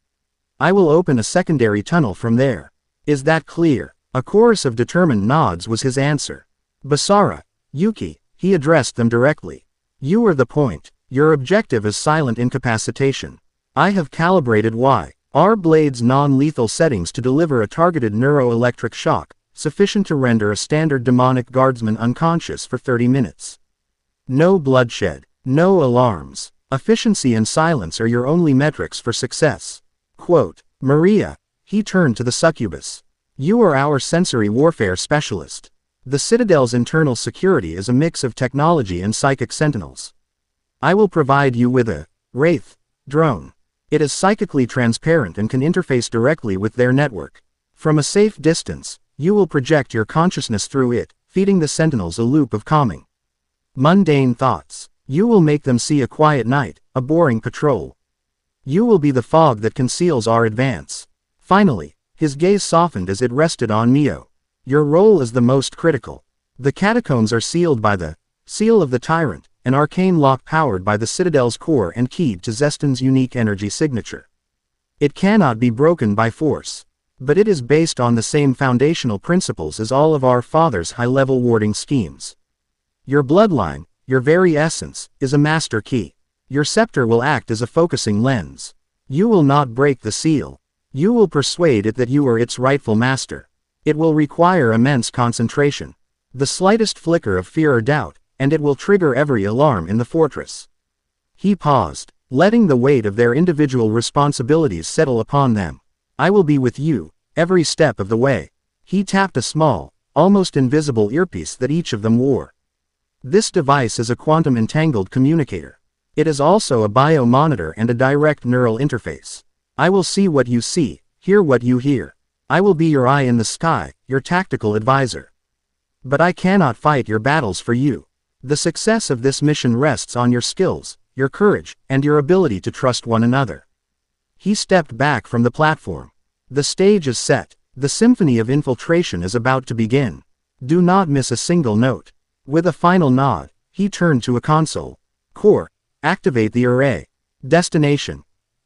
I will open a secondary tunnel from there. Is that clear? A chorus of determined nods was his answer. Basara, Yuki, he addressed them directly. You are the point. Your objective is silent incapacitation. I have calibrated our blade's non-lethal settings to deliver a targeted neuroelectric shock, sufficient to render a standard demonic guardsman unconscious for 30 minutes. No bloodshed, no alarms. Efficiency and silence are your only metrics for success. Quote, Maria, he turned to the succubus. You are our sensory warfare specialist. The Citadel's internal security is a mix of technology and psychic sentinels. I will provide you with a Wraith drone. It is psychically transparent and can interface directly with their network. From a safe distance, you will project your consciousness through it, feeding the sentinels a loop of calming, mundane thoughts. You will make them see a quiet night, a boring patrol. You will be the fog that conceals our advance. Finally, his gaze softened as it rested on Mio. Your role is the most critical. The catacombs are sealed by the Seal of the Tyrant, an arcane lock powered by the Citadel's core and keyed to Zestin's unique energy signature. It cannot be broken by force. But it is based on the same foundational principles as all of our father's high-level warding schemes. Your bloodline, your very essence, is a master key. Your scepter will act as a focusing lens. You will not break the seal. You will persuade it that you are its rightful master. It will require immense concentration. The slightest flicker of fear or doubt, and it will trigger every alarm in the fortress. He paused, letting the weight of their individual responsibilities settle upon them. I will be with you, every step of the way. He tapped a small, almost invisible earpiece that each of them wore. This device is a quantum-entangled communicator. It is also a bio-monitor and a direct neural interface. I will see what you see, hear what you hear. I will be your eye in the sky, your tactical advisor. But I cannot fight your battles for you. The success of this mission rests on your skills, your courage, and your ability to trust one another. He stepped back from the platform. The stage is set. The symphony of infiltration is about to begin. Do not miss a single note. With a final nod, he turned to a console. Core, activate the array. Destination,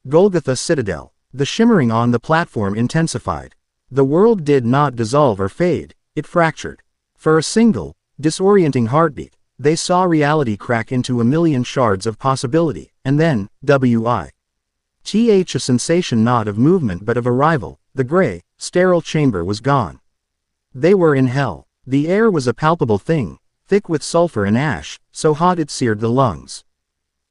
Golgotha Citadel. The shimmering on the platform intensified. The world did not dissolve or fade, it fractured. For a single, disorienting heartbeat, they saw reality crack into a million shards of possibility, and then, a sensation not of movement but of arrival, the gray, sterile chamber was gone. They were in hell. The air was a palpable thing, thick with sulfur and ash, so hot it seared the lungs.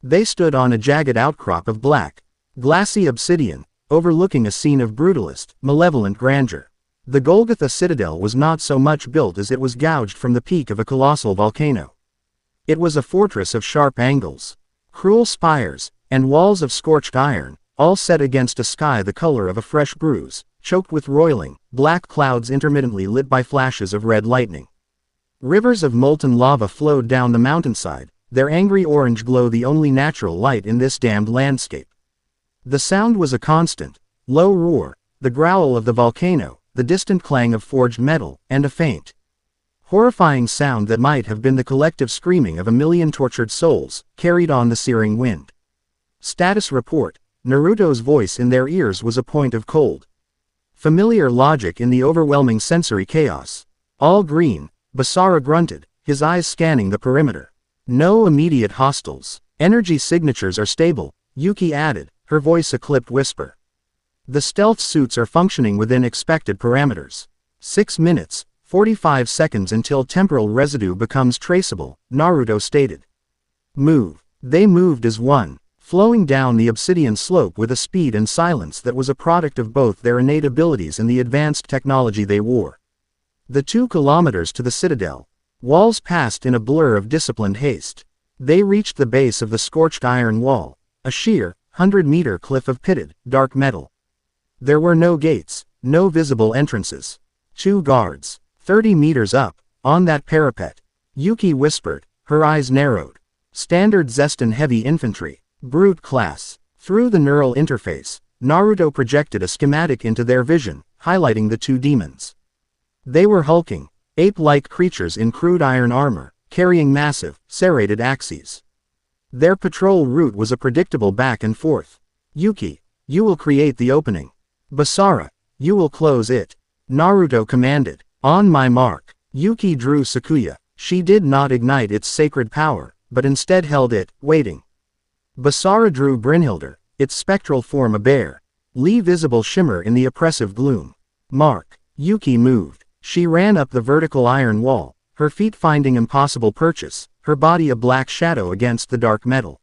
They stood on a jagged outcrop of black, glassy obsidian, overlooking a scene of brutalist, malevolent grandeur. The Golgotha Citadel was not so much built as it was gouged from the peak of a colossal volcano. It was a fortress of sharp angles, cruel spires, and walls of scorched iron, all set against a sky the color of a fresh bruise, choked with roiling, black clouds intermittently lit by flashes of red lightning. Rivers of molten lava flowed down the mountainside, their angry orange glow the only natural light in this damned landscape. The sound was a constant, low roar, the growl of the volcano, the distant clang of forged metal, and a faint, horrifying sound that might have been the collective screaming of a million tortured souls, carried on the searing wind. Status report. Naruto's voice in their ears was a point of cold, familiar logic in the overwhelming sensory chaos. All green, Basara grunted, his eyes scanning the perimeter. No immediate hostiles. Energy signatures are stable, Yuki added, her voice a clipped whisper. The stealth suits are functioning within expected parameters. 6 minutes, 45 seconds until temporal residue becomes traceable, Naruto stated. Move. They moved as one, flowing down the obsidian slope with a speed and silence that was a product of both their innate abilities and the advanced technology they wore. The 2 kilometers to the citadel. Walls passed in a blur of disciplined haste. They reached the base of the scorched iron wall, a sheer, 100-meter cliff of pitted, dark metal. There were no gates, no visible entrances. 2 guards. 30 meters up, on that parapet. Yuki whispered, her eyes narrowed. Standard Zestan heavy infantry. Brute class. Through the neural interface, Naruto projected a schematic into their vision, highlighting the 2 demons. They were hulking, ape-like creatures in crude iron armor, carrying massive, serrated axes. Their patrol route was a predictable back and forth. Yuki, you will create the opening. Basara, you will close it. Naruto commanded. On my mark. Yuki drew Sakuya. She did not ignite its sacred power, but instead held it, waiting. Basara drew Brynhildr, its spectral form a bear. Lee visible shimmer in the oppressive gloom. Mark. Yuki moved. She ran up the vertical iron wall, her feet finding impossible purchase, her body a black shadow against the dark metal.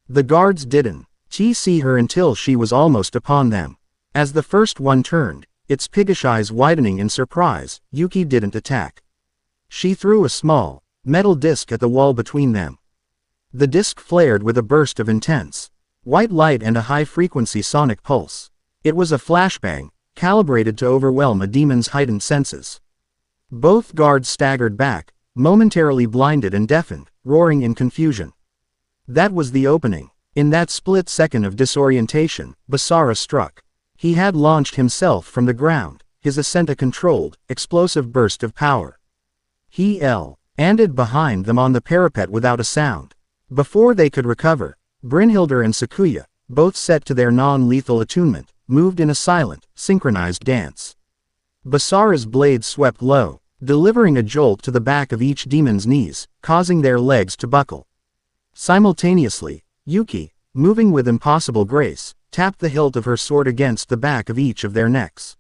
The guards didn't see her until she was almost upon them. As the first one turned, its piggish eyes widening in surprise, Yuki didn't attack. She threw a small, metal disc at the wall between them. The disc flared with a burst of intense, white light and a high-frequency sonic pulse. It was a flashbang, calibrated to overwhelm a demon's heightened senses. Both guards staggered back, momentarily blinded and deafened, roaring in confusion. That was the opening. In that split second of disorientation, Basara struck. He had launched himself from the ground, his ascent a controlled, explosive burst of power. He landed behind them on the parapet without a sound. Before they could recover, Brynhildr and Sakuya, both set to their non-lethal attunement, moved in a silent, synchronized dance. Basara's blade swept low, delivering a jolt to the back of each demon's knees, causing their legs to buckle. Simultaneously, Yuki, moving with impossible grace, tapped the hilt of her sword against the back of each of their necks.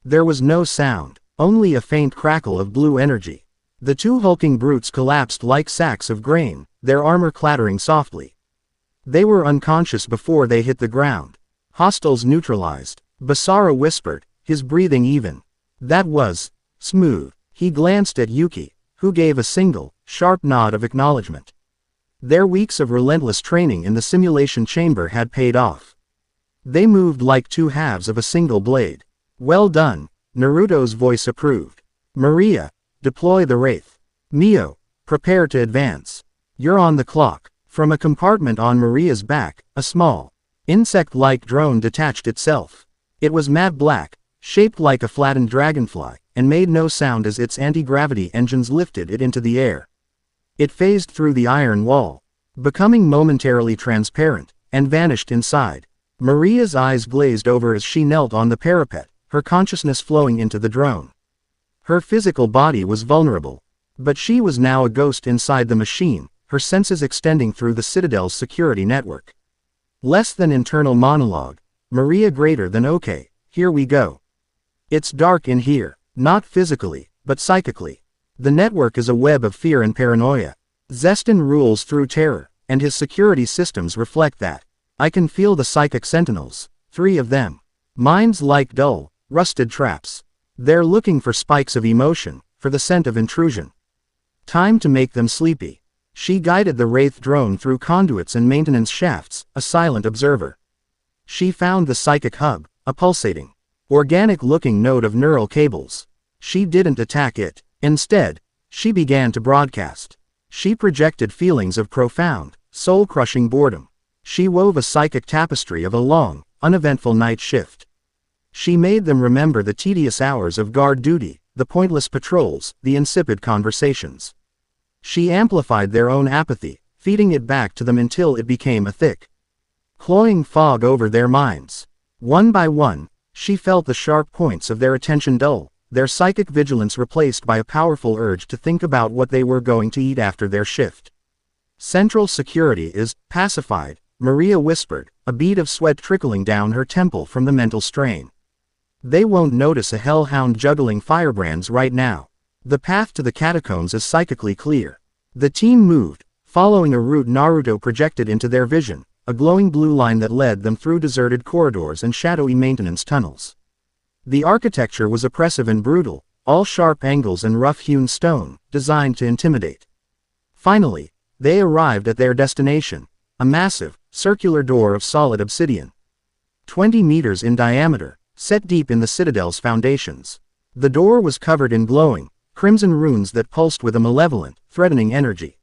There was no sound, only a faint crackle of blue energy. The 2 hulking brutes collapsed like sacks of grain, their armor clattering softly. They were unconscious before they hit the ground. Hostiles neutralized. Basara whispered, his breathing even. That was smooth. He glanced at Yuki, who gave a single, sharp nod of acknowledgement. Their weeks of relentless training in the simulation chamber had paid off. They moved like 2 halves of a single blade. Well done, Naruto's voice approved. Maria, deploy the Wraith. Mio, prepare to advance. You're on the clock. From a compartment on Maria's back, a small, insect-like drone detached itself. It was matte black, shaped like a flattened dragonfly, and made no sound as its anti-gravity engines lifted it into the air. It phased through the iron wall, becoming momentarily transparent, and vanished inside. Maria's eyes glazed over as she knelt on the parapet, her consciousness flowing into the drone. Her physical body was vulnerable, but she was now a ghost inside the machine, her senses extending through the Citadel's security network. Less than internal monologue. Maria greater than okay, here we go. It's dark in here, not physically, but psychically. The network is a web of fear and paranoia. Zestan rules through terror, and his security systems reflect that. I can feel the psychic sentinels, 3 of them. Minds like dull, rusted traps. They're looking for spikes of emotion, for the scent of intrusion. Time to make them sleepy. She guided the Wraith drone through conduits and maintenance shafts, a silent observer. She found the psychic hub, a pulsating, organic-looking node of neural cables. She didn't attack it. Instead, she began to broadcast. She projected feelings of profound, soul-crushing boredom. She wove a psychic tapestry of a long, uneventful night shift. She made them remember the tedious hours of guard duty, the pointless patrols, the insipid conversations. She amplified their own apathy, feeding it back to them until it became a thick, cloying fog over their minds. One by one, she felt the sharp points of their attention dull, their psychic vigilance replaced by a powerful urge to think about what they were going to eat after their shift. Central security is pacified, Maria whispered, a bead of sweat trickling down her temple from the mental strain. They won't notice a hellhound juggling firebrands right now. The path to the catacombs is psychically clear. The team moved, following a route Naruto projected into their vision, a glowing blue line that led them through deserted corridors and shadowy maintenance tunnels. The architecture was oppressive and brutal, all sharp angles and rough-hewn stone, designed to intimidate. Finally, they arrived at their destination, a massive, circular door of solid obsidian. 20 meters in diameter, set deep in the citadel's foundations. The door was covered in glowing, crimson runes that pulsed with a malevolent, threatening energy.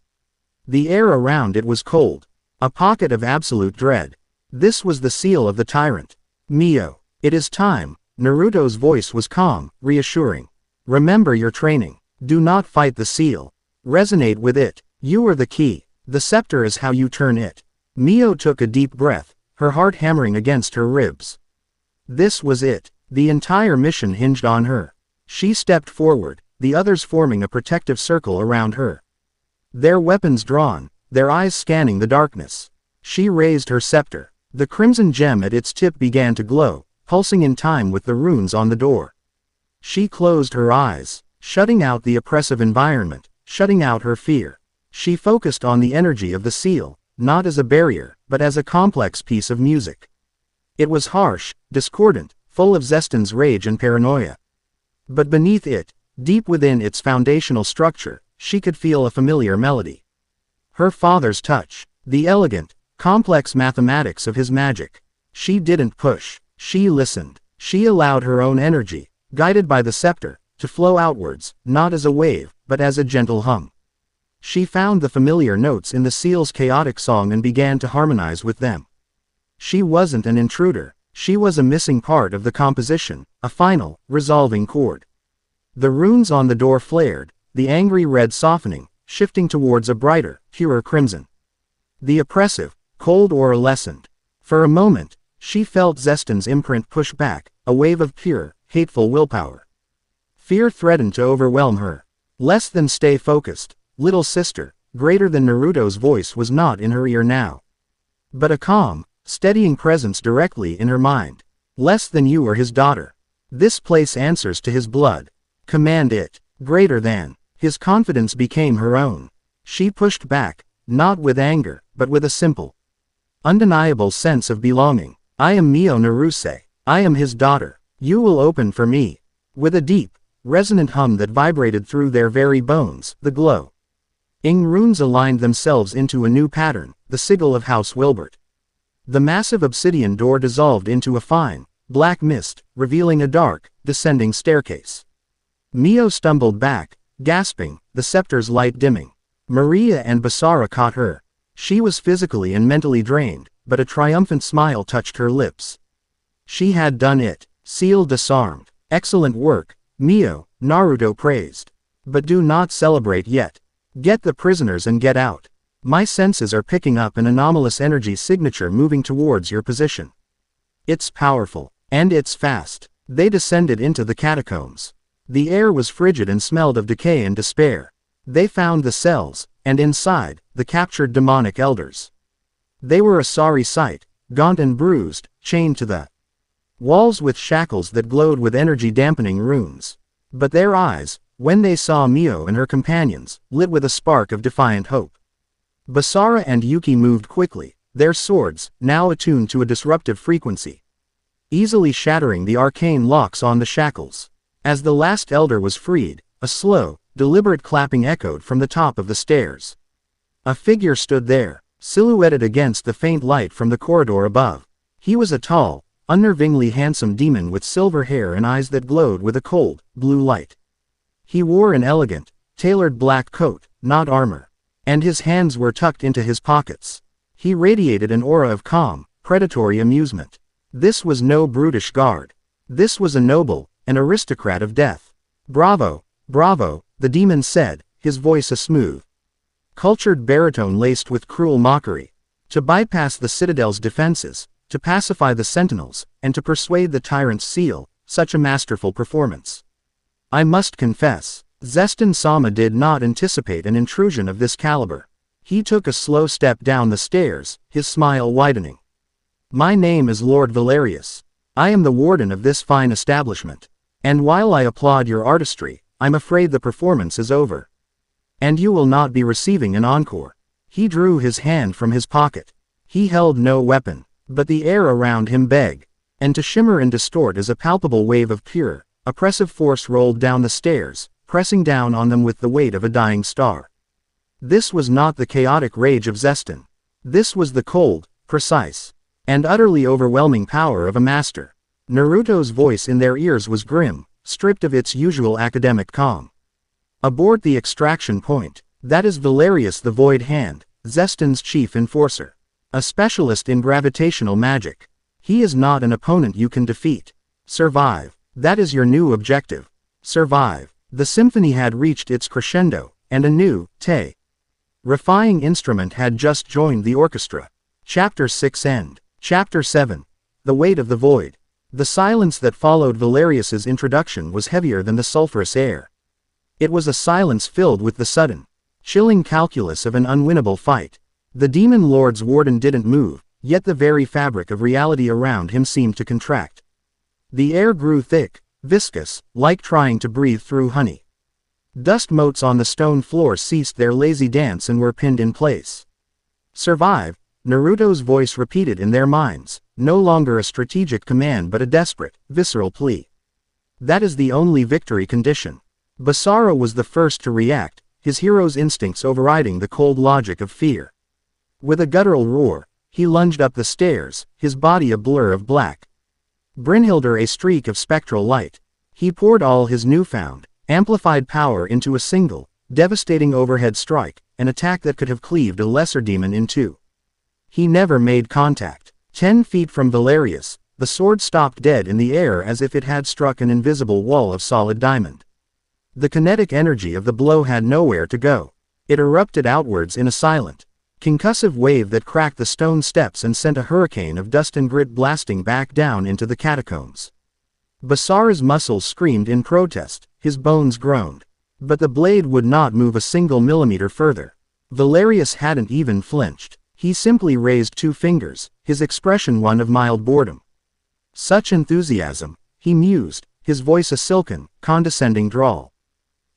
The air around it was cold, a pocket of absolute dread. This was the seal of the tyrant. Mio, it is time. Naruto's voice was calm, reassuring. Remember your training. Do not fight the seal. Resonate with it. You are the key. The scepter is how you turn it. Mio took a deep breath, her heart hammering against her ribs. This was it. The entire mission hinged on her. She stepped forward, the others forming a protective circle around her. Their weapons drawn, their eyes scanning the darkness. She raised her scepter. The crimson gem at its tip began to glow, pulsing in time with the runes on the door. She closed her eyes, shutting out the oppressive environment, shutting out her fear. She focused on the energy of the seal, not as a barrier, but as a complex piece of music. It was harsh, discordant, full of Zestan's rage and paranoia. But beneath it, deep within its foundational structure, she could feel a familiar melody. Her father's touch, the elegant, complex mathematics of his magic. She didn't push, she listened. She allowed her own energy, guided by the scepter, to flow outwards, not as a wave, but as a gentle hum. She found the familiar notes in the seal's chaotic song and began to harmonize with them. She wasn't an intruder, she was a missing part of the composition, a final, resolving chord. The runes on the door flared, the angry red softening, shifting towards a brighter, purer crimson. The oppressive, cold aura lessened. For a moment, she felt Zestan's imprint push back, a wave of pure, hateful willpower. Fear threatened to overwhelm her. Less than stay focused, little sister, greater than Naruto's voice was not in her ear now. But a calm, steadying presence directly in her mind. Less than you are his daughter. This place answers to his blood. Command it. Greater than. His confidence became her own. She pushed back, not with anger, but with a simple, undeniable sense of belonging. I am Mio Naruse. I am his daughter. You will open for me. With a deep, resonant hum that vibrated through their very bones, the glow. Ing runes aligned themselves into a new pattern, the sigil of House Wilbert. The massive obsidian door dissolved into a fine, black mist, revealing a dark, descending staircase. Mio stumbled back, gasping, the scepter's light dimming. Maria and Basara caught her. She was physically and mentally drained, but a triumphant smile touched her lips. She had done it. Seal disarmed. Excellent work, Mio, Naruto praised. But do not celebrate yet. Get the prisoners and get out. My senses are picking up an anomalous energy signature moving towards your position. It's powerful, and it's fast. They descended into the catacombs. The air was frigid and smelled of decay and despair. They found the cells, and inside, the captured demonic elders. They were a sorry sight, gaunt and bruised, chained to the walls with shackles that glowed with energy-dampening runes. But their eyes, when they saw Mio and her companions, lit with a spark of defiant hope. Basara and Yuki moved quickly, their swords, now attuned to a disruptive frequency, easily shattering the arcane locks on the shackles. As the last elder was freed, a slow, deliberate clapping echoed from the top of the stairs. A figure stood there, silhouetted against the faint light from the corridor above. He was a tall, unnervingly handsome demon with silver hair and eyes that glowed with a cold, blue light. He wore an elegant, tailored black coat, not armor, and his hands were tucked into his pockets. He radiated an aura of calm, predatory amusement. This was no brutish guard. This was a noble, an aristocrat of death. Bravo, bravo, the demon said, his voice a smooth, cultured baritone laced with cruel mockery. To bypass the citadel's defenses, to pacify the sentinels, and to persuade the tyrant's seal, such a masterful performance. I must confess, Zestan-sama did not anticipate an intrusion of this caliber. He took a slow step down the stairs, his smile widening. My name is Lord Valerius. I am the warden of this fine establishment. And while I applaud your artistry, I'm afraid the performance is over. And you will not be receiving an encore. He drew his hand from his pocket. He held no weapon, but the air around him begged, and to shimmer and distort as a palpable wave of pure, Oppressive force rolled down the stairs, pressing down on them with the weight of a dying star. This was not the chaotic rage of Zestan. This was the cold, precise, and utterly overwhelming power of a master. Naruto's voice in their ears was grim, stripped of its usual academic calm. Abort the extraction point. That is Valerius the Void Hand, Zestan's chief enforcer. A specialist in gravitational magic. He is not an opponent you can defeat. Survive. That is your new objective. Survive. The symphony had reached its crescendo, and a new, terrifying instrument had just joined the orchestra. Chapter 6 End. Chapter 7. The Weight of the Void. The silence that followed Valerius's introduction was heavier than the sulphurous air. It was a silence filled with the sudden, chilling calculus of an unwinnable fight. The demon lord's warden didn't move, yet the very fabric of reality around him seemed to contract. The air grew thick, viscous, like trying to breathe through honey. Dust motes on the stone floor ceased their lazy dance and were pinned in place. Survive, Naruto's voice repeated in their minds, no longer a strategic command but a desperate, visceral plea. That is the only victory condition. Basara was the first to react, his hero's instincts overriding the cold logic of fear. With a guttural roar, he lunged up the stairs, his body a blur of black. Brynhilder a streak of spectral light. He poured all his newfound, amplified power into a single, devastating overhead strike, an attack that could have cleaved a lesser demon in two. He never made contact. 10 feet from Valerius, the sword stopped dead in the air as if it had struck an invisible wall of solid diamond. The kinetic energy of the blow had nowhere to go. It erupted outwards in a silent, concussive wave that cracked the stone steps and sent a hurricane of dust and grit blasting back down into the catacombs. Basara's muscles screamed in protest, his bones groaned. But the blade would not move a single millimeter further. Valerius hadn't even flinched. He simply raised 2 fingers, his expression one of mild boredom. Such enthusiasm, he mused, his voice a silken, condescending drawl.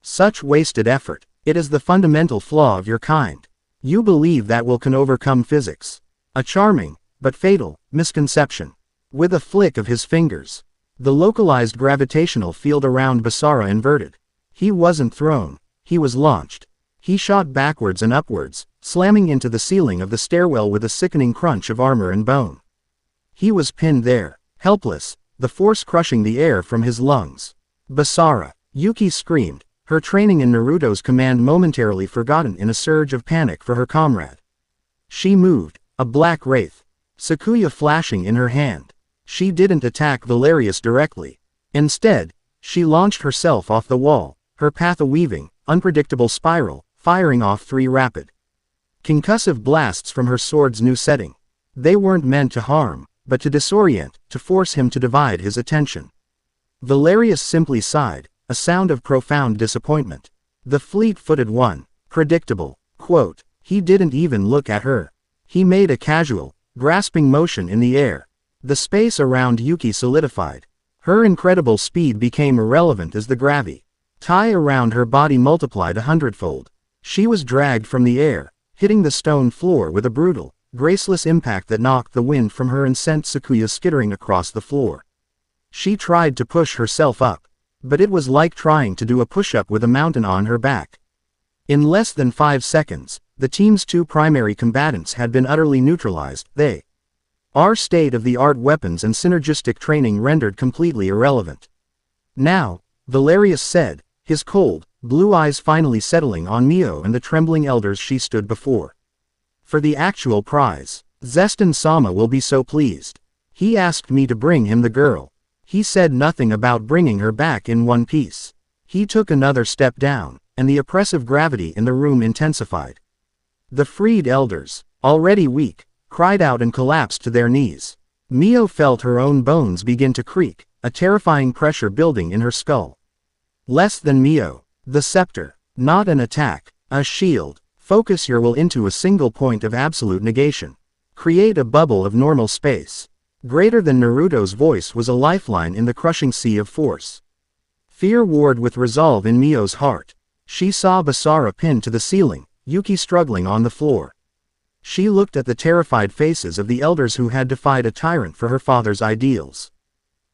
Such wasted effort. It is the fundamental flaw of your kind. You believe that will can overcome physics. A charming, but fatal, misconception. With a flick of his fingers, the localized gravitational field around Basara inverted. He wasn't thrown, he was launched. He shot backwards and upwards, slamming into the ceiling of the stairwell with a sickening crunch of armor and bone. He was pinned there, helpless, the force crushing the air from his lungs. Basara, Yuki screamed, her training in Naruto's command momentarily forgotten in a surge of panic for her comrade. She moved, a black wraith, Sakuya flashing in her hand. She didn't attack Valerius directly. Instead, she launched herself off the wall, her path a weaving, unpredictable spiral, firing off 3 rapid, concussive blasts from her sword's new setting. They weren't meant to harm, but to disorient, to force him to divide his attention. Valerius simply sighed, a sound of profound disappointment. The fleet-footed one, predictable, quote, he didn't even look at her. He made a casual, grasping motion in the air. The space around Yuki solidified. Her incredible speed became irrelevant as the gravity tie around her body multiplied 100-fold. She was dragged from the air, hitting the stone floor with a brutal, graceless impact that knocked the wind from her and sent Sakuya skittering across the floor. She tried to push herself up, but it was like trying to do a push-up with a mountain on her back. In less than 5 seconds, the team's 2 primary combatants had been utterly neutralized. Our state-of-the-art weapons and synergistic training rendered completely irrelevant. Now, Valerius said, his cold, blue eyes finally settling on Mio and the trembling elders she stood before. For the actual prize, Zestan-sama will be so pleased. He asked me to bring him the girl. He said nothing about bringing her back in one piece. He took another step down, and the oppressive gravity in the room intensified. The freed elders, already weak, cried out and collapsed to their knees. Mio felt her own bones begin to creak, a terrifying pressure building in her skull. Less than Mio. The scepter. Not an attack, a shield. Focus your will into a single point of absolute negation. Create a bubble of normal space. Greater than Naruto's voice was a lifeline in the crushing sea of force. Fear warred with resolve in Mio's heart. She saw Basara pinned to the ceiling, Yuki struggling on the floor. She looked at the terrified faces of the elders who had defied a tyrant for her father's ideals.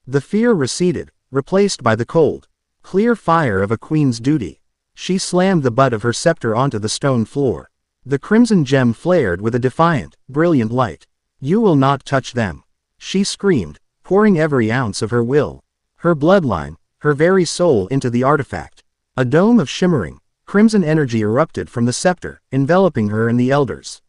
The fear receded, replaced by the cold, clear fire of a queen's duty. She slammed the butt of her scepter onto the stone floor. The crimson gem flared with a defiant, brilliant light. "You will not touch them," she screamed, pouring every ounce of her will, her bloodline, her very soul into the artifact. A dome of shimmering, crimson energy erupted from the scepter, enveloping her and the elders.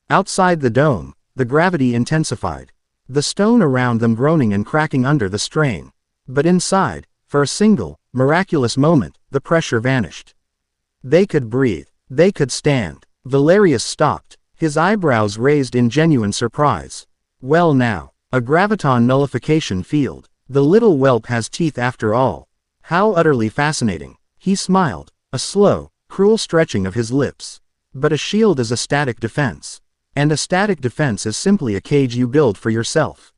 Outside the dome, the gravity intensified, the stone around them groaning and cracking under the strain. But inside, for a single, miraculous moment, the pressure vanished. They could breathe. They could stand. Valerius stopped, his eyebrows raised in genuine surprise. "Well now, a graviton nullification field. The little whelp has teeth after all. How utterly fascinating." He smiled, a slow, cruel stretching of his lips. "But a shield is a static defense. And a static defense is simply a cage you build for yourself."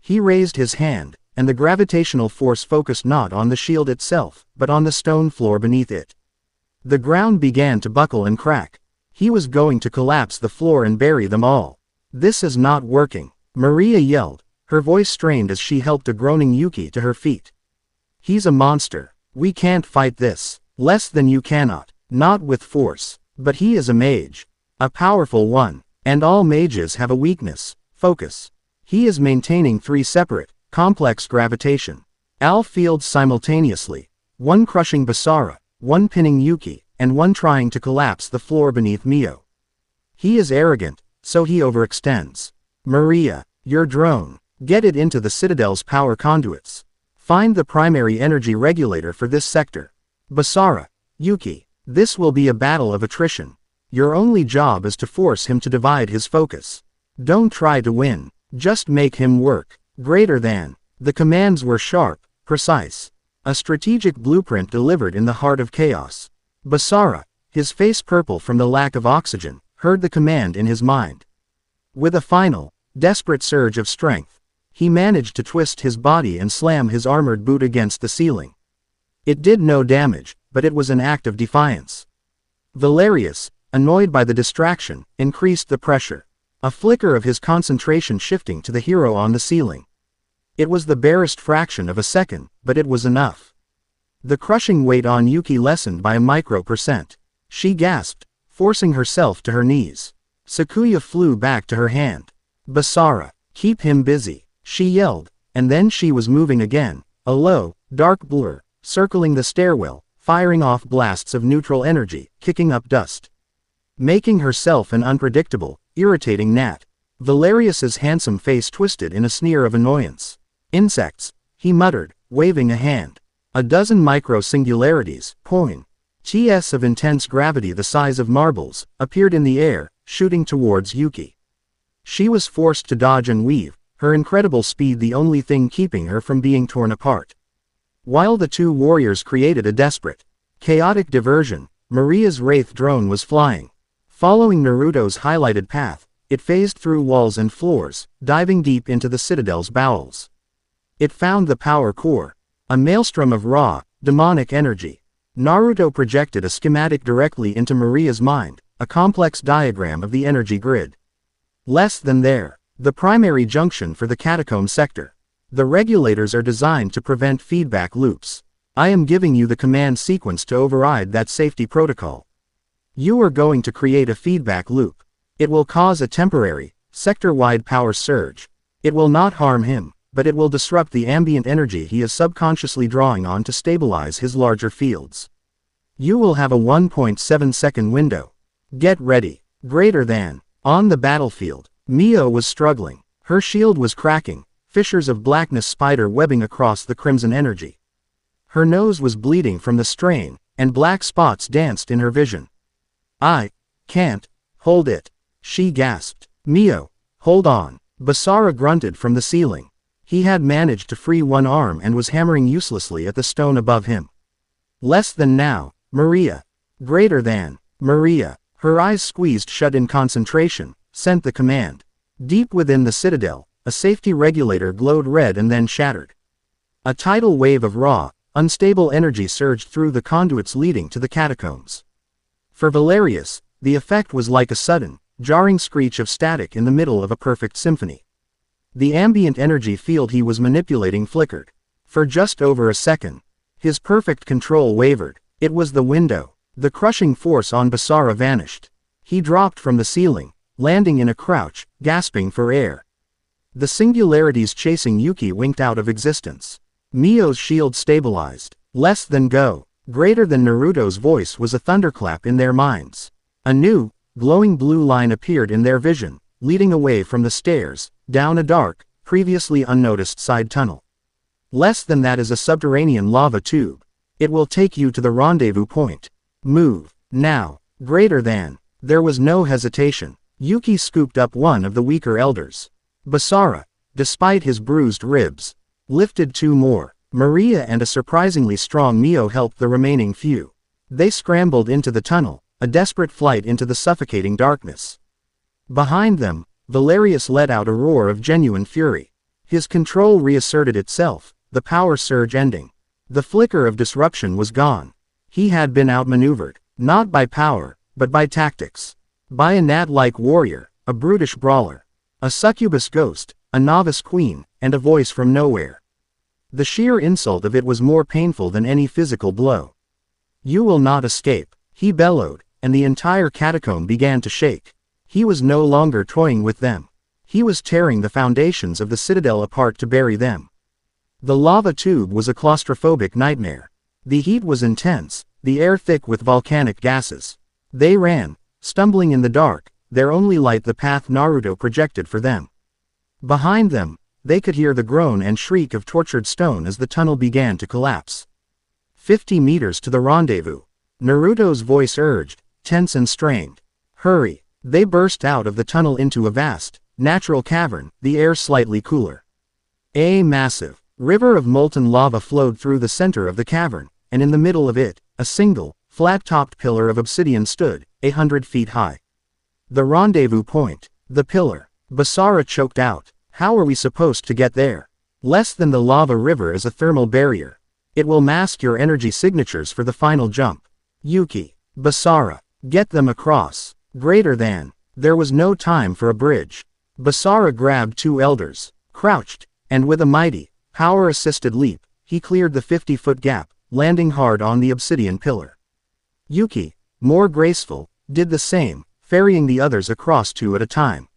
He raised his hand, and the gravitational force focused not on the shield itself, but on the stone floor beneath it. The ground began to buckle and crack. He was going to collapse the floor and bury them all. "This is not working," Maria yelled, her voice strained as she helped a groaning Yuki to her feet. "He's a monster. We can't fight this. Less than you cannot. Not with force. But he is a mage. A powerful one. And all mages have a weakness, focus. He is maintaining 3 separate, complex gravitation fields simultaneously. One crushing Basara, one pinning Yuki, and one trying to collapse the floor beneath Mio. He is arrogant, so he overextends. Maria, your drone. Get it into the citadel's power conduits. Find the primary energy regulator for this sector. Basara, Yuki, this will be a battle of attrition. Your only job is to force him to divide his focus. Don't try to win. Just make him work. Greater than." The commands were sharp, precise. A strategic blueprint delivered in the heart of chaos. Basara, his face purple from the lack of oxygen, heard the command in his mind. With a final, desperate surge of strength, he managed to twist his body and slam his armored boot against the ceiling. It did no damage, but it was an act of defiance. Valerius, annoyed by the distraction, increased the pressure. A flicker of his concentration shifting to the hero on the ceiling. It was the barest fraction of a second, but it was enough. The crushing weight on Yuki lessened by a micro%. She gasped, forcing herself to her knees. Sakuya flew back to her hand. "Basara, keep him busy," she yelled, and then she was moving again, a low, dark blur, circling the stairwell, firing off blasts of neutral energy, kicking up dust. Making herself an unpredictable, irritating gnat. Valerius's handsome face twisted in a sneer of annoyance. "Insects," he muttered, waving a hand. A dozen micro-singularities, ts of intense gravity the size of marbles, appeared in the air, shooting towards Yuki. She was forced to dodge and weave, her incredible speed the only thing keeping her from being torn apart. While the two warriors created a desperate, chaotic diversion, Maria's wraith drone was flying. Following Naruto's highlighted path, it phased through walls and floors, diving deep into the citadel's bowels. It found the power core, a maelstrom of raw, demonic energy. Naruto projected a schematic directly into Maria's mind, a complex diagram of the energy grid. Less than there, the primary junction for the catacomb sector. The regulators are designed to prevent feedback loops. I am giving you the command sequence to override that safety protocol. You are going to create a feedback loop. It will cause a temporary, sector-wide power surge. It will not harm him, but it will disrupt the ambient energy he is subconsciously drawing on to stabilize his larger fields. You will have a 1.7-second window. Get ready. Greater than. On the battlefield, Mio was struggling. Her shield was cracking, fissures of blackness spider webbing across the crimson energy. Her nose was bleeding from the strain, and black spots danced in her vision. "I can't hold it," she gasped. "Mio, hold on." Basara grunted from the ceiling. He had managed to free one arm and was hammering uselessly at the stone above him. "Less than now, Maria." Greater than. Maria, her eyes squeezed shut in concentration, sent the command. Deep within the citadel, a safety regulator glowed red and then shattered. A tidal wave of raw, unstable energy surged through the conduits leading to the catacombs. For Valerius, the effect was like a sudden, jarring screech of static in the middle of a perfect symphony. The ambient energy field he was manipulating flickered. For just over a second, his perfect control wavered. It was the window. The crushing force on Basara vanished. He dropped from the ceiling, landing in a crouch, gasping for air. The singularities chasing Yuki winked out of existence. Mio's shield stabilized. Less than go. Greater than Naruto's voice was a thunderclap in their minds. A new, glowing blue line appeared in their vision, leading away from the stairs, down a dark, previously unnoticed side tunnel. Less than that is a subterranean lava tube. It will take you to the rendezvous point. Move. Now. Greater than. There was no hesitation. Yuki scooped up one of the weaker elders. Basara, despite his bruised ribs, lifted two more. Maria and a surprisingly strong Mio helped the remaining few. They scrambled into the tunnel, a desperate flight into the suffocating darkness. Behind them, Valerius let out a roar of genuine fury. His control reasserted itself, the power surge ending. The flicker of disruption was gone. He had been outmaneuvered, not by power, but by tactics. By a gnat-like warrior, a brutish brawler, a succubus ghost, a novice queen, and a voice from nowhere. The sheer insult of it was more painful than any physical blow. "You will not escape," he bellowed, and the entire catacomb began to shake. He was no longer toying with them. He was tearing the foundations of the citadel apart to bury them. The lava tube was a claustrophobic nightmare. The heat was intense, the air thick with volcanic gases. They ran, stumbling in the dark, their only light the path Naruto projected for them. Behind them, they could hear the groan and shriek of tortured stone as the tunnel began to collapse. 50 meters to the rendezvous. Naruto's voice urged, tense and strained. Hurry. They burst out of the tunnel into a vast, natural cavern, the air slightly cooler. A massive river of molten lava flowed through the center of the cavern, and in the middle of it, a single, flat-topped pillar of obsidian stood, 100 feet high. The rendezvous point. The pillar. Basara choked out. How are we supposed to get there? Less than the lava river is a thermal barrier. It will mask your energy signatures for the final jump. Yuki. Basara. Get them across. Greater than. There was no time for a bridge. Basara grabbed two elders, crouched, and with a mighty, power-assisted leap, he cleared the 50-foot gap, landing hard on the obsidian pillar. Yuki, more graceful, did the same, ferrying the others across two at a time.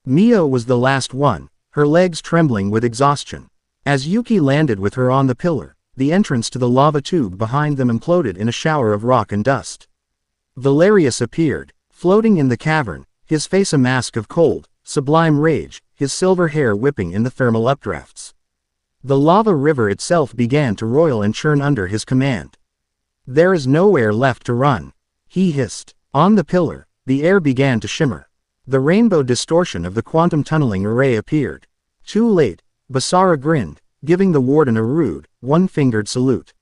Mio was the last one, her legs trembling with exhaustion. As Yuki landed with her on the pillar, the entrance to the lava tube behind them imploded in a shower of rock and dust. Valerius appeared, floating in the cavern, his face a mask of cold, sublime rage, his silver hair whipping in the thermal updrafts. The lava river itself began to roil and churn under his command. There is nowhere left to run, he hissed. On the pillar, the air began to shimmer. The rainbow distortion of the quantum tunneling array appeared. Too late, Basara grinned, giving the warden a rude, one-fingered salute.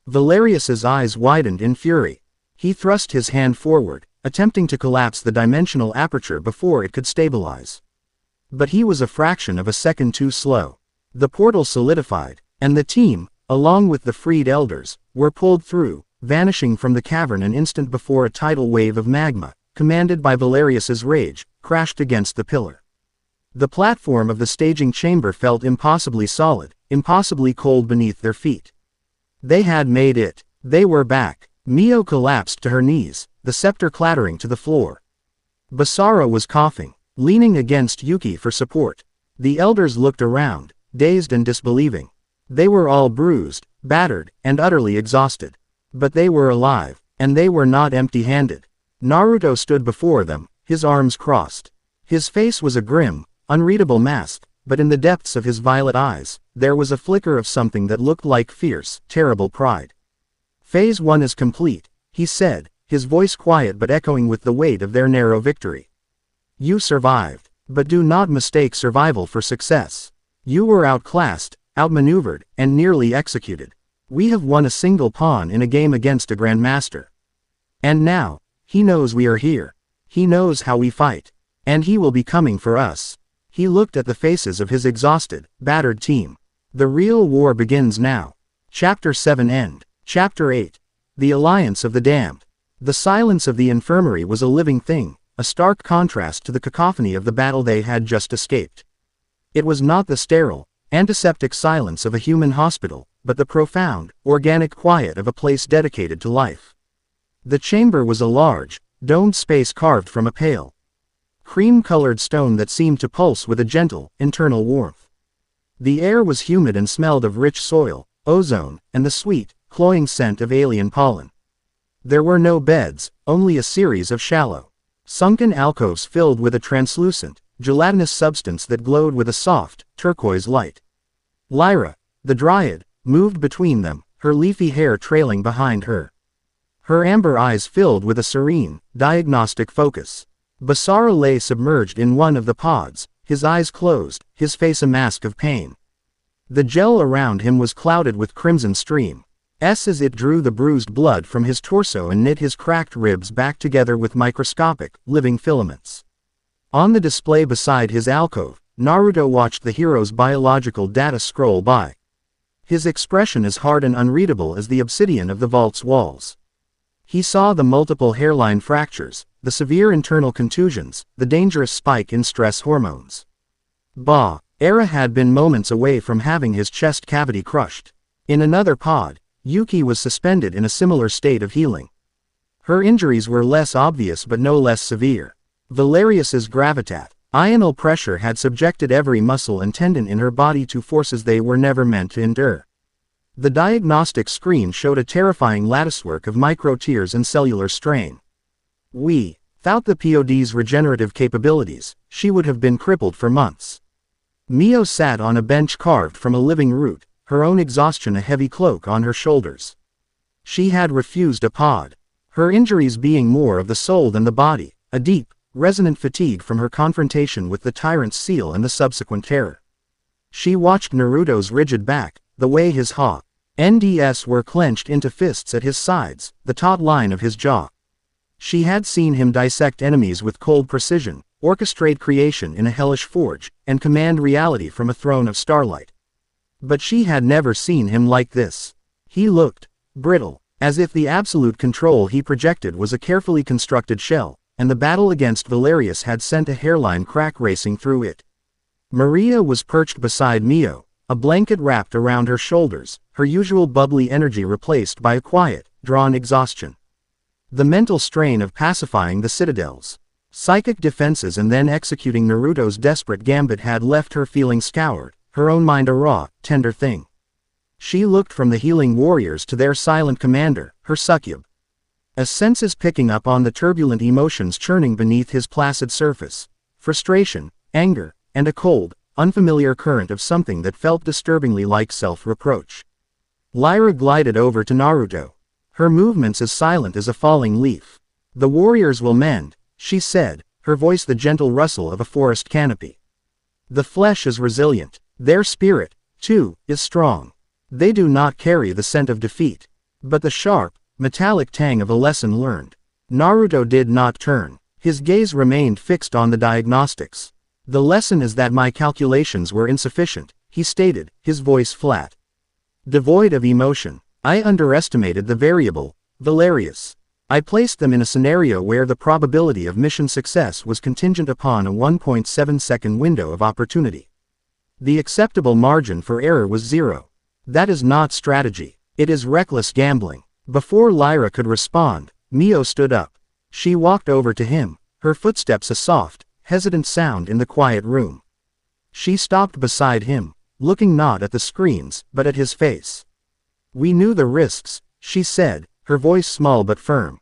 Valerius's eyes widened in fury. He thrust his hand forward, attempting to collapse the dimensional aperture before it could stabilize. But he was a fraction of a second too slow. The portal solidified, and the team, along with the freed elders, were pulled through, vanishing from the cavern an instant before a tidal wave of magma, commanded by Valerius's rage, crashed against the pillar. The platform of the staging chamber felt impossibly solid, impossibly cold beneath their feet. They had made it. They were back. Mio collapsed to her knees, the scepter clattering to the floor. Basara was coughing, leaning against Yuki for support. The elders looked around, dazed and disbelieving. They were all bruised, battered, and utterly exhausted. But they were alive, and they were not empty-handed. Naruto stood before them, his arms crossed. His face was a grim, unreadable mask, but in the depths of his violet eyes, there was a flicker of something that looked like fierce, terrible pride. Phase 1 is complete, he said, his voice quiet but echoing with the weight of their narrow victory. You survived, but do not mistake survival for success. You were outclassed, outmaneuvered, and nearly executed. We have won a single pawn in a game against a grandmaster. And now, he knows we are here. He knows how we fight. And he will be coming for us. He looked at the faces of his exhausted, battered team. The real war begins now. Chapter 7 End. Chapter 8. The Alliance of the Damned. The silence of the infirmary was a living thing, a stark contrast to the cacophony of the battle they had just escaped. It was not the sterile, antiseptic silence of a human hospital, but the profound, organic quiet of a place dedicated to life. The chamber was a large, domed space carved from a pale, cream-colored stone that seemed to pulse with a gentle, internal warmth. The air was humid and smelled of rich soil, ozone, and the sweet, cloying scent of alien pollen. There were no beds, only a series of shallow, sunken alcoves filled with a translucent, gelatinous substance that glowed with a soft, turquoise light. Lyra, the dryad, moved between them, her leafy hair trailing behind her. Her amber eyes filled with a serene, diagnostic focus. Basara lay submerged in one of the pods, his eyes closed, his face a mask of pain. The gel around him was clouded with crimson stream, as it drew the bruised blood from his torso and knit his cracked ribs back together with microscopic, living filaments. On the display beside his alcove, Naruto watched the hero's biological data scroll by. His expression as hard and unreadable as the obsidian of the vault's walls. He saw the multiple hairline fractures, the severe internal contusions, the dangerous spike in stress hormones. Era had been moments away from having his chest cavity crushed. In another pod, Yuki was suspended in a similar state of healing. Her injuries were less obvious but no less severe. Valerius's gravitat, ional pressure had subjected every muscle and tendon in her body to forces they were never meant to endure. The diagnostic screen showed a terrifying latticework of micro-tears and cellular strain. Without the pod's regenerative capabilities, she would have been crippled for months. Mio sat on a bench carved from a living root, her own exhaustion a heavy cloak on her shoulders. She had refused a pod, her injuries being more of the soul than the body, a deep, resonant fatigue from her confrontation with the tyrant's seal and the subsequent terror. She watched Naruto's rigid back, the way his hands were clenched into fists at his sides, the taut line of his jaw. She had seen him dissect enemies with cold precision, orchestrate creation in a hellish forge, and command reality from a throne of starlight. But she had never seen him like this. He looked brittle, as if the absolute control he projected was a carefully constructed shell, and the battle against Valerius had sent a hairline crack racing through it. Maria was perched beside Mio, a blanket wrapped around her shoulders, her usual bubbly energy replaced by a quiet, drawn exhaustion. The mental strain of pacifying the citadel's psychic defenses and then executing Naruto's desperate gambit had left her feeling scoured, her own mind a raw, tender thing. She looked from the healing warriors to their silent commander, her succub. As senses picking up on the turbulent emotions churning beneath his placid surface, frustration, anger, and a cold, unfamiliar current of something that felt disturbingly like self-reproach. Lyra glided over to Naruto, her movements as silent as a falling leaf. "The warriors will mend," she said, her voice the gentle rustle of a forest canopy. "The flesh is resilient. Their spirit, too, is strong. They do not carry the scent of defeat, but the sharp, metallic tang of a lesson learned." Naruto did not turn. His gaze remained fixed on the diagnostics. "The lesson is that my calculations were insufficient," he stated, his voice flat, devoid of emotion. "I underestimated the variable, Valerius. I placed them in a scenario where the probability of mission success was contingent upon a 1.7-second window of opportunity. The acceptable margin for error was 0. That is not strategy. It is reckless gambling." Before Lyra could respond, Mio stood up. She walked over to him, her footsteps a soft, hesitant sound in the quiet room. She stopped beside him, looking not at the screens, but at his face. "We knew the risks," she said, her voice small but firm.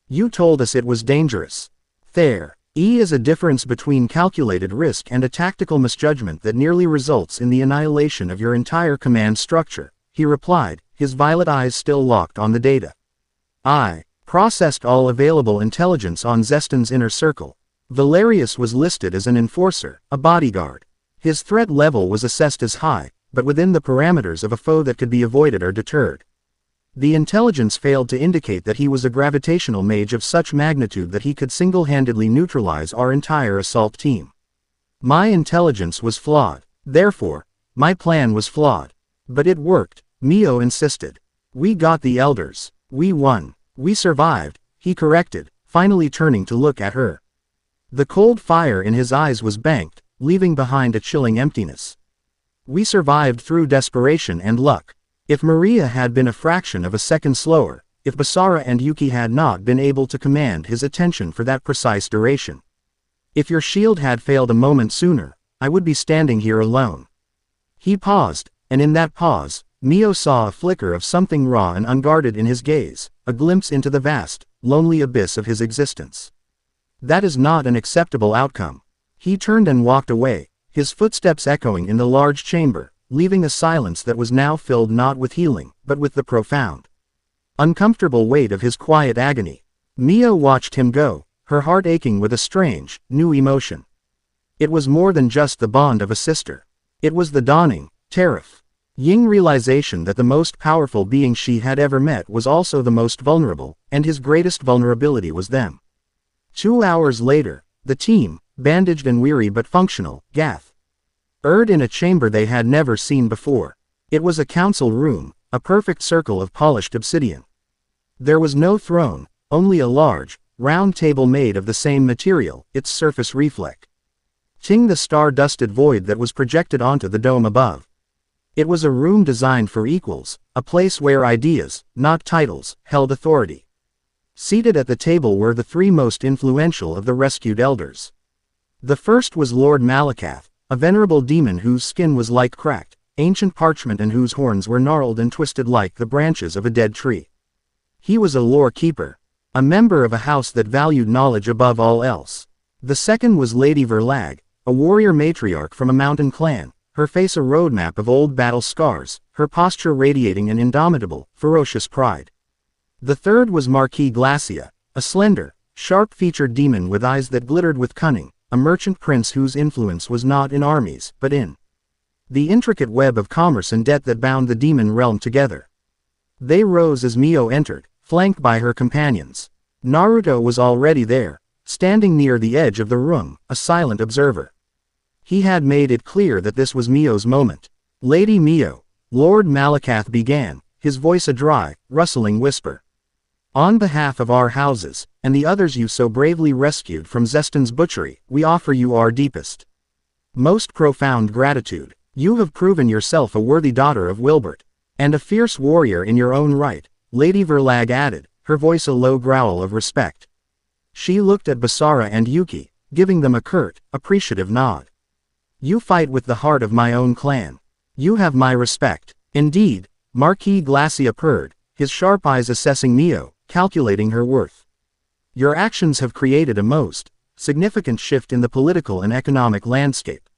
"You told us it was dangerous. There is a difference between calculated risk and a tactical misjudgment that nearly results in the annihilation of your entire command structure," he replied, his violet eyes still locked on the data. "I processed all available intelligence on Zeston's inner circle. Valerius was listed as an enforcer, a bodyguard. His threat level was assessed as high, but within the parameters of a foe that could be avoided or deterred. The intelligence failed to indicate that he was a gravitational mage of such magnitude that he could single-handedly neutralize our entire assault team. My intelligence was flawed. Therefore, my plan was flawed. But it worked," Mio insisted. "We got the elders. We won. We survived," he corrected, finally turning to look at her. The cold fire in his eyes was banked, leaving behind a chilling emptiness. We survived through desperation and luck. If Maria had been a fraction of a second slower, if Basara and Yuki had not been able to command his attention for that precise duration. If your shield had failed a moment sooner, I would be standing here alone. He paused, and in that pause, Mio saw a flicker of something raw and unguarded in his gaze, a glimpse into the vast, lonely abyss of his existence. That is not an acceptable outcome. He turned and walked away, his footsteps echoing in the large chamber, leaving a silence that was now filled not with healing, but with the profound, uncomfortable weight of his quiet agony. Mio watched him go, her heart aching with a strange, new emotion. It was more than just the bond of a sister. It was the dawning, terrifying realization that the most powerful being she had ever met was also the most vulnerable, and his greatest vulnerability was them. 2 hours later, the team, bandaged and weary but functional, gathered in a chamber they had never seen before. It was a council room, a perfect circle of polished obsidian. There was no throne, only a large, round table made of the same material, its surface reflecting the star-dusted void that was projected onto the dome above. It was a room designed for equals, a place where ideas, not titles, held authority. Seated at the table were the 3 most influential of the rescued elders. The first was Lord Malakath, a venerable demon whose skin was like cracked, ancient parchment and whose horns were gnarled and twisted like the branches of a dead tree. He was a lore keeper, a member of a house that valued knowledge above all else. The second was Lady Verlag, a warrior matriarch from a mountain clan, her face a roadmap of old battle scars, her posture radiating an indomitable, ferocious pride. The third was Marquis Glacia, a slender, sharp-featured demon with eyes that glittered with cunning, a merchant prince whose influence was not in armies, but in the intricate web of commerce and debt that bound the demon realm together. They rose as Mio entered, flanked by her companions. Naruto was already there, standing near the edge of the room, a silent observer. He had made it clear that this was Mio's moment. Lady Mio, Lord Malakath began, his voice a dry, rustling whisper. On behalf of our houses, and the others you so bravely rescued from Zestin's butchery, we offer you our deepest, most profound gratitude. You have proven yourself a worthy daughter of Wilbert, and a fierce warrior in your own right, Lady Verlag added, her voice a low growl of respect. She looked at Basara and Yuki, giving them a curt, appreciative nod. You fight with the heart of my own clan. You have my respect. Indeed, Marquis Glacia purred, his sharp eyes assessing Mio, calculating her worth. Your actions have created a most significant shift in the political and economic landscape.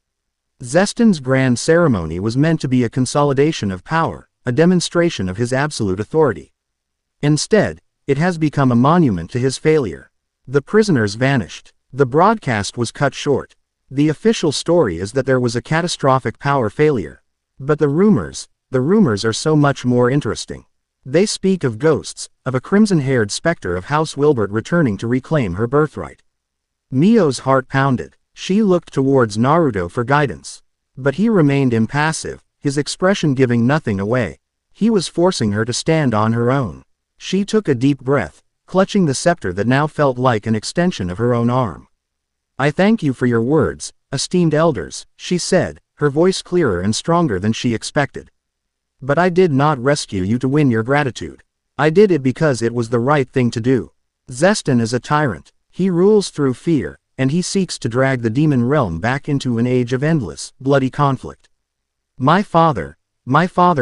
Zestin's grand ceremony was meant to be a consolidation of power, a demonstration of his absolute authority. Instead, it has become a monument to his failure. The prisoners vanished. The broadcast was cut short. The official story is that there was a catastrophic power failure. But the rumors are so much more interesting. They speak of ghosts, of a crimson-haired specter of House Wilbert returning to reclaim her birthright. Mio's heart pounded. She looked towards Naruto for guidance. But he remained impassive, his expression giving nothing away. He was forcing her to stand on her own. She took a deep breath, clutching the scepter that now felt like an extension of her own arm. I thank you for your words, esteemed elders, she said, her voice clearer and stronger than she expected. But I did not rescue you to win your gratitude. I did it because it was the right thing to do. Zestin is a tyrant. He rules through fear, and he seeks to drag the demon realm back into an age of endless, bloody conflict. My father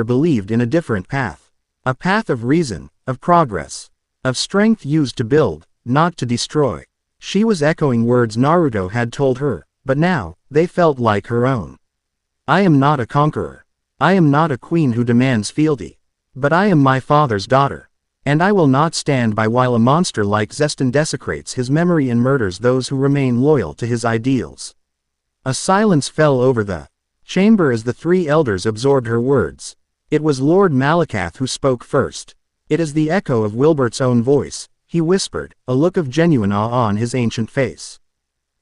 believed in a different path. A path of reason, of progress, of strength used to build, not to destroy. She was echoing words Naruto had told her, but now, they felt like her own. I am not a conqueror. I am not a queen who demands fealty. But I am my father's daughter. And I will not stand by while a monster like Zestin desecrates his memory and murders those who remain loyal to his ideals. A silence fell over the chamber as the 3 elders absorbed her words. It was Lord Malakath who spoke first. It is the echo of Wilbert's own voice, he whispered, a look of genuine awe on his ancient face.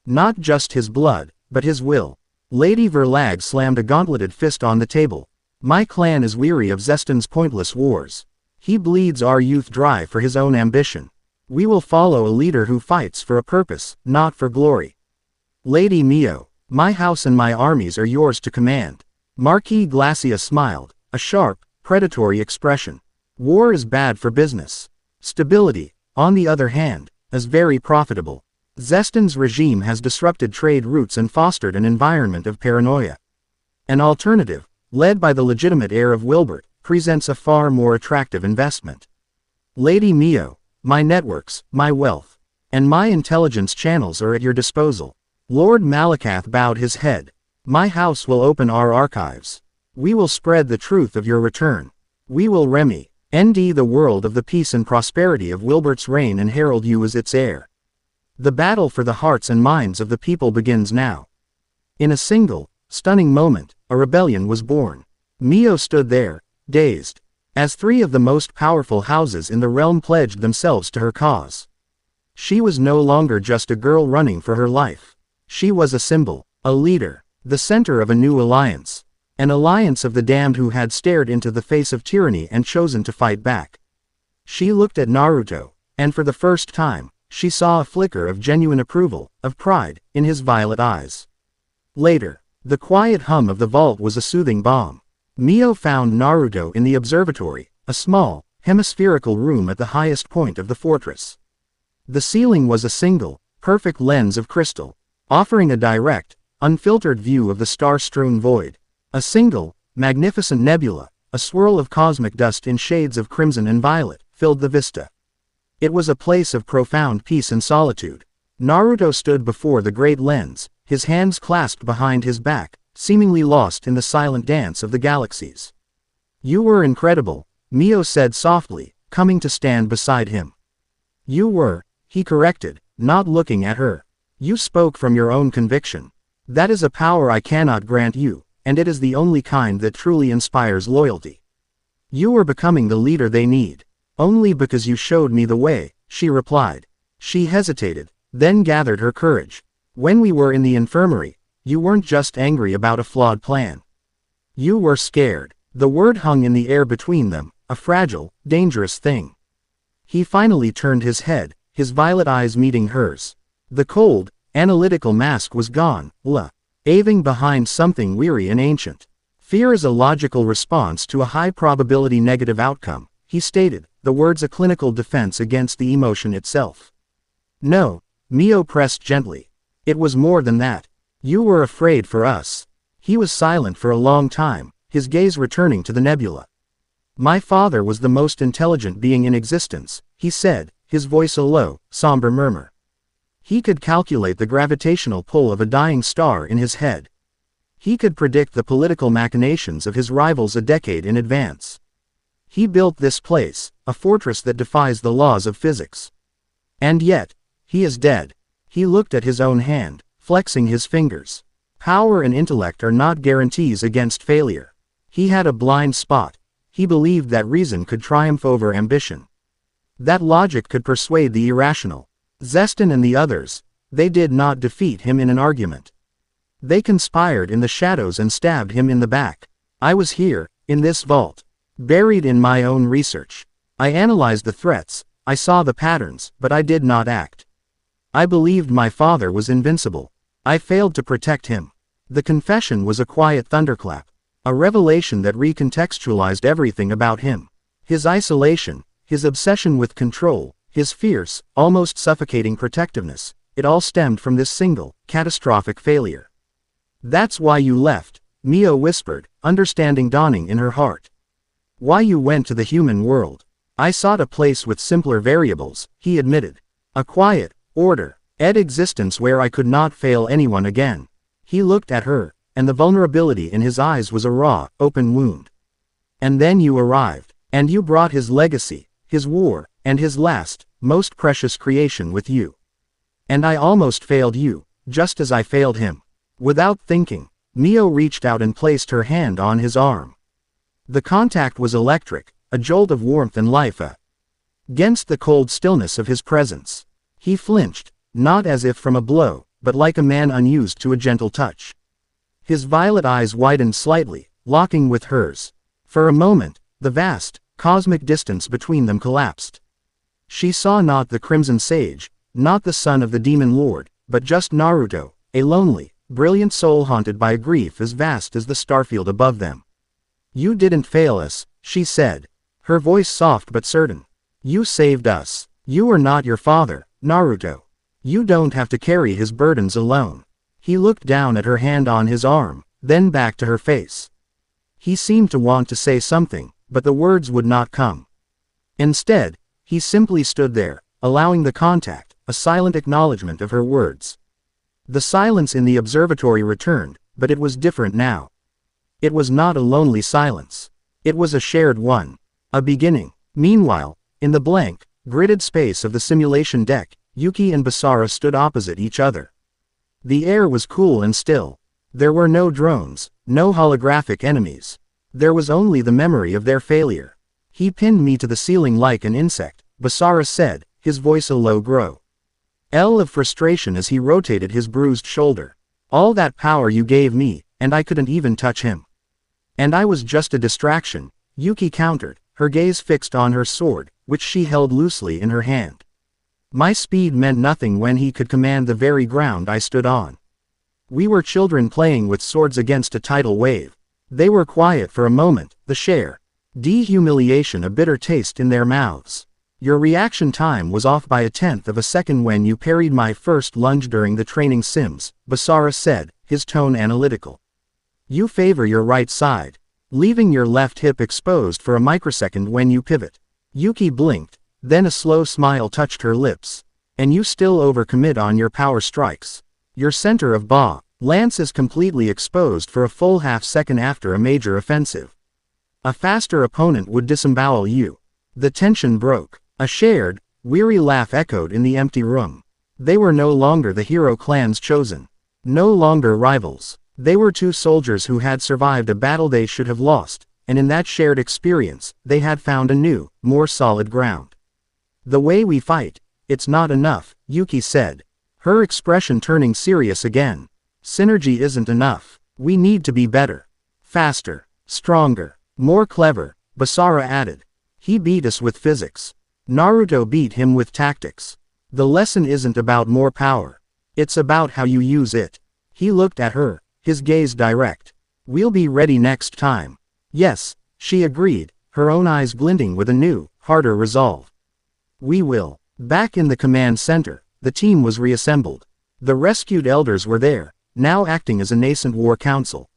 Not just his blood, but his will. Lady Verlag slammed a gauntleted fist on the table. My clan is weary of Zestin's pointless wars. He bleeds our youth dry for his own ambition. We will follow a leader who fights for a purpose, not for glory. Lady Mio, my house and my armies are yours to command. Marquis Glacia smiled, a sharp, predatory expression. War is bad for business. Stability, on the other hand, is very profitable. Zestin's regime has disrupted trade routes and fostered an environment of paranoia. An alternative, led by the legitimate heir of Wilbert, presents a far more attractive investment. Lady Mio, my networks, my wealth, and my intelligence channels are at your disposal. Lord Malakath bowed his head. My house will open our archives. We will spread the truth of your return. We will end the world of the peace and prosperity of Wilbert's reign and herald you as its heir. The battle for the hearts and minds of the people begins now. In a single, stunning moment, a rebellion was born. Mio stood there, dazed, as three of the most powerful houses in the realm pledged themselves to her cause. She was no longer just a girl running for her life. She was a symbol, a leader, the center of a new alliance. An alliance of the damned who had stared into the face of tyranny and chosen to fight back. She looked at Naruto, and for the first time, she saw a flicker of genuine approval, of pride, in his violet eyes. Later, the quiet hum of the vault was a soothing balm. Mio found Naruto in the observatory, a small, hemispherical room at the highest point of the fortress. The ceiling was a single, perfect lens of crystal, offering a direct, unfiltered view of the star-strewn void. A single, magnificent nebula, a swirl of cosmic dust in shades of crimson and violet, filled the vista. It was a place of profound peace and solitude. Naruto stood before the great lens, his hands clasped behind his back, seemingly lost in the silent dance of the galaxies. You were incredible, Mio said softly, coming to stand beside him. You were, he corrected, not looking at her. You spoke from your own conviction. That is a power I cannot grant you, and it is the only kind that truly inspires loyalty. You were becoming the leader they need. Only because you showed me the way, she replied. She hesitated, then gathered her courage. When we were in the infirmary, you weren't just angry about a flawed plan. You were scared. The word hung in the air between them, a fragile, dangerous thing. He finally turned his head, his violet eyes meeting hers. The cold, analytical mask was gone, leaving behind something weary and ancient. Fear is a logical response to a high-probability negative outcome, he stated, the words a clinical defense against the emotion itself. No, Mio pressed gently. It was more than that. You were afraid for us. He was silent for a long time, his gaze returning to the nebula. My father was the most intelligent being in existence, he said, his voice a low, somber murmur. He could calculate the gravitational pull of a dying star in his head. He could predict the political machinations of his rivals a decade in advance. He built this place, a fortress that defies the laws of physics. And yet, he is dead. He looked at his own hand, flexing his fingers. Power and intellect are not guarantees against failure. He had a blind spot. He believed that reason could triumph over ambition. That logic could persuade the irrational. Zestin and the others, they did not defeat him in an argument. They conspired in the shadows and stabbed him in the back. I was here, in this vault, buried in my own research. I analyzed the threats, I saw the patterns, but I did not act. I believed my father was invincible. I failed to protect him. The confession was a quiet thunderclap, a revelation that recontextualized everything about him. His isolation, his obsession with control, his fierce, almost suffocating protectiveness, it all stemmed from this single, catastrophic failure. That's why you left, Mio whispered, understanding dawning in her heart. Why you went to the human world. I sought a place with simpler variables, he admitted. A quiet, order-ed existence where I could not fail anyone again. He looked at her, and the vulnerability in his eyes was a raw, open wound. And then you arrived, and you brought his legacy, his war, and his last, most precious creation with you. And I almost failed you, just as I failed him. Without thinking, Mio reached out and placed her hand on his arm. The contact was electric, a jolt of warmth and life against the cold stillness of his presence. He flinched, not as if from a blow, but like a man unused to a gentle touch. His violet eyes widened slightly, locking with hers. For a moment, the vast, cosmic distance between them collapsed. She saw not the Crimson Sage, not the son of the Demon Lord, but just Naruto, a lonely, brilliant soul haunted by a grief as vast as the starfield above them. You didn't fail us, she said, her voice soft but certain. You saved us. You are not your father, Naruto. You don't have to carry his burdens alone. He looked down at her hand on his arm, then back to her face. He seemed to want to say something, but the words would not come. Instead, he simply stood there, allowing the contact, a silent acknowledgement of her words. The silence in the observatory returned, but it was different now. It was not a lonely silence. It was a shared one. A beginning. Meanwhile, in the blank, gridded space of the simulation deck, Yuki and Basara stood opposite each other. The air was cool and still. There were no drones, no holographic enemies. There was only the memory of their failure. He pinned me to the ceiling like an insect, Basara said, his voice a low growl. Of frustration as he rotated his bruised shoulder. All that power you gave me, and I couldn't even touch him. And I was just a distraction, Yuki countered, her gaze fixed on her sword, which she held loosely in her hand. My speed meant nothing when he could command the very ground I stood on. We were children playing with swords against a tidal wave. They were quiet for a moment, the share. Dehumiliation, a bitter taste in their mouths. Your reaction time was off by 1/10 of a second when you parried my first lunge during the training sims, Basara said, his tone analytical. You favor your right side, leaving your left hip exposed for a microsecond when you pivot. Yuki blinked, then a slow smile touched her lips. And you still overcommit on your power strikes. Your center of balance is completely exposed for a full half-second after a major offensive. A faster opponent would disembowel you. The tension broke. A shared, weary laugh echoed in the empty room. They were no longer the hero clan's chosen. No longer rivals. They were two soldiers who had survived a battle they should have lost, and in that shared experience, they had found a new, more solid ground. The way we fight, it's not enough, Yuki said, her expression turning serious again. Synergy isn't enough. We need to be better. Faster. Stronger. More clever, Basara added. He beat us with physics. Naruto beat him with tactics. The lesson isn't about more power. It's about how you use it. He looked at her, his gaze direct. We'll be ready next time. Yes, she agreed, her own eyes glinting with a new, harder resolve. We will. Back in the command center, the team was reassembled. The rescued elders were there, now acting as a nascent war council.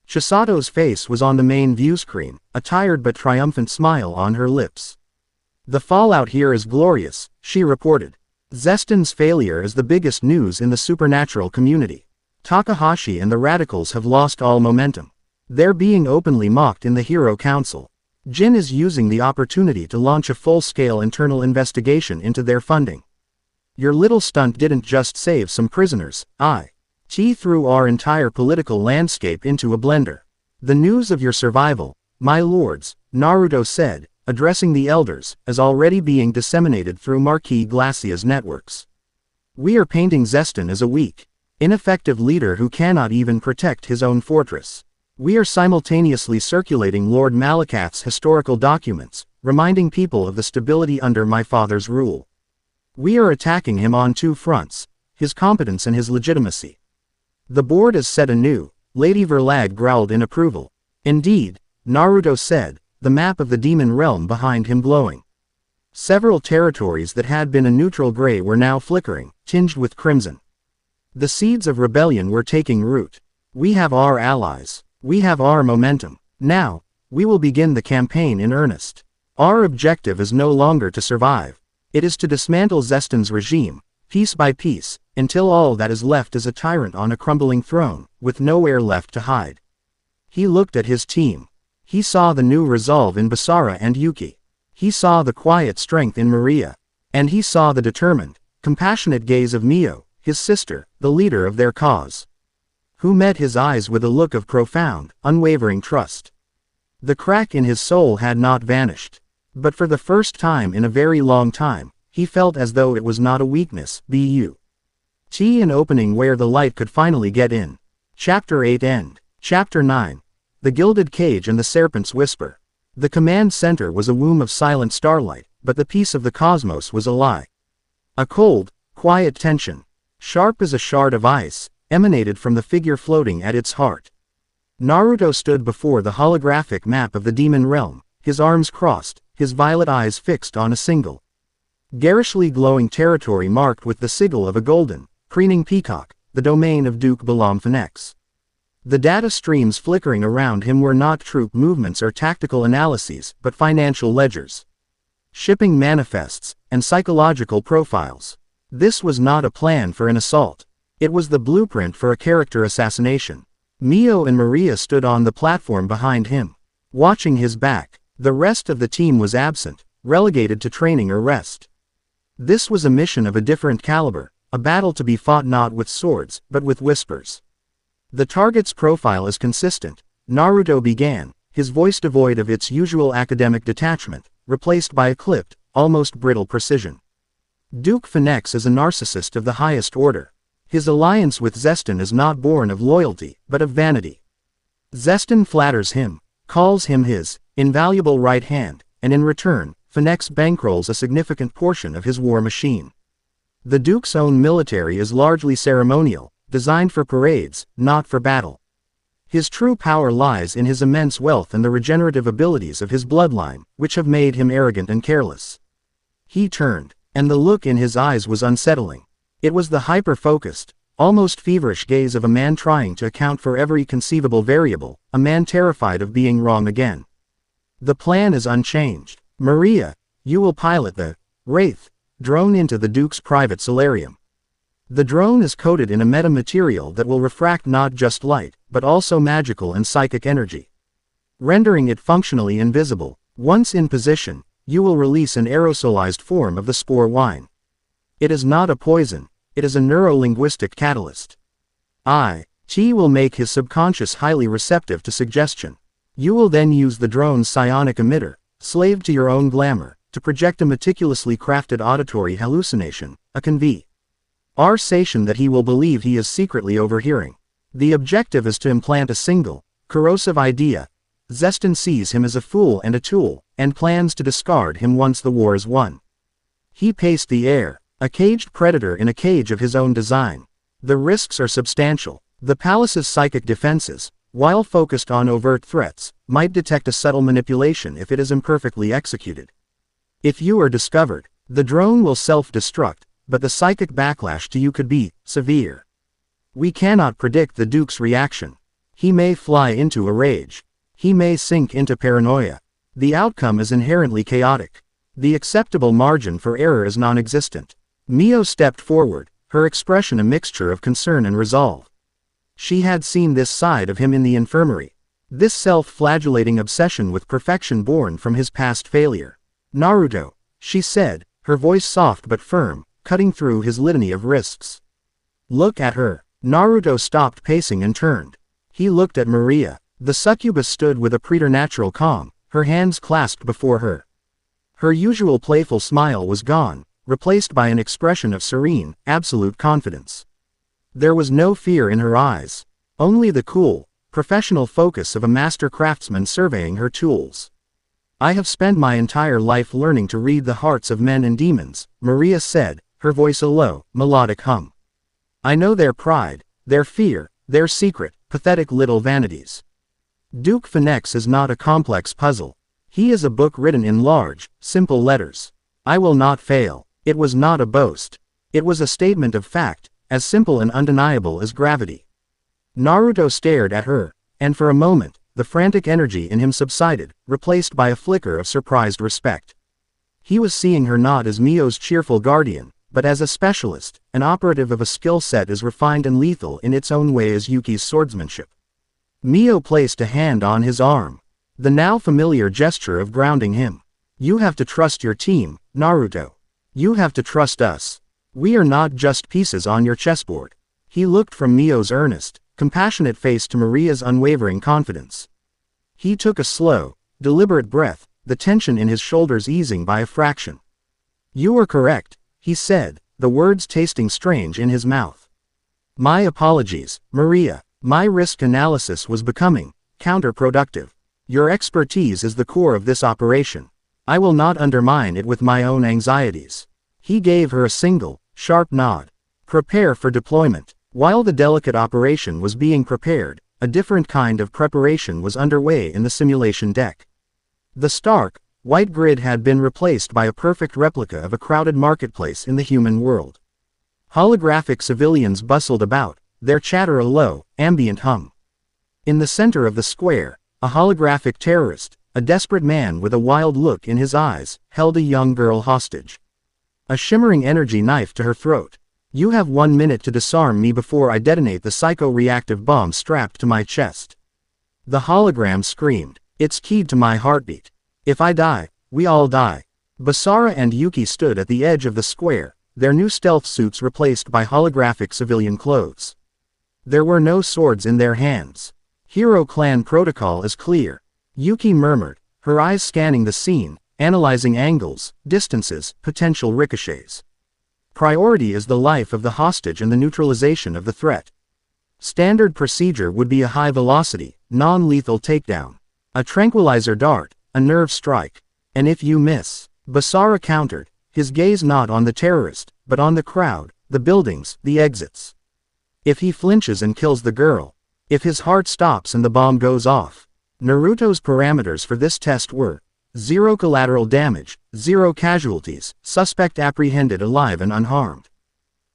Chisato's face was on the main view screen, a tired but triumphant smile on her lips. The fallout here is glorious, she reported. Zestin's failure is the biggest news in the supernatural community. Takahashi and the radicals have lost all momentum. They're being openly mocked in the Hero Council. Jin is using the opportunity to launch a full-scale internal investigation into their funding. Your little stunt didn't just save some prisoners, T threw our entire political landscape into a blender. The news of your survival, my lords, Naruto said, addressing the elders, is already being disseminated through Marquis Glacia's networks. We are painting Zestin as a weak, ineffective leader who cannot even protect his own fortress. We are simultaneously circulating Lord Malakath's historical documents, reminding people of the stability under my father's rule. We are attacking him on two fronts, his competence and his legitimacy. The board is set anew, Lady Verlag growled in approval. Indeed, Naruto said, the map of the demon realm behind him glowing. Several territories that had been a neutral gray were now flickering, tinged with crimson. The seeds of rebellion were taking root. We have our allies. We have our momentum. Now, we will begin the campaign in earnest. Our objective is no longer to survive. It is to dismantle Zestin's regime, piece by piece, until all that is left is a tyrant on a crumbling throne, with nowhere left to hide. He looked at his team. He saw the new resolve in Basara and Yuki. He saw the quiet strength in Maria. And he saw the determined, compassionate gaze of Mio, his sister, the leader of their cause, who met his eyes with a look of profound, unwavering trust. The crack in his soul had not vanished. But for the first time in a very long time, he felt as though it was not a weakness, an opening where the light could finally get in. Chapter 8 End. Chapter 9. The Gilded Cage and the Serpent's Whisper. The command center was a womb of silent starlight, but the peace of the cosmos was a lie. A cold, quiet tension. Sharp as a shard of ice, emanated from the figure floating at its heart. Naruto stood before the holographic map of the demon realm, his arms crossed, his violet eyes fixed on a single, garishly glowing territory marked with the sigil of a golden, preening peacock, the domain of Duke Balamfinex. The data streams flickering around him were not troop movements or tactical analyses, but financial ledgers, shipping manifests, and psychological profiles. This was not a plan for an assault. It was the blueprint for a character assassination. Mio and Maria stood on the platform behind him, watching his back. The rest of the team was absent, relegated to training or rest. This was a mission of a different caliber, a battle to be fought not with swords, but with whispers. The target's profile is consistent. Naruto began, his voice devoid of its usual academic detachment, replaced by a clipped, almost brittle precision. Duke Finex is a narcissist of the highest order. His alliance with Zeston is not born of loyalty, but of vanity. Zeston flatters him, calls him his invaluable right hand, and in return, Finex bankrolls a significant portion of his war machine. The Duke's own military is largely ceremonial, designed for parades, not for battle. His true power lies in his immense wealth and the regenerative abilities of his bloodline, which have made him arrogant and careless. He turned, and the look in his eyes was unsettling. It was the hyper-focused, almost feverish gaze of a man trying to account for every conceivable variable, a man terrified of being wrong again. The plan is unchanged. Maria, you will pilot the Wraith drone into the Duke's private solarium. The drone is coated in a metamaterial that will refract not just light, but also magical and psychic energy, rendering it functionally invisible. Once in position, you will release an aerosolized form of the spore wine. It is not a poison, it is a neuro-linguistic catalyst. T will make his subconscious highly receptive to suggestion. You will then use the drone's psionic emitter, slave to your own glamour, to project a meticulously crafted auditory hallucination, a conversation that he will believe he is secretly overhearing. The objective is to implant a single, corrosive idea. Zeston sees him as a fool and a tool, and plans to discard him once the war is won. He paced the air, a caged predator in a cage of his own design. The risks are substantial. The palace's psychic defenses, while focused on overt threats, might detect a subtle manipulation if it is imperfectly executed. If you are discovered, the drone will self-destruct, but the psychic backlash to you could be severe. We cannot predict the Duke's reaction. He may fly into a rage. He may sink into paranoia. The outcome is inherently chaotic. The acceptable margin for error is non-existent. Mio stepped forward, her expression a mixture of concern and resolve. She had seen this side of him in the infirmary. This self-flagellating obsession with perfection born from his past failure. Naruto, she said, her voice soft but firm, cutting through his litany of risks. Look at her. Naruto stopped pacing and turned. He looked at Maria. The succubus stood with a preternatural calm, her hands clasped before her. Her usual playful smile was gone, replaced by an expression of serene, absolute confidence. There was no fear in her eyes, only the cool, professional focus of a master craftsman surveying her tools. I have spent my entire life learning to read the hearts of men and demons, Maria said, her voice a low, melodic hum. I know their pride, their fear, their secret, pathetic little vanities. Duke Finex is not a complex puzzle. He is a book written in large, simple letters. I will not fail. It was not a boast. It was a statement of fact, as simple and undeniable as gravity. Naruto stared at her, and for a moment, the frantic energy in him subsided, replaced by a flicker of surprised respect. He was seeing her not as Mio's cheerful guardian, but as a specialist, an operative of a skill set as refined and lethal in its own way as Yuki's swordsmanship. Mio placed a hand on his arm, the now familiar gesture of grounding him. You have to trust your team, Naruto. You have to trust us. We are not just pieces on your chessboard. He looked from Mio's earnest, compassionate face to Maria's unwavering confidence. He took a slow, deliberate breath, the tension in his shoulders easing by a fraction. You are correct, he said, the words tasting strange in his mouth. My apologies, Maria. My risk analysis was becoming counterproductive. Your expertise is the core of this operation. I will not undermine it with my own anxieties. He gave her a single, sharp nod. Prepare for deployment. While the delicate operation was being prepared, a different kind of preparation was underway in the simulation deck. The stark, white grid had been replaced by a perfect replica of a crowded marketplace in the human world. Holographic civilians bustled about, their chatter a low, ambient hum. In the center of the square, a holographic terrorist, a desperate man with a wild look in his eyes, held a young girl hostage. A shimmering energy knife to her throat. "You have 1 minute to disarm me before I detonate the psycho-reactive bomb strapped to my chest." The hologram screamed. "It's keyed to my heartbeat. If I die, we all die." Basara and Yuki stood at the edge of the square, their new stealth suits replaced by holographic civilian clothes. There were no swords in their hands. "Hero clan protocol is clear," Yuki murmured, her eyes scanning the scene, analyzing angles, distances, potential ricochets. "Priority is the life of the hostage and the neutralization of the threat. Standard procedure would be a high-velocity, non-lethal takedown. A tranquilizer dart, a nerve strike. And if you miss," Basara countered, his gaze not on the terrorist, but on the crowd, the buildings, the exits. "If he flinches and kills the girl. If his heart stops and the bomb goes off." Naruto's parameters for this test were 0 collateral damage, 0 casualties, suspect apprehended alive and unharmed.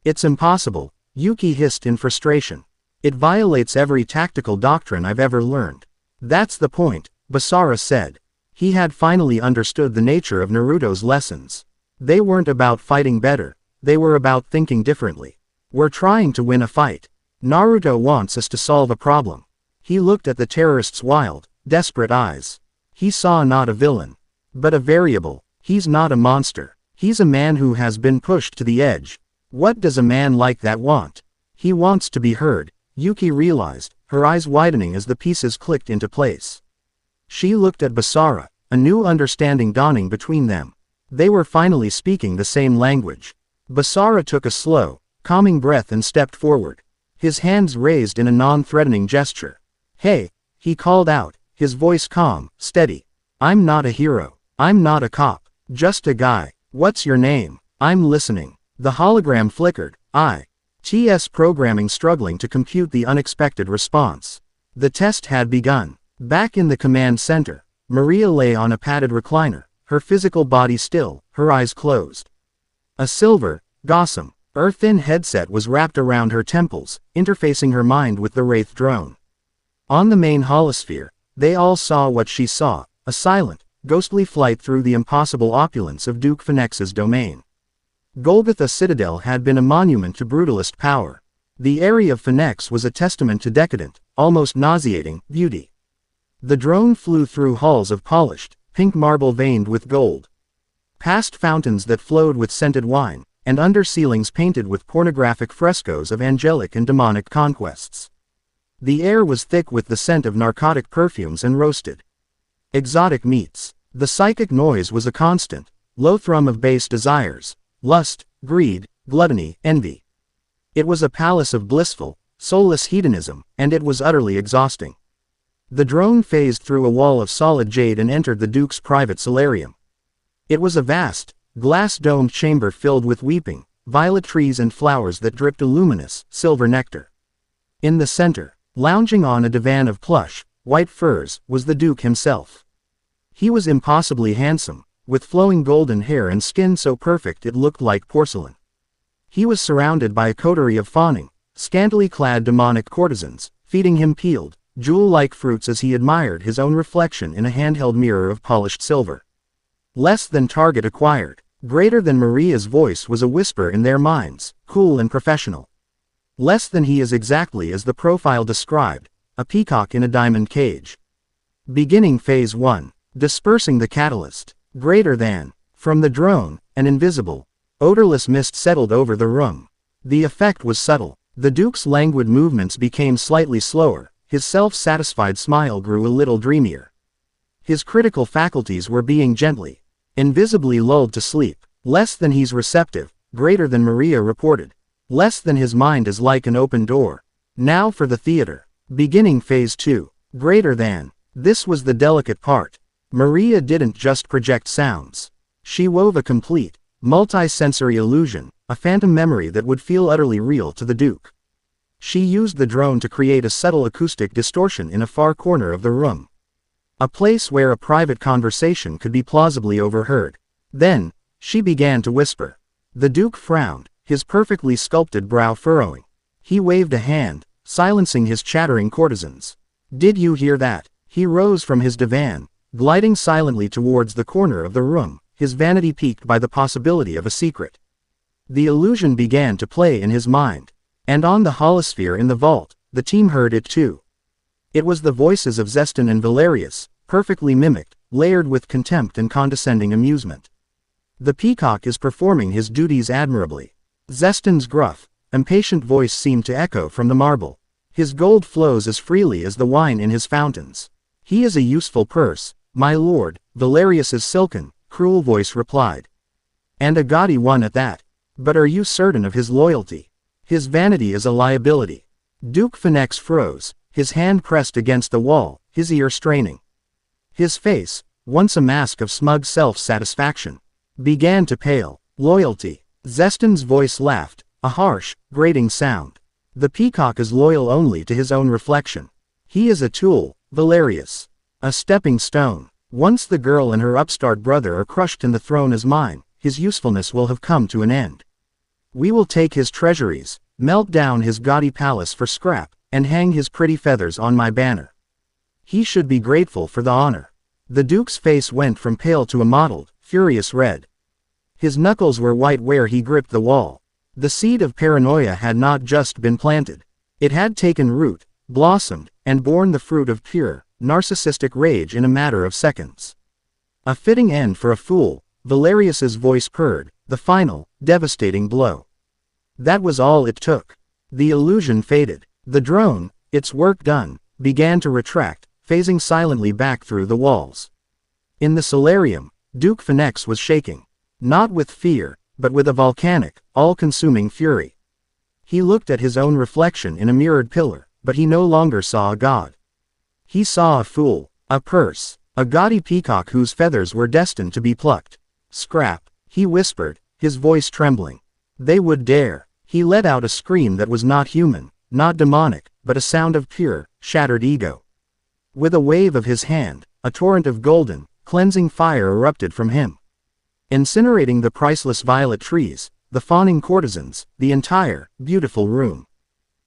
"It's impossible," Yuki hissed in frustration. "It violates every tactical doctrine I've ever learned." "That's the point," Basara said. He had finally understood the nature of Naruto's lessons. They weren't about fighting better, they were about thinking differently. "We're trying to win a fight. Naruto wants us to solve a problem." He looked at the terrorist's wild, desperate eyes. He saw not a villain, but a variable. He's not a monster. He's a man who has been pushed to the edge. What does a man like that want? He wants to be heard, Yuki realized, her eyes widening as the pieces clicked into place. She looked at Basara, a new understanding dawning between them. They were finally speaking the same language. Basara took a slow, calming breath and stepped forward, his hands raised in a non-threatening gesture. "Hey," he called out, his voice calm, steady. "I'm not a hero. I'm not a cop. Just a guy. What's your name? I'm listening." The hologram flickered, TS programming struggling to compute the unexpected response. The test had begun. Back in the command center, Maria lay on a padded recliner, her physical body still, her eyes closed. A silver, gossamer, thin headset was wrapped around her temples, interfacing her mind with the Wraith drone. On the main holosphere, they all saw what she saw, a silent, ghostly flight through the impossible opulence of Duke Phoenix's domain. Golgotha Citadel had been a monument to brutalist power. The area of Phoenix was a testament to decadent, almost nauseating, beauty. The drone flew through halls of polished, pink marble veined with gold, past fountains that flowed with scented wine, and under ceilings painted with pornographic frescoes of angelic and demonic conquests. The air was thick with the scent of narcotic perfumes and roasted, exotic meats. The psychic noise was a constant, low thrum of base desires, lust, greed, gluttony, envy. It was a palace of blissful, soulless hedonism, and it was utterly exhausting. The drone phased through a wall of solid jade and entered the Duke's private solarium. It was a vast, glass-domed chamber filled with weeping, violet trees and flowers that dripped a luminous, silver nectar. In the center, lounging on a divan of plush, white furs, was the Duke himself. He was impossibly handsome, with flowing golden hair and skin so perfect it looked like porcelain. He was surrounded by a coterie of fawning, scantily clad demonic courtesans, feeding him peeled, jewel-like fruits as he admired his own reflection in a handheld mirror of polished silver. Less than target acquired, greater than Maria's voice was a whisper in their minds, cool and professional. Less than he is exactly as the profile described, a peacock in a diamond cage. Beginning Phase 1. Dispersing the catalyst. Greater than. From the drone, an invisible, odorless mist settled over the room. The effect was subtle. The Duke's languid movements became slightly slower, his self-satisfied smile grew a little dreamier. His critical faculties were being gently, invisibly lulled to sleep. Less than he's receptive, greater than Maria reported. Less than his mind is like an open door. Now for the theater. Beginning Phase 2. Greater than. This was the delicate part. Maria didn't just project sounds. She wove a complete, multi-sensory illusion, a phantom memory that would feel utterly real to the Duke. She used the drone to create a subtle acoustic distortion in a far corner of the room. A place where a private conversation could be plausibly overheard. Then, she began to whisper. The Duke frowned, his perfectly sculpted brow furrowing. He waved a hand, silencing his chattering courtesans. Did you hear that? He rose from his divan, gliding silently towards the corner of the room, his vanity piqued by the possibility of a secret. The illusion began to play in his mind. And on the holosphere in the vault, the team heard it too. It was the voices of Zestan and Valerius, perfectly mimicked, layered with contempt and condescending amusement. The peacock is performing his duties admirably. Zestan's gruff, impatient voice seemed to echo from the marble. His gold flows as freely as the wine in his fountains. He is a useful purse, my lord, Valerius's silken, cruel voice replied. And a gaudy one at that. But are you certain of his loyalty? His vanity is a liability. Duke Phoenix froze, his hand pressed against the wall, his ear straining. His face, once a mask of smug self-satisfaction, began to pale. Loyalty. Zestan's voice laughed, a harsh, grating sound. The peacock is loyal only to his own reflection. He is a tool, Valerius. A stepping stone. Once the girl and her upstart brother are crushed and the throne is mine, his usefulness will have come to an end. We will take his treasuries, melt down his gaudy palace for scrap, and hang his pretty feathers on my banner. He should be grateful for the honor. The Duke's face went from pale to a mottled, furious red. His knuckles were white where he gripped the wall. The seed of paranoia had not just been planted. It had taken root, blossomed, and borne the fruit of pure, narcissistic rage in a matter of seconds. A fitting end for a fool, Valerius's voice purred, the final, devastating blow. That was all it took. The illusion faded. The drone, its work done, began to retract, phasing silently back through the walls. In the solarium, Duke Phoenix was shaking. Not with fear, but with a volcanic, all-consuming fury. He looked at his own reflection in a mirrored pillar, but he no longer saw a god. He saw a fool, a purse, a gaudy peacock whose feathers were destined to be plucked. Scrap, he whispered, his voice trembling. They would dare. He let out a scream that was not human, not demonic, but a sound of pure, shattered ego. With a wave of his hand, a torrent of golden, cleansing fire erupted from him, incinerating the priceless violet trees, the fawning courtesans, the entire, beautiful room.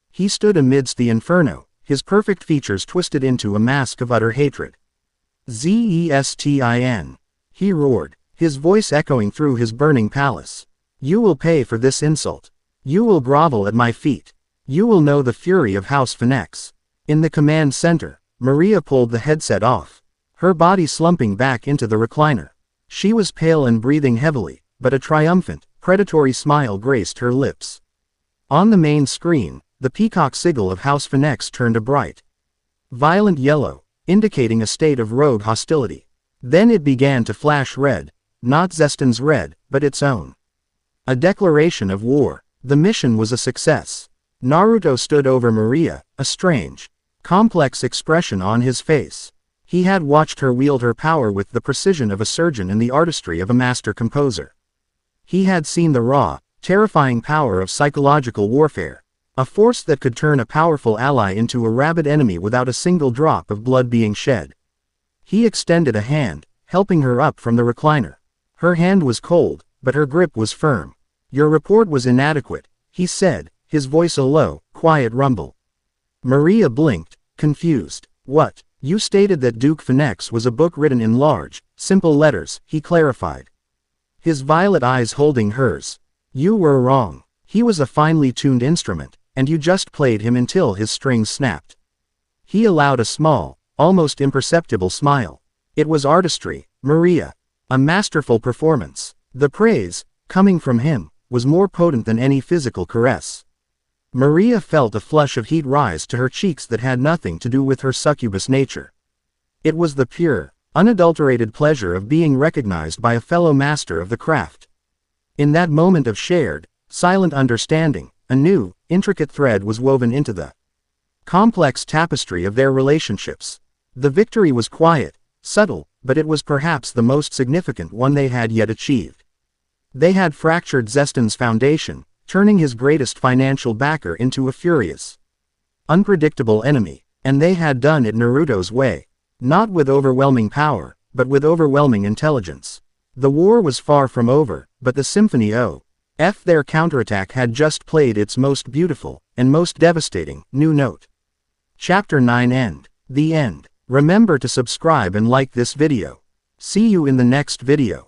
He stood amidst the inferno, his perfect features twisted into a mask of utter hatred. Zestin. He roared, his voice echoing through his burning palace. You will pay for this insult. You will grovel at my feet. You will know the fury of House Phoenix. In the command center, Maria pulled the headset off, her body slumping back into the recliner. She was pale and breathing heavily, but a triumphant, predatory smile graced her lips. On the main screen, the peacock sigil of House Phoenix turned a bright, violent yellow, indicating a state of rogue hostility. Then it began to flash red, not Zestan's red, but its own. A declaration of war. The mission was a success. Naruto stood over Maria, a strange, complex expression on his face. He had watched her wield her power with the precision of a surgeon and the artistry of a master composer. He had seen the raw, terrifying power of psychological warfare, a force that could turn a powerful ally into a rabid enemy without a single drop of blood being shed. He extended a hand, helping her up from the recliner. Her hand was cold, but her grip was firm. Your report was inadequate, he said, his voice a low, quiet rumble. Maria blinked, confused. What? You stated that Duke Phoenix was a book written in large, simple letters, he clarified, his violet eyes holding hers. You were wrong. He was a finely tuned instrument, and you just played him until his strings snapped. He allowed a small, almost imperceptible smile. It was artistry, Maria. A masterful performance. The praise, coming from him, was more potent than any physical caress. Maria felt a flush of heat rise to her cheeks that had nothing to do with her succubus nature. It was the pure, unadulterated pleasure of being recognized by a fellow master of the craft. In that moment of shared, silent understanding, a new, intricate thread was woven into the complex tapestry of their relationships. The victory was quiet, subtle, but it was perhaps the most significant one they had yet achieved. They had fractured Zestan's foundation, turning his greatest financial backer into a furious, unpredictable enemy, and they had done it Naruto's way. Not with overwhelming power, but with overwhelming intelligence. The war was far from over, but the Symphony of their counterattack had just played its most beautiful, and most devastating, new note. Chapter 9 End. The End. Remember to subscribe and like this video. See you in the next video.